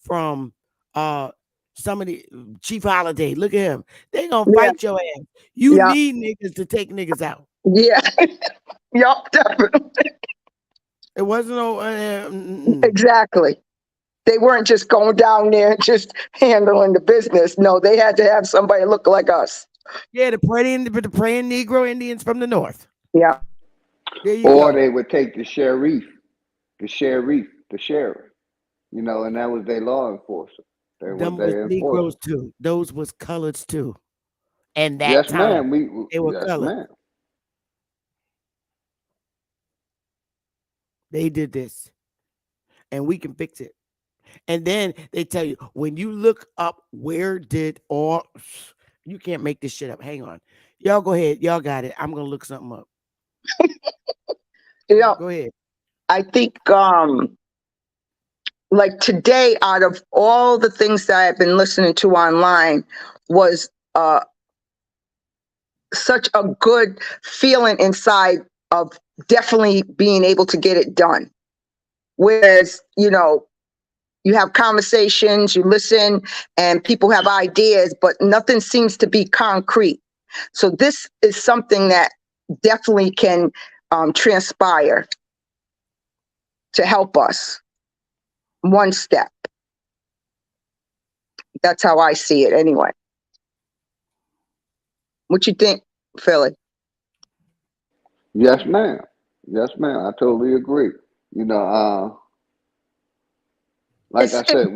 from somebody, Chief Holiday? Look at him. They gonna fight your ass. You need niggas to take niggas out. Yeah. Yup, definitely. It wasn't exactly. They weren't just going down there and just handling the business. No, they had to have somebody look like us. Yeah, the praying Negro Indians from the north. Yeah. There you or go. they would take the sheriff, the sheriff, and that was their law enforcer. Them was Negroes too. Those was coloreds too. And that yes, time, ma'am. they were yes, colored. ma'am. They did this, and we can fix it. And then they tell you, when you look up you can't make this shit up. Hang on. Y'all go ahead. Y'all got it. I'm going to look something up. Go ahead. I think, like today, out of all the things that I've been listening to online, was such a good feeling inside of definitely being able to get it done. Whereas, you have conversations, you listen, and people have ideas, but nothing seems to be concrete. So this is something that definitely can transpire to help us. One step. That's how I see it anyway. What you think, Philly? Yes, ma'am. Yes, ma'am. I totally agree. Like I said,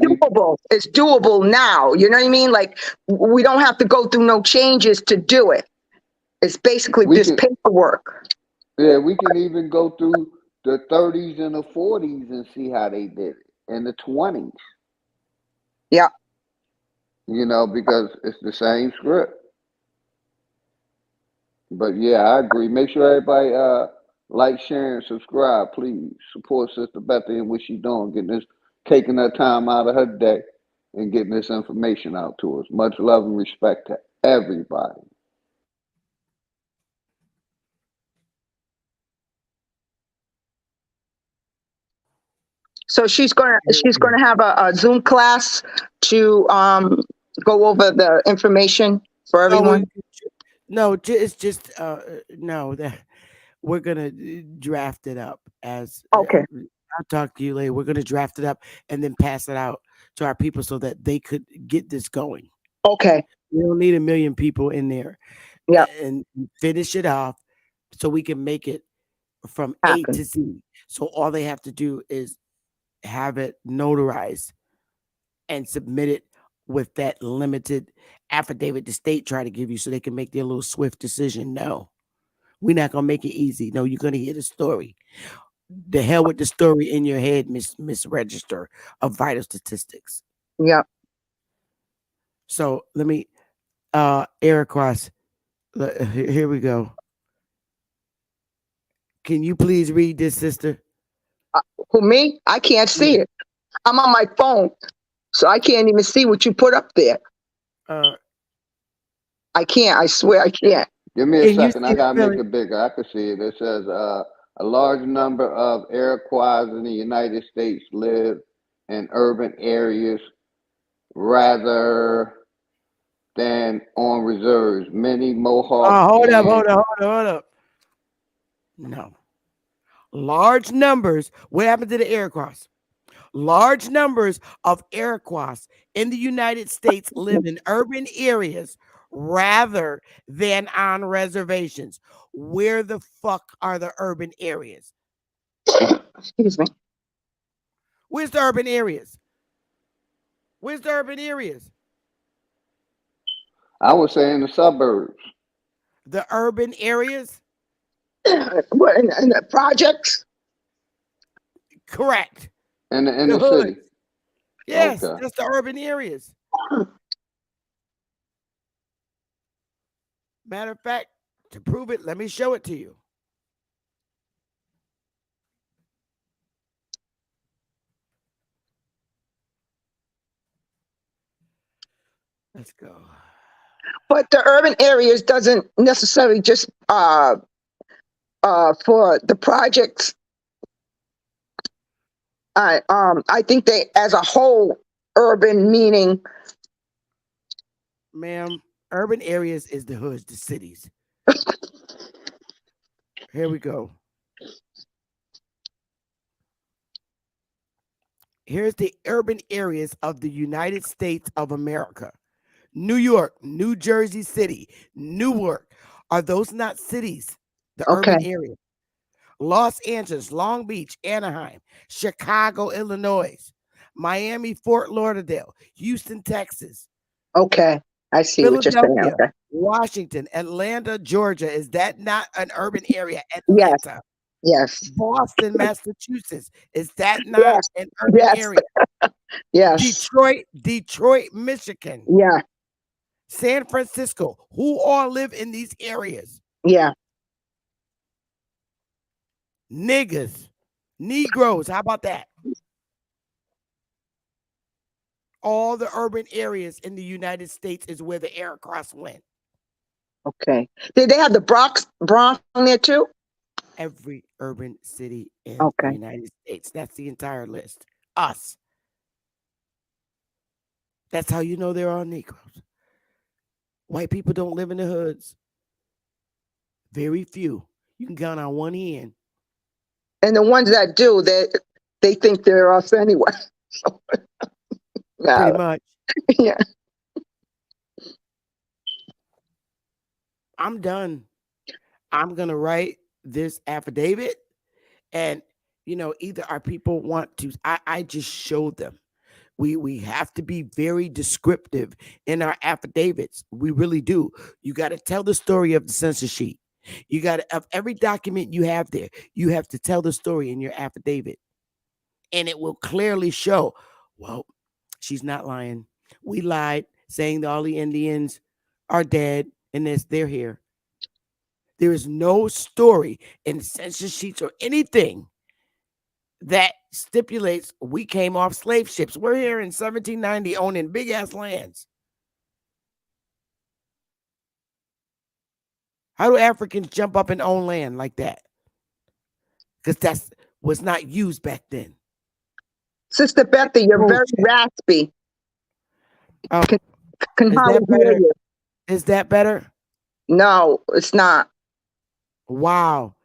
it's doable now. You know what I mean? Like, we don't have to go through no changes to do it. It's basically just paperwork. Yeah, we can even go through the 30s and the 40s and see how they did it, and the 20s. Yeah. Because it's the same script. But yeah, I agree. Make sure everybody like, share, and subscribe, please. Support Sister Bethy and what she's doing, taking her time out of her day and getting this information out to us. Much love and respect to everybody. So she's gonna have a Zoom class to go over the information for everyone. No, it's just no, that we're gonna draft it up as okay. I'll talk to you later. We're gonna draft it up and then pass it out to our people so that they could get this going. Okay. We don't need 1 million people in there, Yep. and finish it off so we can make it from A Happen. to Z. So all they have to do is have it notarized and submit it with that limited affidavit the state try to give you so they can make their little swift decision. No, we're not gonna make it easy. No, you're gonna hear the story. The hell with the story in your head, Miss Register of Vital Statistics. Yep. So let me air across. Here we go. Can you please read this, sister? Who, me? I can't see it. I'm on my phone, so I can't even see what you put up there. I can't. I swear I can't. Give me a second. I gotta make it bigger. I can see it. It says a large number of Iroquois in the United States live in urban areas rather than on reserves. Many Mohawks. Hold up. No. Large numbers. What happened to the Iroquois? Large numbers of Iroquois in the United States live in urban areas rather than on reservations. Where the fuck are the urban areas? Excuse me. Where's the urban areas? Where's the urban areas? I would say in the suburbs. The urban areas? What, in the projects? Correct. In the city. Yes, Okay. that's the urban areas. Matter of fact, to prove it, let me show it to you. Let's go. But the urban areas doesn't necessarily just for the projects. I think they, as a whole, urban meaning. Ma'am, urban areas is the hoods, the cities. Here we go. Here's the urban areas of the United States of America. New York, New Jersey City, Newark. Are those not cities? The urban area. Los Angeles, Long Beach, Anaheim, Chicago, Illinois, Miami, Fort Lauderdale, Houston, Texas. Okay, I see what you're saying. Okay. Washington, Atlanta, Georgia. Is that not an urban area? Atlanta. Yes. Boston, Massachusetts. Is that not an urban area? Yes. Detroit, Michigan. Yeah. San Francisco. Who all live in these areas? Yeah. Niggas. Negroes. How about that? All the urban areas in the United States is where the Iroquois went. Okay. Did they have the Bronx on there too? Every urban city in the United States. That's the entire list. Us. That's how you know they're all Negroes. White people don't live in the hoods. Very few. You can count on one hand. And the ones that do, they think they're us anyway. Pretty much. Yeah. I'm done. I'm going to write this affidavit, and either our people want to, I just showed them. We have to be very descriptive in our affidavits. We really do. You got to tell the story of the census sheet. You got to, of every document you have there, you have to tell the story in your affidavit, and it will clearly show, well, she's not lying. We lied, saying that all the Indians are dead and they're here. There is no story in census sheets or anything that stipulates we came off slave ships. We're here in 1790 owning big ass lands. How do Africans jump up and own land like that? Because that was not used back then. Sister Bethy, you're very raspy. Can hardly hear you. Is that better? No, it's not. Wow.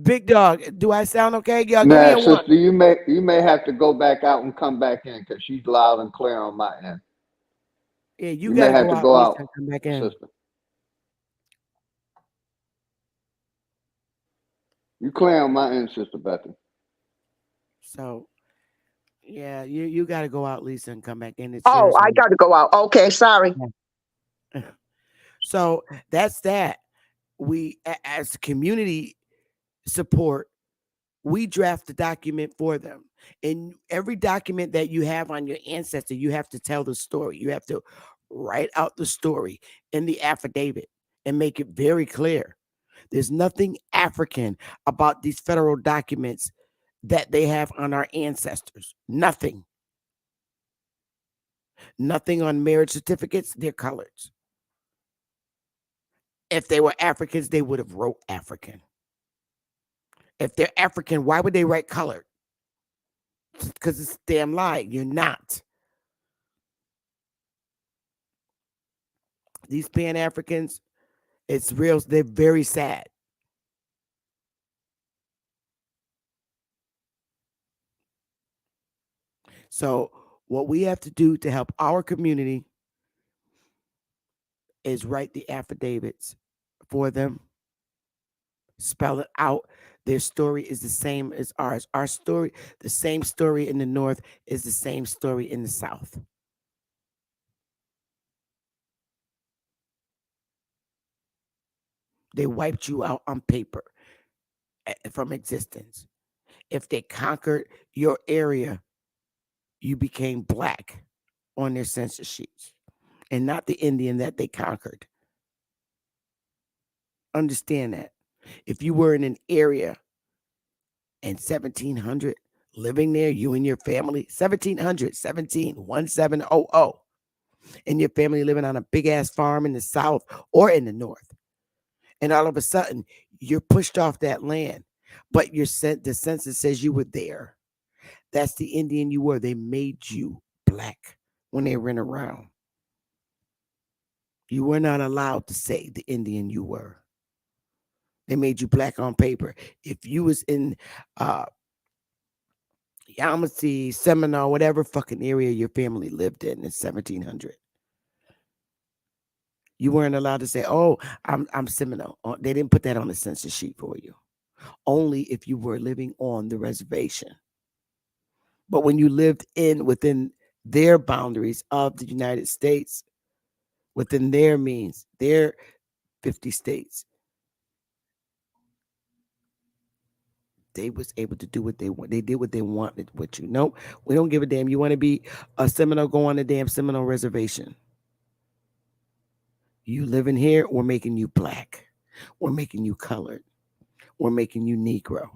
Big dog, do I sound okay? Y'all give me Nah, a one. sister, you may have to go back out and come back in because she's loud and clear on my end. Yeah, you You may gotta have go to out, go Lisa, out, and come back in. sister. You clear on my end, Sister Betty. So yeah, you gotta go out, Lisa, and come back in. It's Oh, I seriously. got to go out. Okay, sorry. So that's that. We as community support, we draft the document for them. And every document that you have on your ancestor, you have to tell the story. You have to write out the story in the affidavit and make it very clear. There's nothing African about these federal documents that they have on our ancestors. Nothing. Nothing on marriage certificates. They're colored. If they were Africans, they would have wrote African. If they're African, why would they write colored? Because it's a damn lie. You're not. These Pan Africans, it's real. They're very sad. So, what we have to do to help our community is write the affidavits for them, spell it out. Their story is the same as ours. Our story, the same story in the North, is the same story in the South. They wiped you out on paper from existence. If they conquered your area, you became black on their census sheets and not the Indian that they conquered. Understand that. If you were in an area in 1700 living there, you and your family, 1700, 1700, and your family living on a big ass farm in the South or in the North, and all of a sudden you're pushed off that land, but the census says you were there. That's the Indian you were. They made you black when they ran around. You were not allowed to say the Indian you were. They made you black on paper. If you was in Yamasee, Seminole, whatever fucking area your family lived in 1700, you weren't allowed to say, "Oh, I'm Seminole." They didn't put that on the census sheet for you. Only if you were living on the reservation. But when you lived within their boundaries of the United States, within their means, their 50 states, they was able to do what they want. They did what they wanted with you. Nope, we don't give a damn. You want to be a Seminole, go on the damn Seminole reservation. You living here, we're making you black. We're making you colored. We're making you Negro.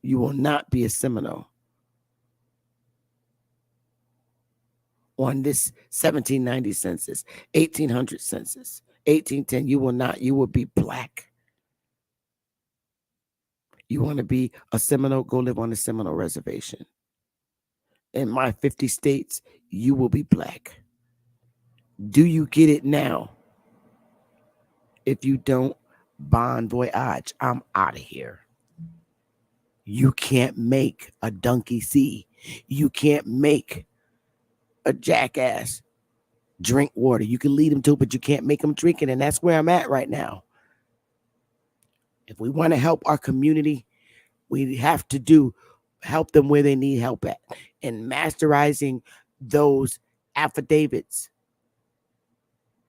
You will not be a Seminole on this 1790 census, 1800 census, 1810. You will not. You will be black. You want to be a Seminole, go live on the Seminole reservation. In my 50 states, you will be black. Do you get it now? If you don't, bon voyage. I'm out of here. You can't make a donkey see. You can't make a jackass drink water. You can lead them to it, but you can't make them drink it. And that's where I'm at right now. If we want to help our community, we have to help them where they need help at. And masterizing those affidavits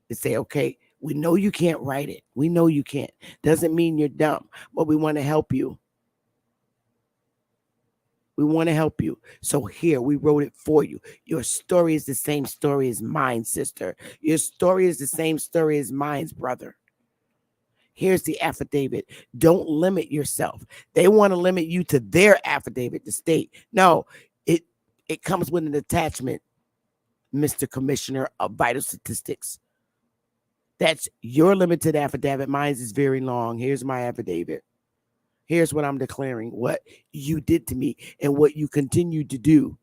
to say, okay, we know you can't write it. We know you can't. Doesn't mean you're dumb, but we want to help you. We want to help you. So here, we wrote it for you. Your story is the same story as mine, sister. Your story is the same story as mine's, brother. Here's the affidavit. Don't limit yourself. They want to limit you to their affidavit, the state. No, it comes with an attachment, Mr. Commissioner of Vital Statistics. That's your limited affidavit. Mine is very long. Here's my affidavit. Here's what I'm declaring, what you did to me and what you continue to do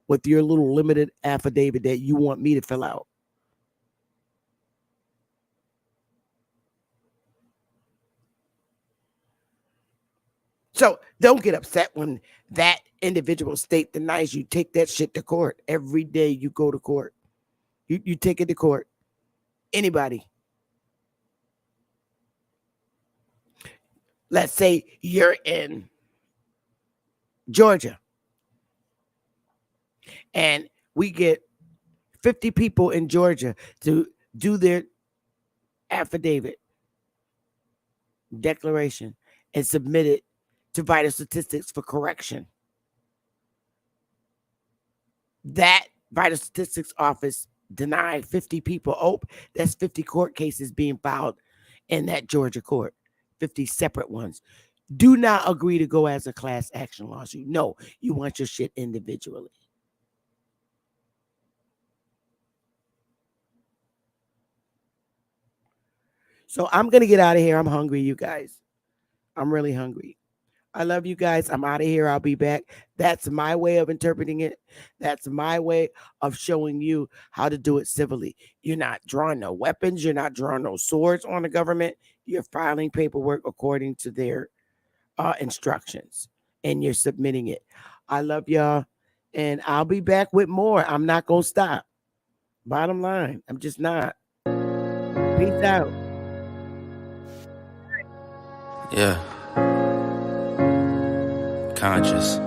with your little limited affidavit that you want me to fill out. So don't get upset when that individual state denies you. Take that shit to court. Every day you go to court. You take it to court. Anybody. Let's say you're in Georgia and we get 50 people in Georgia to do their affidavit declaration and submit it to Vital Statistics for correction. That Vital Statistics office denied 50 people. Oh, that's 50 court cases being filed in that Georgia court. 50 separate ones. Do not agree to go as a class action lawsuit. No, you want your shit individually. So I'm going to get out of here. I'm hungry, you guys. I'm really hungry. I love you guys. I'm out of here. I'll be back. That's my way of interpreting it. That's my way of showing you how to do it civilly. You're not drawing no weapons. You're not drawing no swords on the government. You're filing paperwork according to their instructions, and you're submitting it. I love y'all, and I'll be back with more. I'm not going to stop. Bottom line, I'm just not. Peace out. Yeah. Conscious.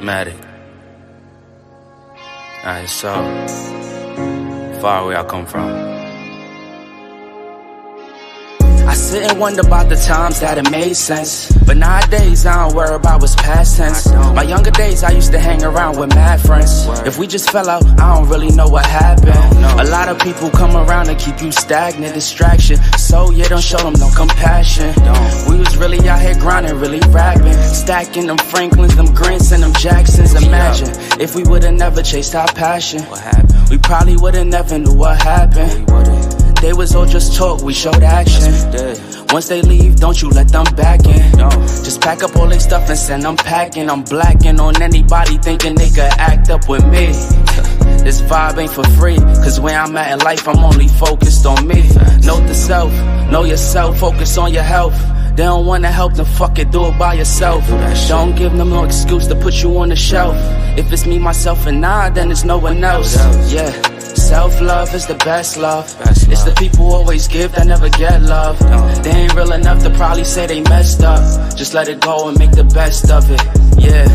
Matic. Alright, so far where I come from. I sit and wonder about the times that it made sense, but nowadays I don't worry about what's past tense. My younger days I used to hang around with mad friends. If we just fell out, I don't really know what happened. A lot of people come around to keep you stagnant, distraction. So yeah, don't show them no compassion. We was really out here grinding, really rapping, stacking them Franklins, them Grants, and them Jacksons. Imagine if we would've never chased our passion. We probably would've never knew what happened. They was all just talk, we showed action. Once they leave, don't you let them back in. Just pack up all their stuff and send them packing. I'm blacking on anybody thinking they could act up with me. This vibe ain't for free, cause where I'm at in life, I'm only focused on me. Note the self, know yourself, focus on your health. They don't wanna help, then fuck it, do it by yourself. Don't give them no excuse to put you on the shelf. If it's me, myself, and I, then it's no one else. Yeah. Self-love is the best love. It's the people who always give that never get love. They ain't real enough to probably say they messed up. Just let it go and make the best of it. Yeah,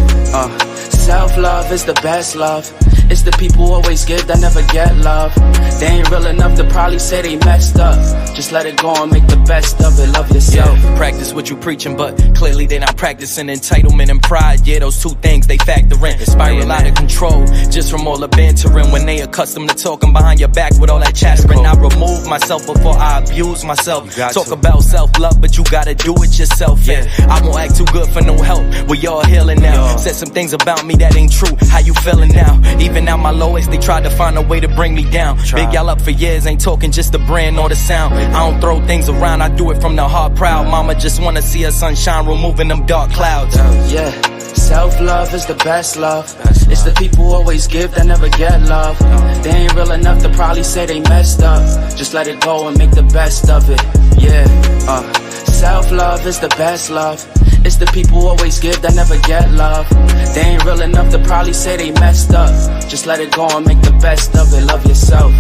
self-love is the best love. It's the people who always give that never get love. They ain't real enough to probably say they messed up. Just let it go and make the best of it. Love yourself. Yeah, practice what you preaching, but clearly they not practicing entitlement and pride. Yeah, those two things they factor in. Spiral out of control just from all the bantering. When they accustomed to talking behind your back with all that chattering. I remove myself before I abuse myself. Talk about self-love, but you gotta do it yourself. Yeah, I won't act too good for no help. We all healing now. Said some things about me that ain't true. How you feeling now? Even at my lowest, they tried to find a way to bring me down. Big y'all up for years, ain't talking just the brand or the sound. I don't throw things around, I do it from the heart proud. Mama just wanna see her sunshine, removing them dark clouds. Yeah, self-love is the best love. It's the people who always give that never get love. They ain't real enough to probably say they messed up. Just let it go and make the best of it. Yeah, self-love is the best love. It's the people who always give that never get love. They ain't real enough to probably say they messed up. Just let it go and make the best of it. Love yourself.